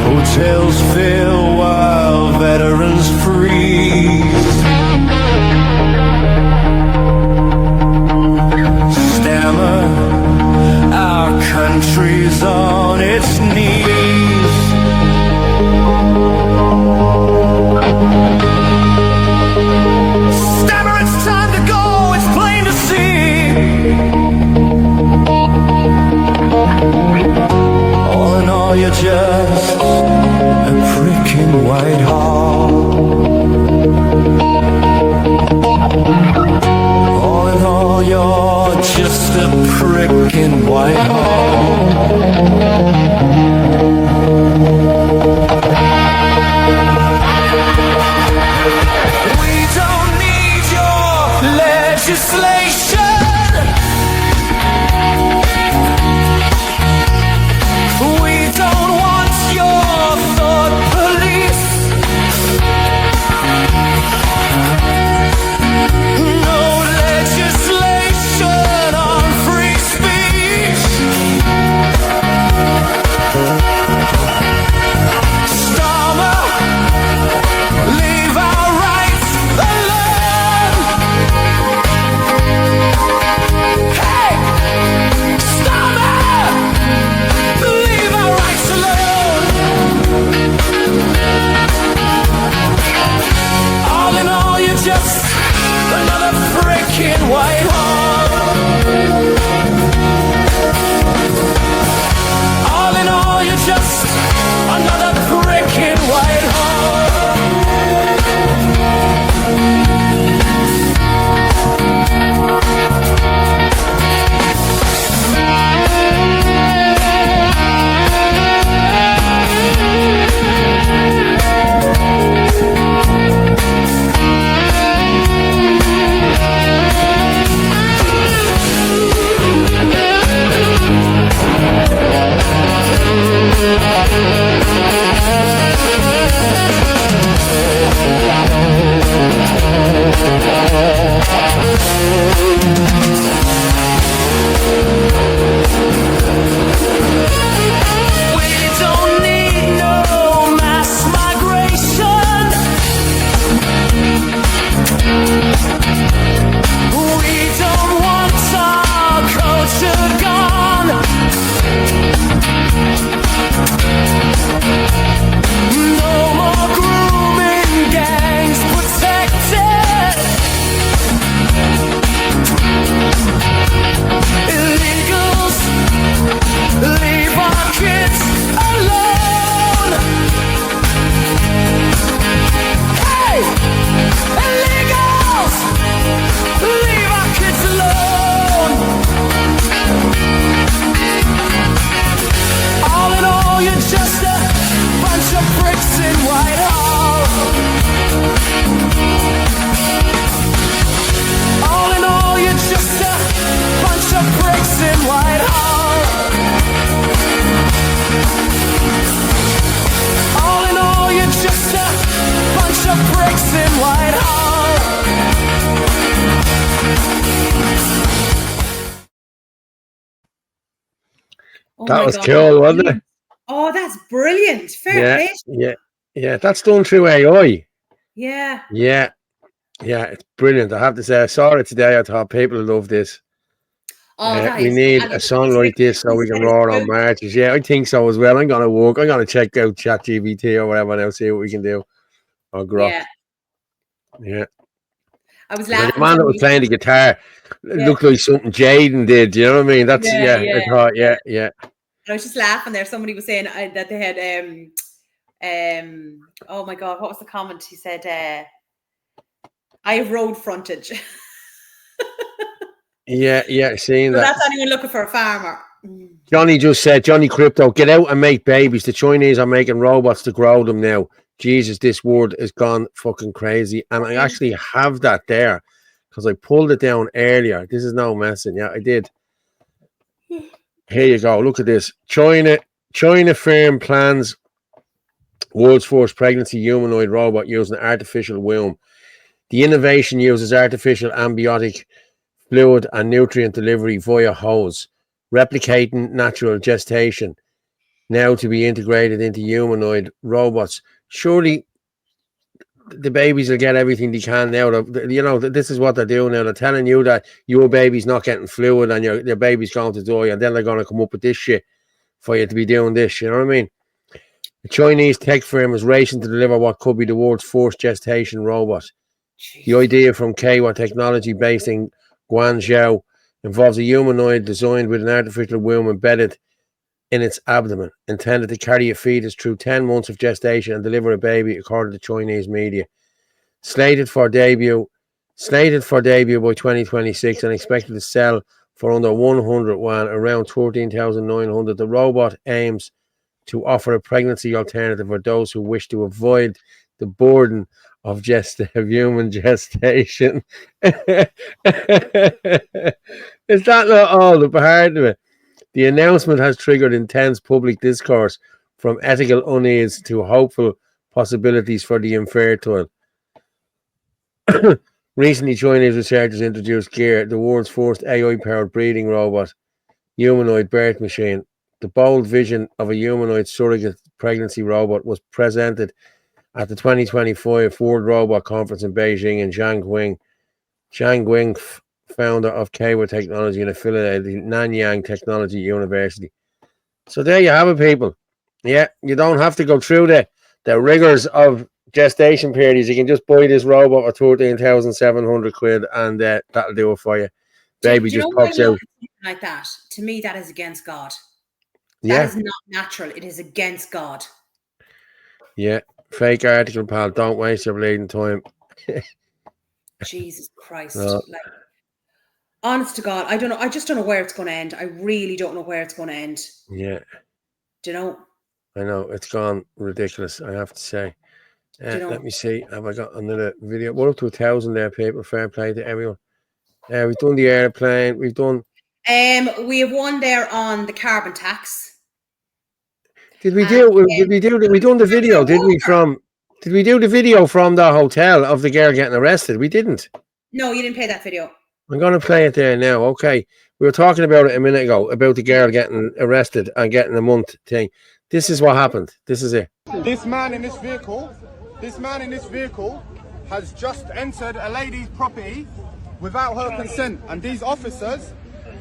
Hotels fill while veterans freeze. Stammer, our country's on its knees. Stammer, it's time to go, it's plain to see. All in all, you're just a prick in Whitehall. All in all, you're just a prick in Whitehall. We don't need your legislation. We don't want your thought police. No legislation on free speech. just another freaking white hole. All in all, you're just another freaking white hole. That was cool, wasn't it? Oh, that's brilliant. Fair play. Yeah. That's done through AI. Yeah. Yeah, it's brilliant. I have to say, I saw it today. I thought people will love this. We need a song like this so we can roar on marches. Yeah, I think so as well. I'm gonna check out ChatGPT or whatever and I'll see what we can do. Or Grok. Yeah. I was laughing. The man that was playing the guitar looked like something Jaden did. You know what I mean? That's I thought, yeah. I was just laughing there. Somebody was saying that they had oh my god, what was the comment? He said, I have road frontage. Yeah, seeing that. That's anyone looking for a farmer. Johnny just said, Johnny Crypto, get out and make babies. The Chinese are making robots to grow them now. Jesus, this word has gone fucking crazy. And I actually have that there because I pulled it down earlier. This is no messing. Yeah, I did. Here you go. Look at this. China firm plans world's first pregnancy humanoid robot using artificial womb. The innovation uses artificial amniotic fluid and nutrient delivery via hose, replicating natural gestation, now to be integrated into humanoid robots. Surely the babies will get everything they can now. This is what they're doing now. They're telling you that your baby's not getting fluid and your baby's going to die, and then they're going to come up with this shit for you to be doing this. You know what I mean? The Chinese tech firm is racing to deliver what could be the world's first gestation robot. Jeez. The idea from KWA Technology, based in Guangzhou, involves a humanoid designed with an artificial womb embedded in its abdomen, intended to carry a fetus through 10 months of gestation and deliver a baby, according to Chinese media. Slated for debut by 2026 and expected to sell for under 100 yuan, around 13,900. The robot aims to offer a pregnancy alternative for those who wish to avoid the burden of human gestation. Is that not all the part of it? The announcement has triggered intense public discourse, from ethical unease to hopeful possibilities for the infertile. Recently, Chinese researchers introduced Gear, the world's first AI-powered breeding robot, humanoid birth machine. The bold vision of a humanoid surrogate pregnancy robot was presented at the 2025 World Robot Conference in Beijing, in Zhang Guing, founder of KWA Technology and affiliated with Nanyang Technology University. So there you have it, people. Yeah, you don't have to go through the rigors of gestation periods. You can just buy this robot for 13,700 quid, and that'll do it for you. Baby Do you just know why pops I look out. at something like that? To me, that is against God. Yeah, That is not natural. It is against God. yeah. Fake article, pal. Don't waste your bleeding time. Jesus Christ. No. Like, honest to God, I don't know. I just don't know where it's going to end. I really don't know where it's going to end. Yeah, Do you know? I know. It's gone ridiculous, I have to say. you know? Let me see. Have I got another video? We're up to 1,000 there, people. Fair play to everyone. We've done the airplane. We've done. We have one there on the carbon tax. Did we do? We done the video? Did we Did we do the video from the hotel of the girl getting arrested? We didn't. No, you didn't play that video. I'm going to play it there now. Okay. We were talking about it a minute ago, about the girl getting arrested and getting a month thing. This is what happened. This is it. This man in this vehicle has just entered a lady's property without her consent. And these officers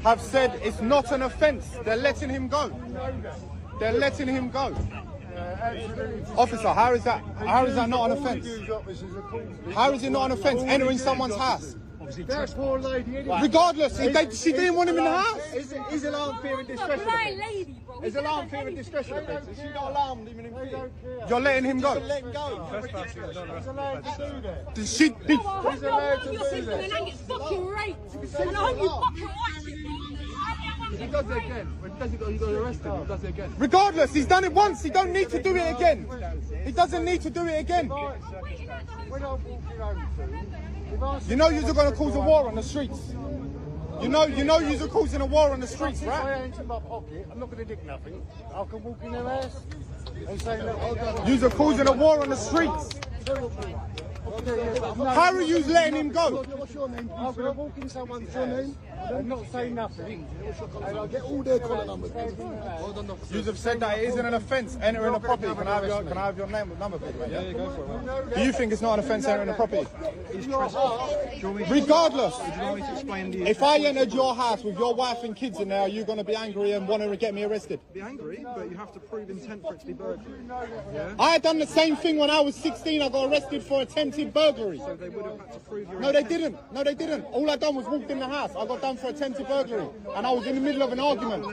have said it's not an offence. They're letting him go. They're letting him go. Officer, how is that not an offence? How is it not an offence entering someo's house? That poor lady. Regardless, she didn't want him in the house. Is alarm fear and discretion offence? Is alarm fear and discretion offence? Is she not alarmed even in fear? You're letting him go. Let him go. He's allowed to do that. He's allowed to do that. And I get fucking raped. And I hope you fucking watch it. He does it again. When he got arrested, he does it again. Regardless, he's done it once. He don't need to do it again. He doesn't need to do it again. When I'm walking home to, you know you're going to cause a war on the streets. You know you're causing a war on the streets, right? right? My hands in my pocket. I'm not going to dig nothing. I can walk in their house and say, look, you're causing a war on the streets. How are you letting him go? What's your name? I'm going to walk in someone's house and not say nothing. And I'll get all their collar numbers. You have said that it isn't an offence entering a property. Can I have your name and number, please? Yeah, go for it. Do you think it's not an offence entering a property? Regardless, if I entered your house with your wife and kids in there, are you going to be angry and want to get me arrested? Be angry, but you have to prove intent for it to be burglary. Yeah? I had done the same thing when I was 16. I got arrested for attempted burglary. So they would have had to prove your No, they didn't. No, they didn't. All I done was walked in the house. I got done for attempted burglary, and I was in the middle of an argument.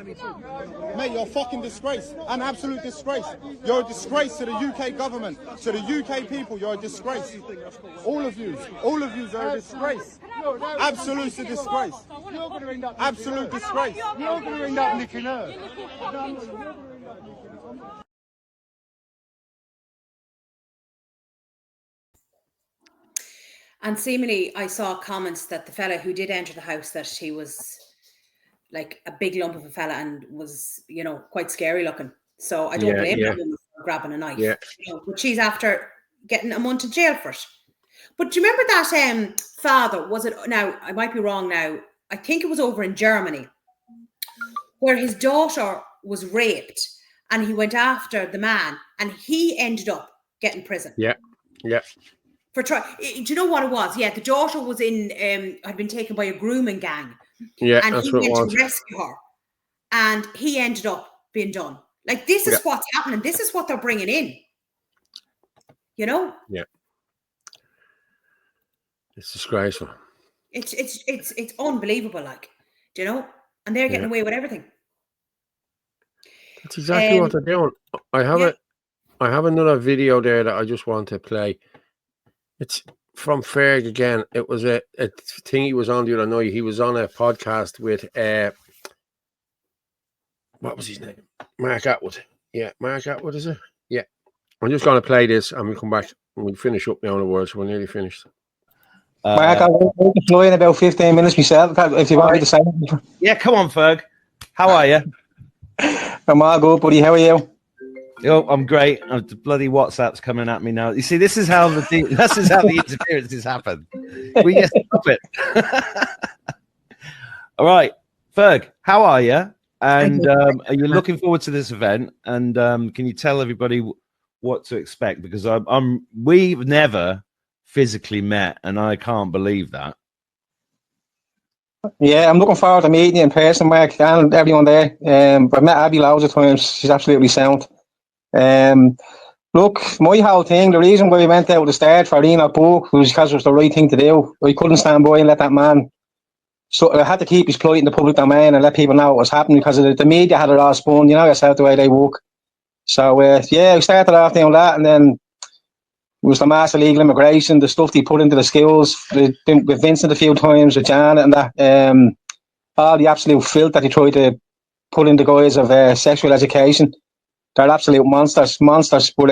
Mate, you're a fucking disgrace, an absolute disgrace. You're a disgrace to the UK government, to the UK people. You're a disgrace. All of you are a disgrace. Absolute disgrace. Absolute disgrace. You're going to end up nicking her. And seemingly, I saw comments that the fella who did enter the house, that he was like a big lump of a fella and was, quite scary looking. So I don't blame that woman for grabbing a knife. Yeah. But she's after getting a month in jail for it. But do you remember that father, was it, now, I might be wrong now, I think it was over in Germany, where his daughter was raped and he went after the man and he ended up getting prison. Yeah, yeah. Do you know what it was? Yeah, the daughter was had been taken by a grooming gang. Yeah, and that's he what it went was. to rescue her. And he ended up being done. Like, this is what's happening. This is what they're bringing in. Yeah. It's disgraceful. It's unbelievable, like, and they're getting away with everything. That's exactly what they're doing. I have another video there that I just want to play. It's from Ferg again. It was a thing he was on the other night. He was on a podcast with what was his name? Mark Atwood. Yeah, Mark Atwood, is it? Yeah. I'm just going to play this and we'll come back and we'll finish up now in the words. We're nearly finished. Mark, I'll fly in about 15 minutes myself, if you want me to say it. Yeah, come on, Ferg. How are you? I'm all good, buddy. How are you? Oh, I'm great. The bloody WhatsApp's coming at me now. You see, this is how the interferences happen. We get stop it. All right, Ferg, how are you? And are you looking forward to this event? And can you tell everybody what to expect? Because we've never physically met, and I can't believe that. Yeah, I'm looking forward to meeting you in person, Mark, and everyone there. I've met Abby loads of times. She's absolutely sound. Look, my whole thing, the reason why we went out at the start for Enoch Book was because it was the right thing to do. I couldn't stand by and let that man. So I had to keep his plight in the public domain and let people know what was happening because the media had it all spun, you know yourself the way they work. So, yeah, we started off doing that, and then it was the mass illegal immigration, the stuff they put into the schools, with Vincent a few times, with Janet and that, all the absolute filth that they tried to put in the guise of sexual education. They're absolute monsters. But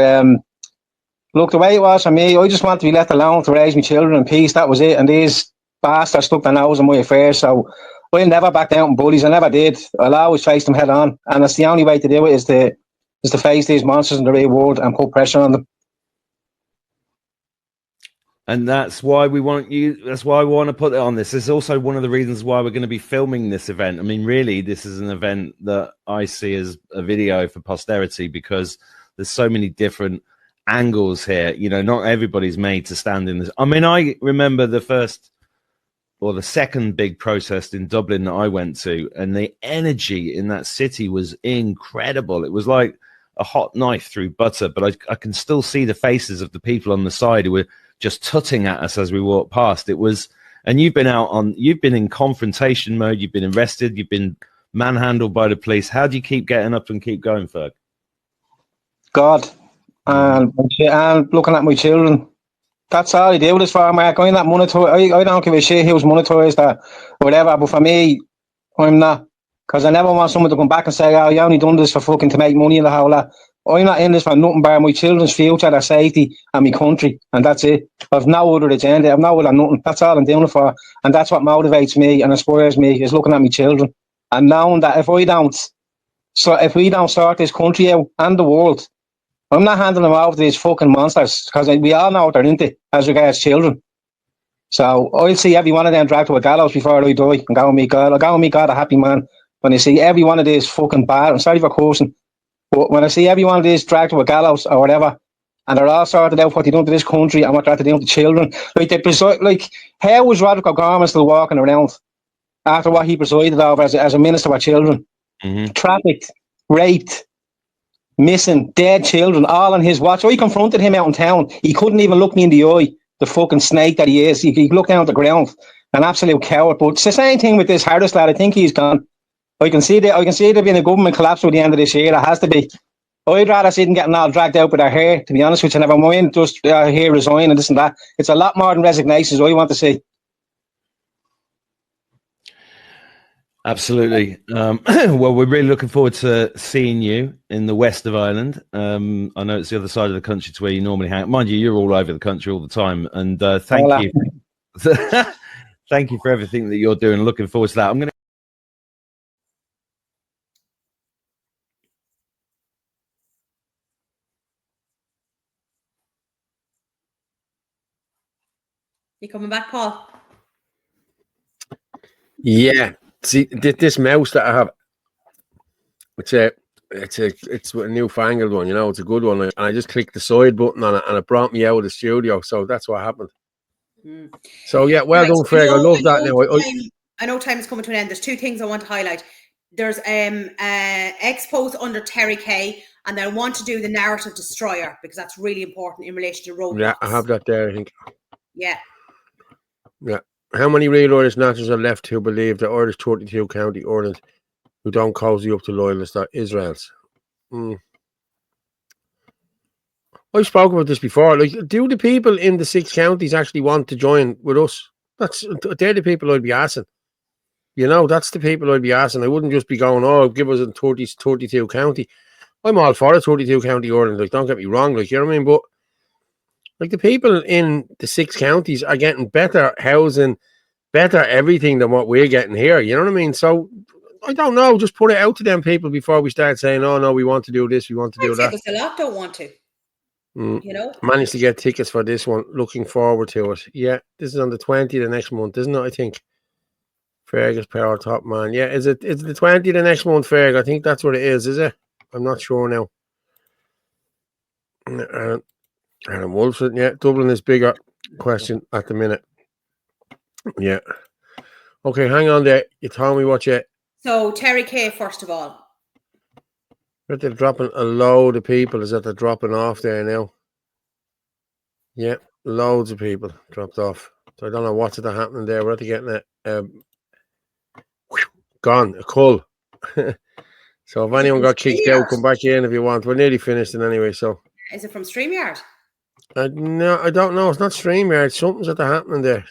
look, the way it was for me, I just wanted to be left alone to raise my children in peace. That was it. And these bastards stuck their nose in my affairs. So I'll never back down from bullies. I never did. I'll always face them head on. And that's the only way to do it is to face these monsters in the real world and put pressure on them. And that's why we want you. That's why I want to put it on this. This is also one of the reasons why we're going to be filming this event. I mean, really, this is an event that I see as a video for posterity because there's so many different angles here. You know, not everybody's made to stand in this. I mean, I remember the first or the second big protest in Dublin that I went to, and the energy in that city was incredible. It was like a hot knife through butter, but I can still see the faces of the people on the side who were just tutting at us as we walked past. It was, and you've been in confrontation mode, you've been arrested, you've been manhandled by the police. How do you keep getting up and keep going, Ferg? God, and looking at my children. That's all I do this for, Mark. I'm not monetized. I don't give a shit who's monetized or whatever, but for me, I'm not. Because I never want someone to come back and say, oh, you only done this for fucking to make money and the whole lot. I'm not in this for nothing but my children's future, their safety, and my country, and that's it. I've no other agenda, I've no other nothing. That's all I'm doing it for, and that's what motivates me and inspires me, is looking at my children and knowing that if we don't sort this country out and the world, I'm not handing them over to these fucking monsters, because we all know what they're into as regards children. So I'll see every one of them dragged to a gallows before I die and go and meet God. I'll go and meet God a happy man when I see every one of these fucking bad. I'm sorry for cursing. But when I see every one of these dragged to a gallows or whatever, and they're all sorted out what they done to this country and what they're doing to children, how was Roderick O'Gorman still walking around after what he presided over as a minister for children? Mm-hmm. Trafficked, raped, missing, dead children, all on his watch. I confronted him out in town. He couldn't even look me in the eye, the fucking snake that he is. He looked down at the ground, an absolute coward. But it's the same thing with this Harris lad. I think he's gone. I can see there being a government collapse by the end of this year. It has to be. I'd rather see them getting all dragged out with their hair, to be honest with you. Never mind just hair resign and this and that. It's a lot more than resignations I want to see. Absolutely. Well, we're really looking forward to seeing you in the west of Ireland. I know it's the other side of the country to where you normally hang. Mind you, you're all over the country all the time. And thank you. Thank you for everything that you're doing. Looking forward to that. I'm going to. You coming back, Paul? Yeah. See, this mouse that I have, it's a newfangled one, you know, it's a good one. And I just clicked the side button on it and it brought me out of the studio. So that's what happened. So yeah, well done, Ferg. I love that now. I know time is coming to an end. There's two things I want to highlight. There's expos under Terry Kay, and I want to do the narrative destroyer because that's really important in relation to roadblocks. Yeah, I have that there, I think. Yeah. Yeah. How many real Irish nationals are left who believe that Irish 32 county Ireland who don't cozy up to loyalists are Israel's? I've spoken about this before. Like, do the people in the 6 counties actually want to join with us? They're the people I'd be asking. You know, that's the people I'd be asking. I wouldn't just be going, oh, give us a 32 county. I'm all for a 32 county Ireland. Like, don't get me wrong. Like, you know what I mean? But like, the people in the 6 counties are getting better housing, better everything than what we're getting here. You know what I mean? So I don't know. Just put it out to them people before we start saying, oh, no, we want to do this, we want to do that. There's a lot don't want to. You know? Managed to get tickets for this one. Looking forward to it. Yeah, this is on the 20th the next month, isn't it? I think. Fergus Power Top Man. Yeah, is it? It's the 20th the next month, Ferg. I think that's what it is it? I'm not sure now. And Wolfson, yeah, Dublin is bigger question at the minute. Yeah. Okay, hang on there. You told me what you. So Terry Kay, first of all. But they're dropping a load of people. Is that they're dropping off there now? Yeah, loads of people dropped off. So I don't know what's happening there. We're at getting it gone, a cull. So if anyone got kicked out, come back in if you want. We're nearly finished anyway. So Is it from StreamYard? no, I don't know. It's not StreamYard. Something's happening there.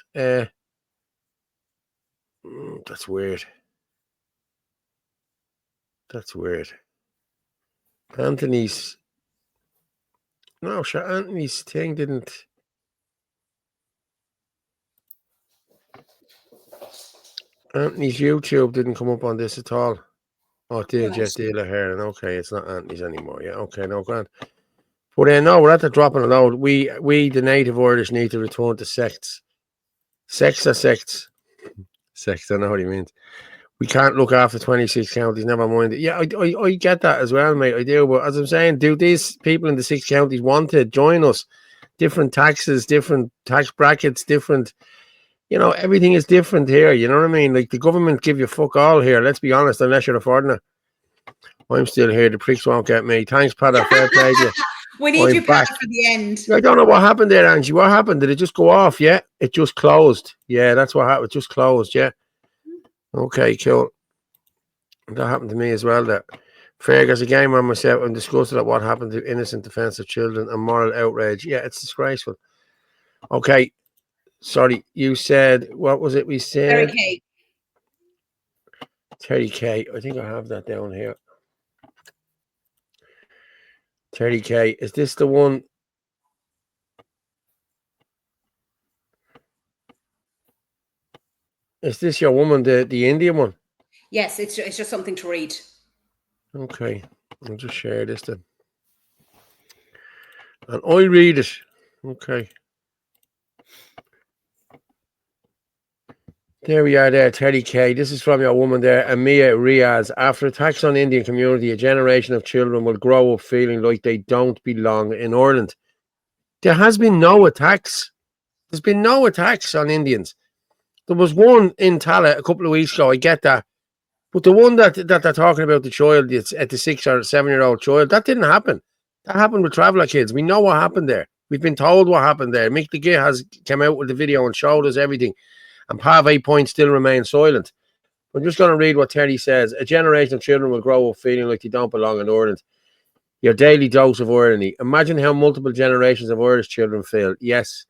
That's weird. That's weird. Anthony's thing didn't. Anthony's YouTube didn't come up on this at all. Oh, it did, yes, dealer hair. And okay, it's not Anthony's anymore. Yeah, okay, no, grand. But no, we're at the dropping a load. We, the native Irish, need to return to sects. Sects are sects. Sects, I know what he means. We can't look after 26 counties, never mind it. Yeah, I get that as well, mate. I do. But as I'm saying, do these people in the 6 counties want to join us? Different taxes, different tax brackets, different, everything is different here. You know what I mean? Like the government give you fuck all here. Let's be honest, unless you're affording it. I'm still here. The pricks won't get me. Thanks, Pat. Fair play to you. We need you, Pat, for the end. I don't know what happened there, Angie. What happened? Did it just go off? Yeah, it just closed. Yeah, that's what happened. It just closed. Yeah. Okay, cool. That happened to me as well. That Fergus again on myself. I'm disgusted at what happened to innocent defense of children and moral outrage. Yeah, it's disgraceful. Okay, sorry. You said what was it? We said 30K. 30K. I think I have that down here. 30K. Is this the one? Is this your woman, the Indian one? Yes, it's just something to read. Okay, I'll just share this then. And I read it. Okay. There we are there, 30K. This is from your woman there, Amia Riaz. After attacks on the Indian community, a generation of children will grow up feeling like they don't belong in Ireland. There has been no attacks. There's been no attacks on Indians. There was one in Tala a couple of weeks ago, I get that. But the one that they're talking about, the child, it's at the 6 or 7-year-old child, that didn't happen. That happened with Traveller kids. We know what happened there. We've been told what happened there. Mick the Gay has come out with the video and showed us everything. And Pave Point still remains silent. I'm just going to read what Terry says. A generation of children will grow up feeling like they don't belong in Ireland. Your daily dose of irony. Imagine how multiple generations of Irish children feel. Yes.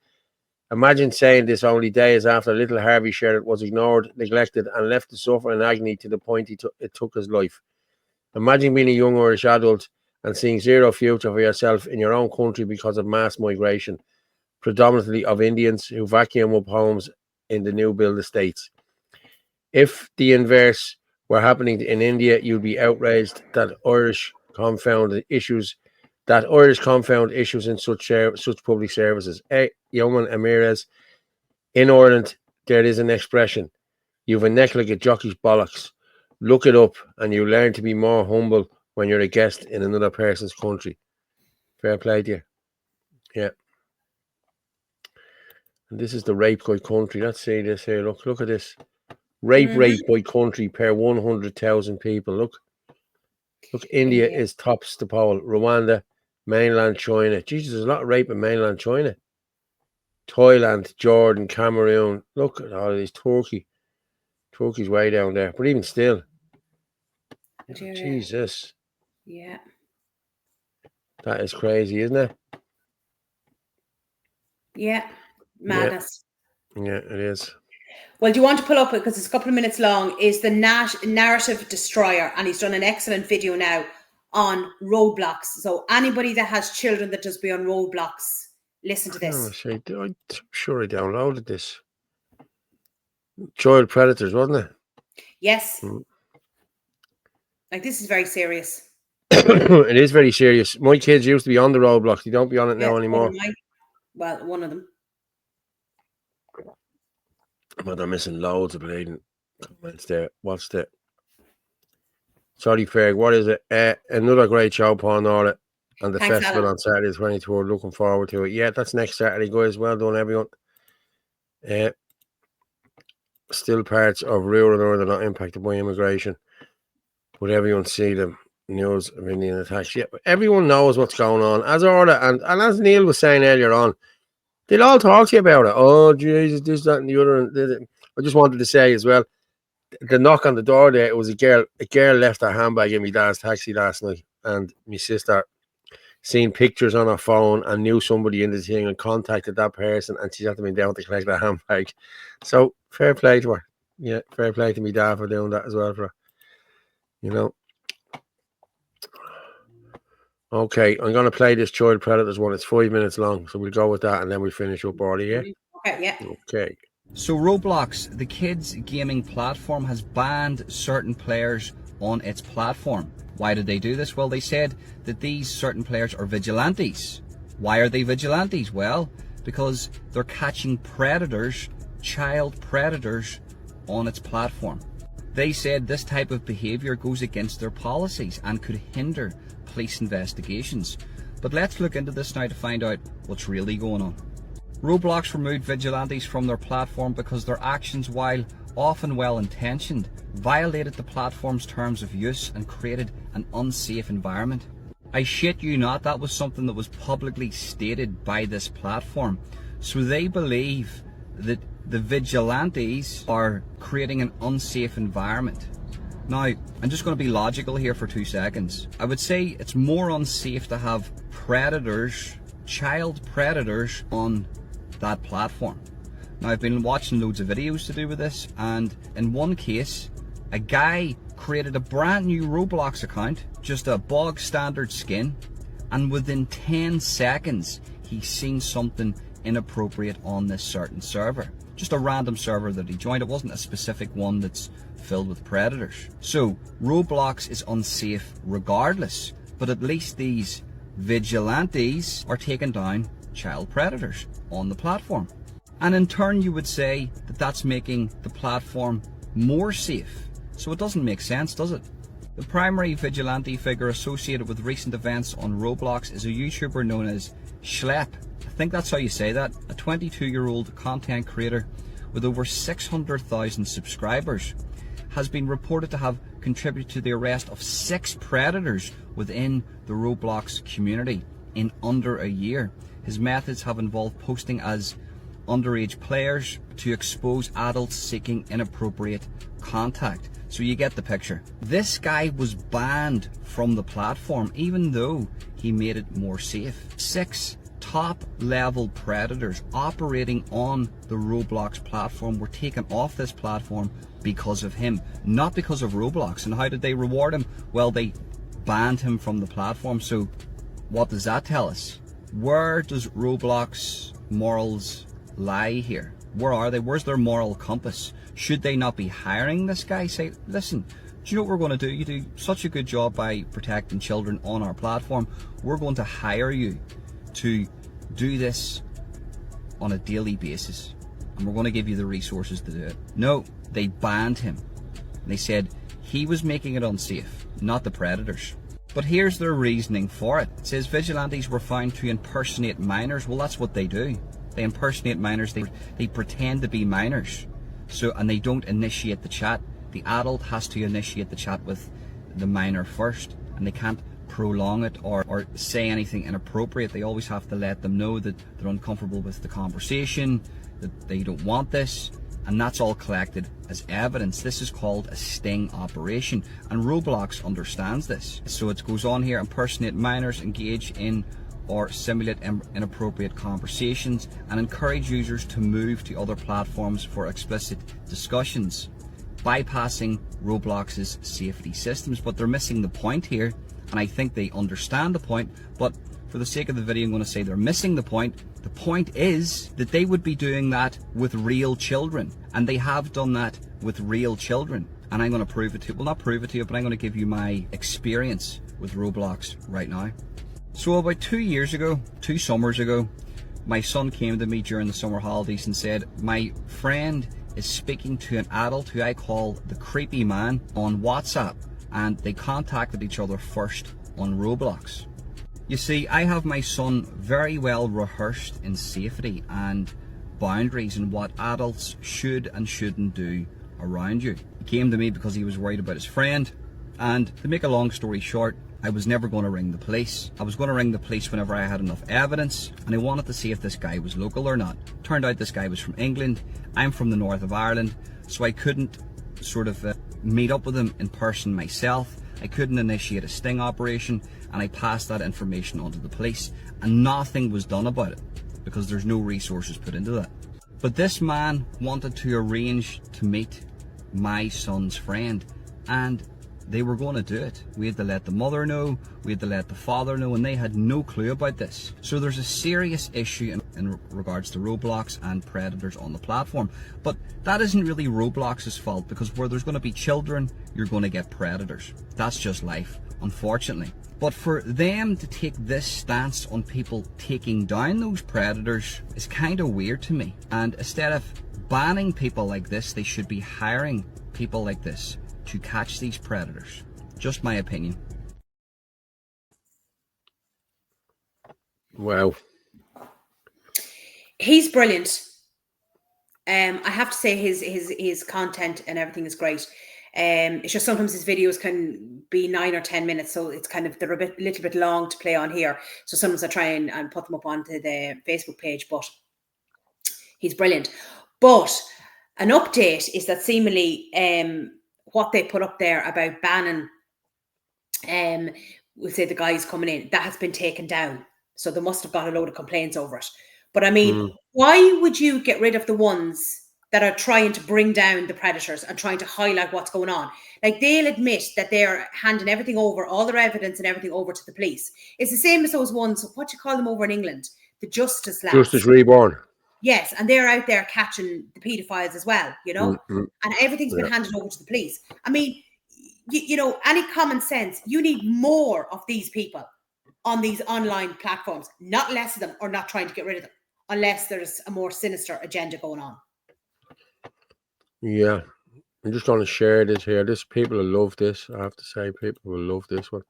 Imagine saying this only days after little Harvey Sherritt was ignored, neglected, and left to suffer in agony to the point it took his life. Imagine being a young Irish adult and seeing zero future for yourself in your own country because of mass migration, predominantly of Indians who vacuum up homes in the new build estates. If the inverse were happening in India, you'd be outraged that Irish confound issues in such public services. Yeoman Amirez, in Ireland, there is an expression. You've a neck like a jockey's bollocks. Look it up and you learn to be more humble when you're a guest in another person's country. Fair play to you. Yeah. And this is the rape by country. Let's see this here. Look at this. Rape by country per 100,000 people. Look, India is tops the poll. Rwanda, mainland China. Jesus, there's a lot of rape in mainland China. Thailand, Jordan, Cameroon. Look at all of these. Turkey. Turkey's way down there. But even still. Jesus. Yeah. That is crazy, isn't it? Yeah. Madness. Yeah, it is. Well, do you want to pull up, because it's a couple of minutes long, is the Narrative Destroyer, and he's done an excellent video now on roadblocks. So anybody that has children that just be on roadblocks, listen to this. I'm sure I downloaded this. Child predators, wasn't it? Yes. Like, this is very serious. It is very serious. My kids used to be on the roadblocks. They don't be on it now anymore. One of them. But they're missing loads of bleeding comments there. What's the... Sorry, Ferg, what is it? Another great show, Paul Orla, and the festival on Saturday the 23rd. Looking forward to it. Yeah, that's next Saturday, guys. Well done, everyone. Still parts of rural Ireland are not impacted by immigration, but everyone see them news of Indian attacks yet. But everyone knows what's going on. As Orla and as Neil was saying earlier on, they'll all talk to you about it. Oh, Jesus, this, that, and the other. And I just wanted to say as well, the knock on the door there, it was a girl. A girl left her handbag in my dad's taxi last night, and my sister seen pictures on her phone and knew somebody in the thing and contacted that person, and she's had to be down to collect her handbag. So fair play to her. Yeah, fair play to me dad for doing that as well for her. You know. Okay, I'm going to play this Child Predators one. It's 5 minutes long, so we'll go with that and then we'll finish up early, yeah? Okay, yeah. Okay. So Roblox, the kids gaming platform, has banned certain players on its platform. Why did they do this? Well, they said that these certain players are vigilantes. Why are they vigilantes? Well, because they're catching predators, child predators, on its platform. They said this type of behaviour goes against their policies and could hinder police investigations. But let's look into this now to find out what's really going on. Roblox removed vigilantes from their platform because their actions, while often well-intentioned, violated the platform's terms of use and created an unsafe environment. I shit you not, that was something that was publicly stated by this platform. So they believe that the vigilantes are creating an unsafe environment. Now, I'm just going to be logical here for 2 seconds. I would say it's more unsafe to have predators, child predators, on that platform. Now, I've been watching loads of videos to do with this, and in one case, a guy created a brand new Roblox account, just a bog standard skin, and within 10 seconds, he's seen something inappropriate on this certain server. Just a random server that he joined. It wasn't a specific one that's filled with predators. So Roblox is unsafe regardless, but at least these vigilantes are taking down child predators on the platform. And in turn, you would say that that's making the platform more safe. So it doesn't make sense, does it? The primary vigilante figure associated with recent events on Roblox is a YouTuber known as Schlep. I think that's how you say that. A 22-year-old content creator with over 600,000 subscribers has been reported to have contributed to the arrest of 6 predators within the Roblox community in under a year. His methods have involved posting as underage players to expose adults seeking inappropriate contact. So you get the picture. This guy was banned from the platform even though he made it more safe. 6 top level predators operating on the Roblox platform were taken off this platform because of him, not because of Roblox. And how did they reward him? Well, they banned him from the platform. So what does that tell us? Where does Roblox morals lie here? Where are they? Where's their moral compass? Should they not be hiring this guy? Say, listen, do you know what we're going to do? You do such a good job by protecting children on our platform. We're going to hire you to do this on a daily basis, and we're going to give you the resources to do it. No, they banned him. They said he was making it unsafe, not the predators. But here's their reasoning for it. It says vigilantes were found to impersonate minors. Well, that's what they do. They impersonate minors. They pretend to be minors. So, and they don't initiate the chat. The adult has to initiate the chat with the minor first, and they can't prolong it or say anything inappropriate. They always have to let them know that they're uncomfortable with the conversation, that they don't want this, and that's all collected as evidence. This is called a sting operation, and Roblox understands this. So it goes on here: impersonate minors, engage in or simulate inappropriate conversations, and encourage users to move to other platforms for explicit discussions, bypassing Roblox's safety systems. But they're missing the point here, and I think they understand the point, but for the sake of the video I'm going to say they're missing the point. The point is that they would be doing that with real children, and they have done that with real children, and I'm going to prove it to you. Well, not prove it to you, but I'm going to give you my experience with Roblox right now. So about 2 years ago, 2 summers ago, my son came to me during the summer holidays and said, my friend is speaking to an adult who I call the creepy man on WhatsApp, and they contacted each other first on Roblox. You see, I have my son very well rehearsed in safety and boundaries and what adults should and shouldn't do around you. He came to me because he was worried about his friend. And to make a long story short, I was never going to ring the police. I was going to ring the police whenever I had enough evidence, and I wanted to see if this guy was local or not. Turned out this guy was from England. I'm from the north of Ireland, so I couldn't sort of meet up with him in person myself. I couldn't initiate a sting operation, and I passed that information on to the police, and nothing was done about it because there's no resources put into that. But this man wanted to arrange to meet my son's friend, and they were going to do it. We had to let the mother know, we had to let the father know, and they had no clue about this. So there's a serious issue in regards to Roblox and predators on the platform. But that isn't really Roblox's fault, because where there's going to be children, you're going to get predators. That's just life, unfortunately. But for them to take this stance on people taking down those predators is kind of weird to me. And instead of banning people like this, they should be hiring people like this to catch these predators. Just my opinion. Wow. He's brilliant. I have to say his content and everything is great. It's just sometimes his videos can be 9 or 10 minutes, so it's kind of, they're a little bit long to play on here. So sometimes I try and put them up onto the Facebook page, but he's brilliant. But an update is that seemingly what they put up there about banning, we'll say the guys coming in, that has been taken down. So they must have got a load of complaints over it. But I mean, why would you get rid of the ones that are trying to bring down the predators and trying to highlight what's going on? Like, they'll admit that they're handing everything over, all their evidence and everything over to the police. It's the same as those ones, what do you call them over in England? The Justice Labs. Justice Reborn. Yes, and they're out there catching the paedophiles as well, you know? And everything's been handed over to the police. I mean, you know, any common sense, you need more of these people on these online platforms, not less of them, or not trying to get rid of them, unless there's a more sinister agenda going on. Yeah. I'm just going to share this here. People will love this. I have to say, people will love this one.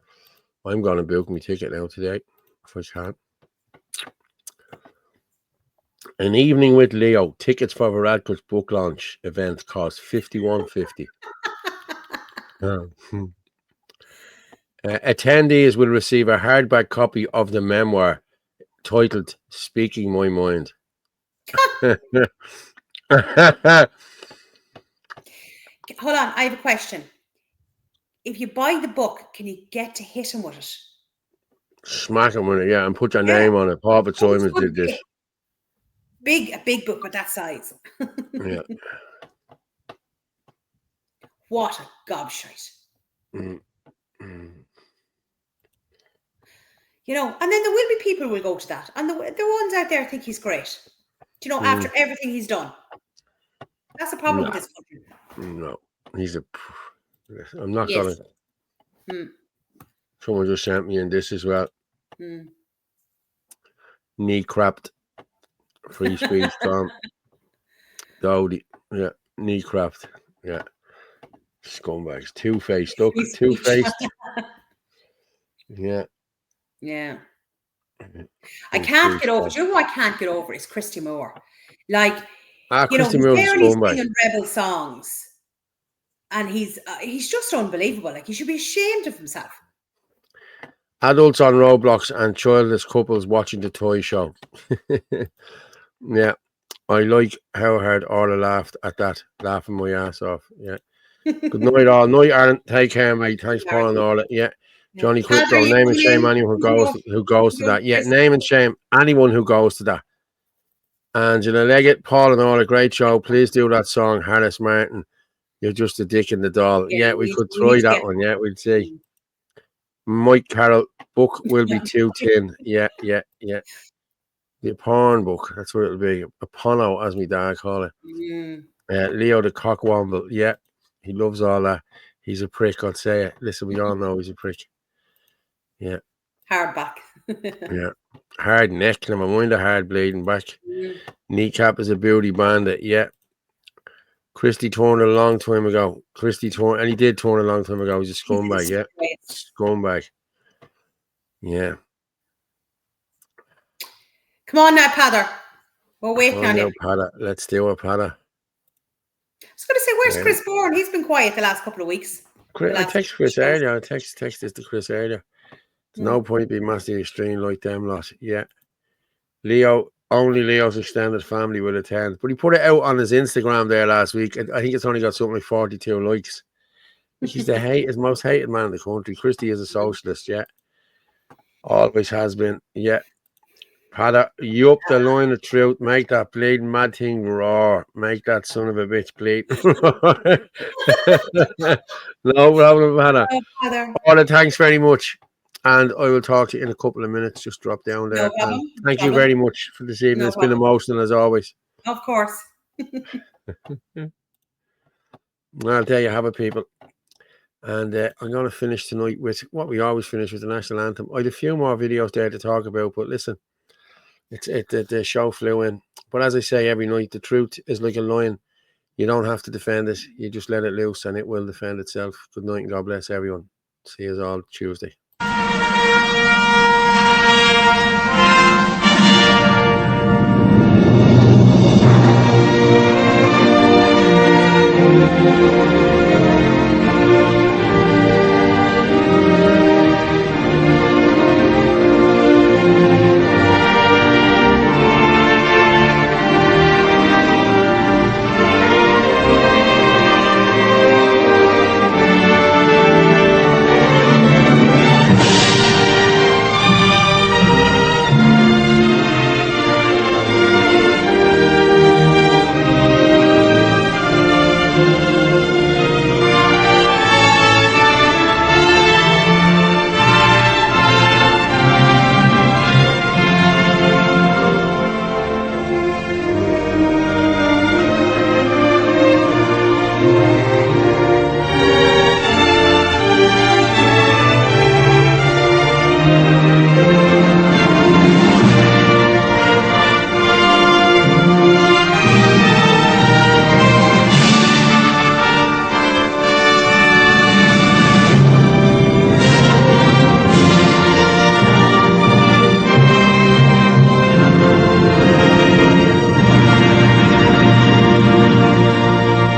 I'm going to book my ticket now today, if I can. An evening with Leo. Tickets for Varadkar's book launch event cost $51.50. Attendees will receive a hardback copy of the memoir titled Speaking My Mind. Hold on, I have a question. If you buy the book, can you get to hit him with it? Smack him with it, yeah, and put your name on it. Paul Fitzsimons did this. A big book with that size. Yeah. What a gobshite. You know, and then there will be people who will go to that. And the ones out there think he's great. Do you know, after everything he's done. That's the problem with this country. No, I'm not going to. Someone just sent me in this as well. Knee crapped. Free speech, Tom. Dowdy. Yeah, knee crapped. Yeah. Scumbags. Two-faced. Look, two-faced. Yeah. Yeah. I can't get over. Do you know who I can't get over? Is Christy Moore. Like, you know, he's barely singing rebel songs, and he's just unbelievable. Like, he should be ashamed of himself. Adults on Roblox and childless couples watching the toy show. Yeah, I like how hard Orla laughed at that, laughing my ass off. Yeah. Good night, all. Night, Aaron. Take care, mate. Thanks, Paul and Orla. Yeah. Johnny Crypto, name and shame anyone who goes to that. Yeah, name and shame anyone who goes to that. Angela Leggett, Paul and Orla, great show. Please do that song, Harris Martin. You're just a dick in the doll. Yeah, we could try that one. Yeah, we'll see. Mike Carroll, book will be too thin. Yeah. The porn book, that's what it'll be. A porno, as my dad call it. Leo the Cockwomble. Yeah, he loves all that. He's a prick, I'll say it. Listen, we all know he's a prick. Yeah. Hard back. Yeah. Hard neck. Never mind the hard bleeding back. Kneecap is a beauty bandit. Yeah. Christy turned a long time ago. And he did turn a long time ago. He's a scumbag. Yeah. Scumbag. Yeah. Come on now, Padder. We're waiting on you. Padder. Let's do it, Padder. I was going to say, where's Chris Bourne? He's been quiet the last couple of weeks. I text Chris earlier. I text this to Chris earlier. There's no point being massively extreme like them lot. Yeah. Only Leo's extended family will attend. But he put it out on his Instagram there last week. I think it's only got something like 42 likes. He's his most hated man in the country. Christie is a socialist, yeah. Always has been, yeah. Padder, you up the line of truth. Make that bleeding mad thing roar. Make that son of a bitch bleed. No problem, Padder. Orla, thanks very much. And I will talk to you in a couple of minutes. Just drop down there. No problem. Thank you very much for this evening. It's been emotional as always. Of course. Well, there you have it, people. And I'm going to finish tonight with what we always finish with, the national anthem. I had a few more videos there to talk about, but listen, the show flew in. But as I say every night, the truth is like a lion. You don't have to defend it. You just let it loose and it will defend itself. Good night and God bless everyone. See you all Tuesday.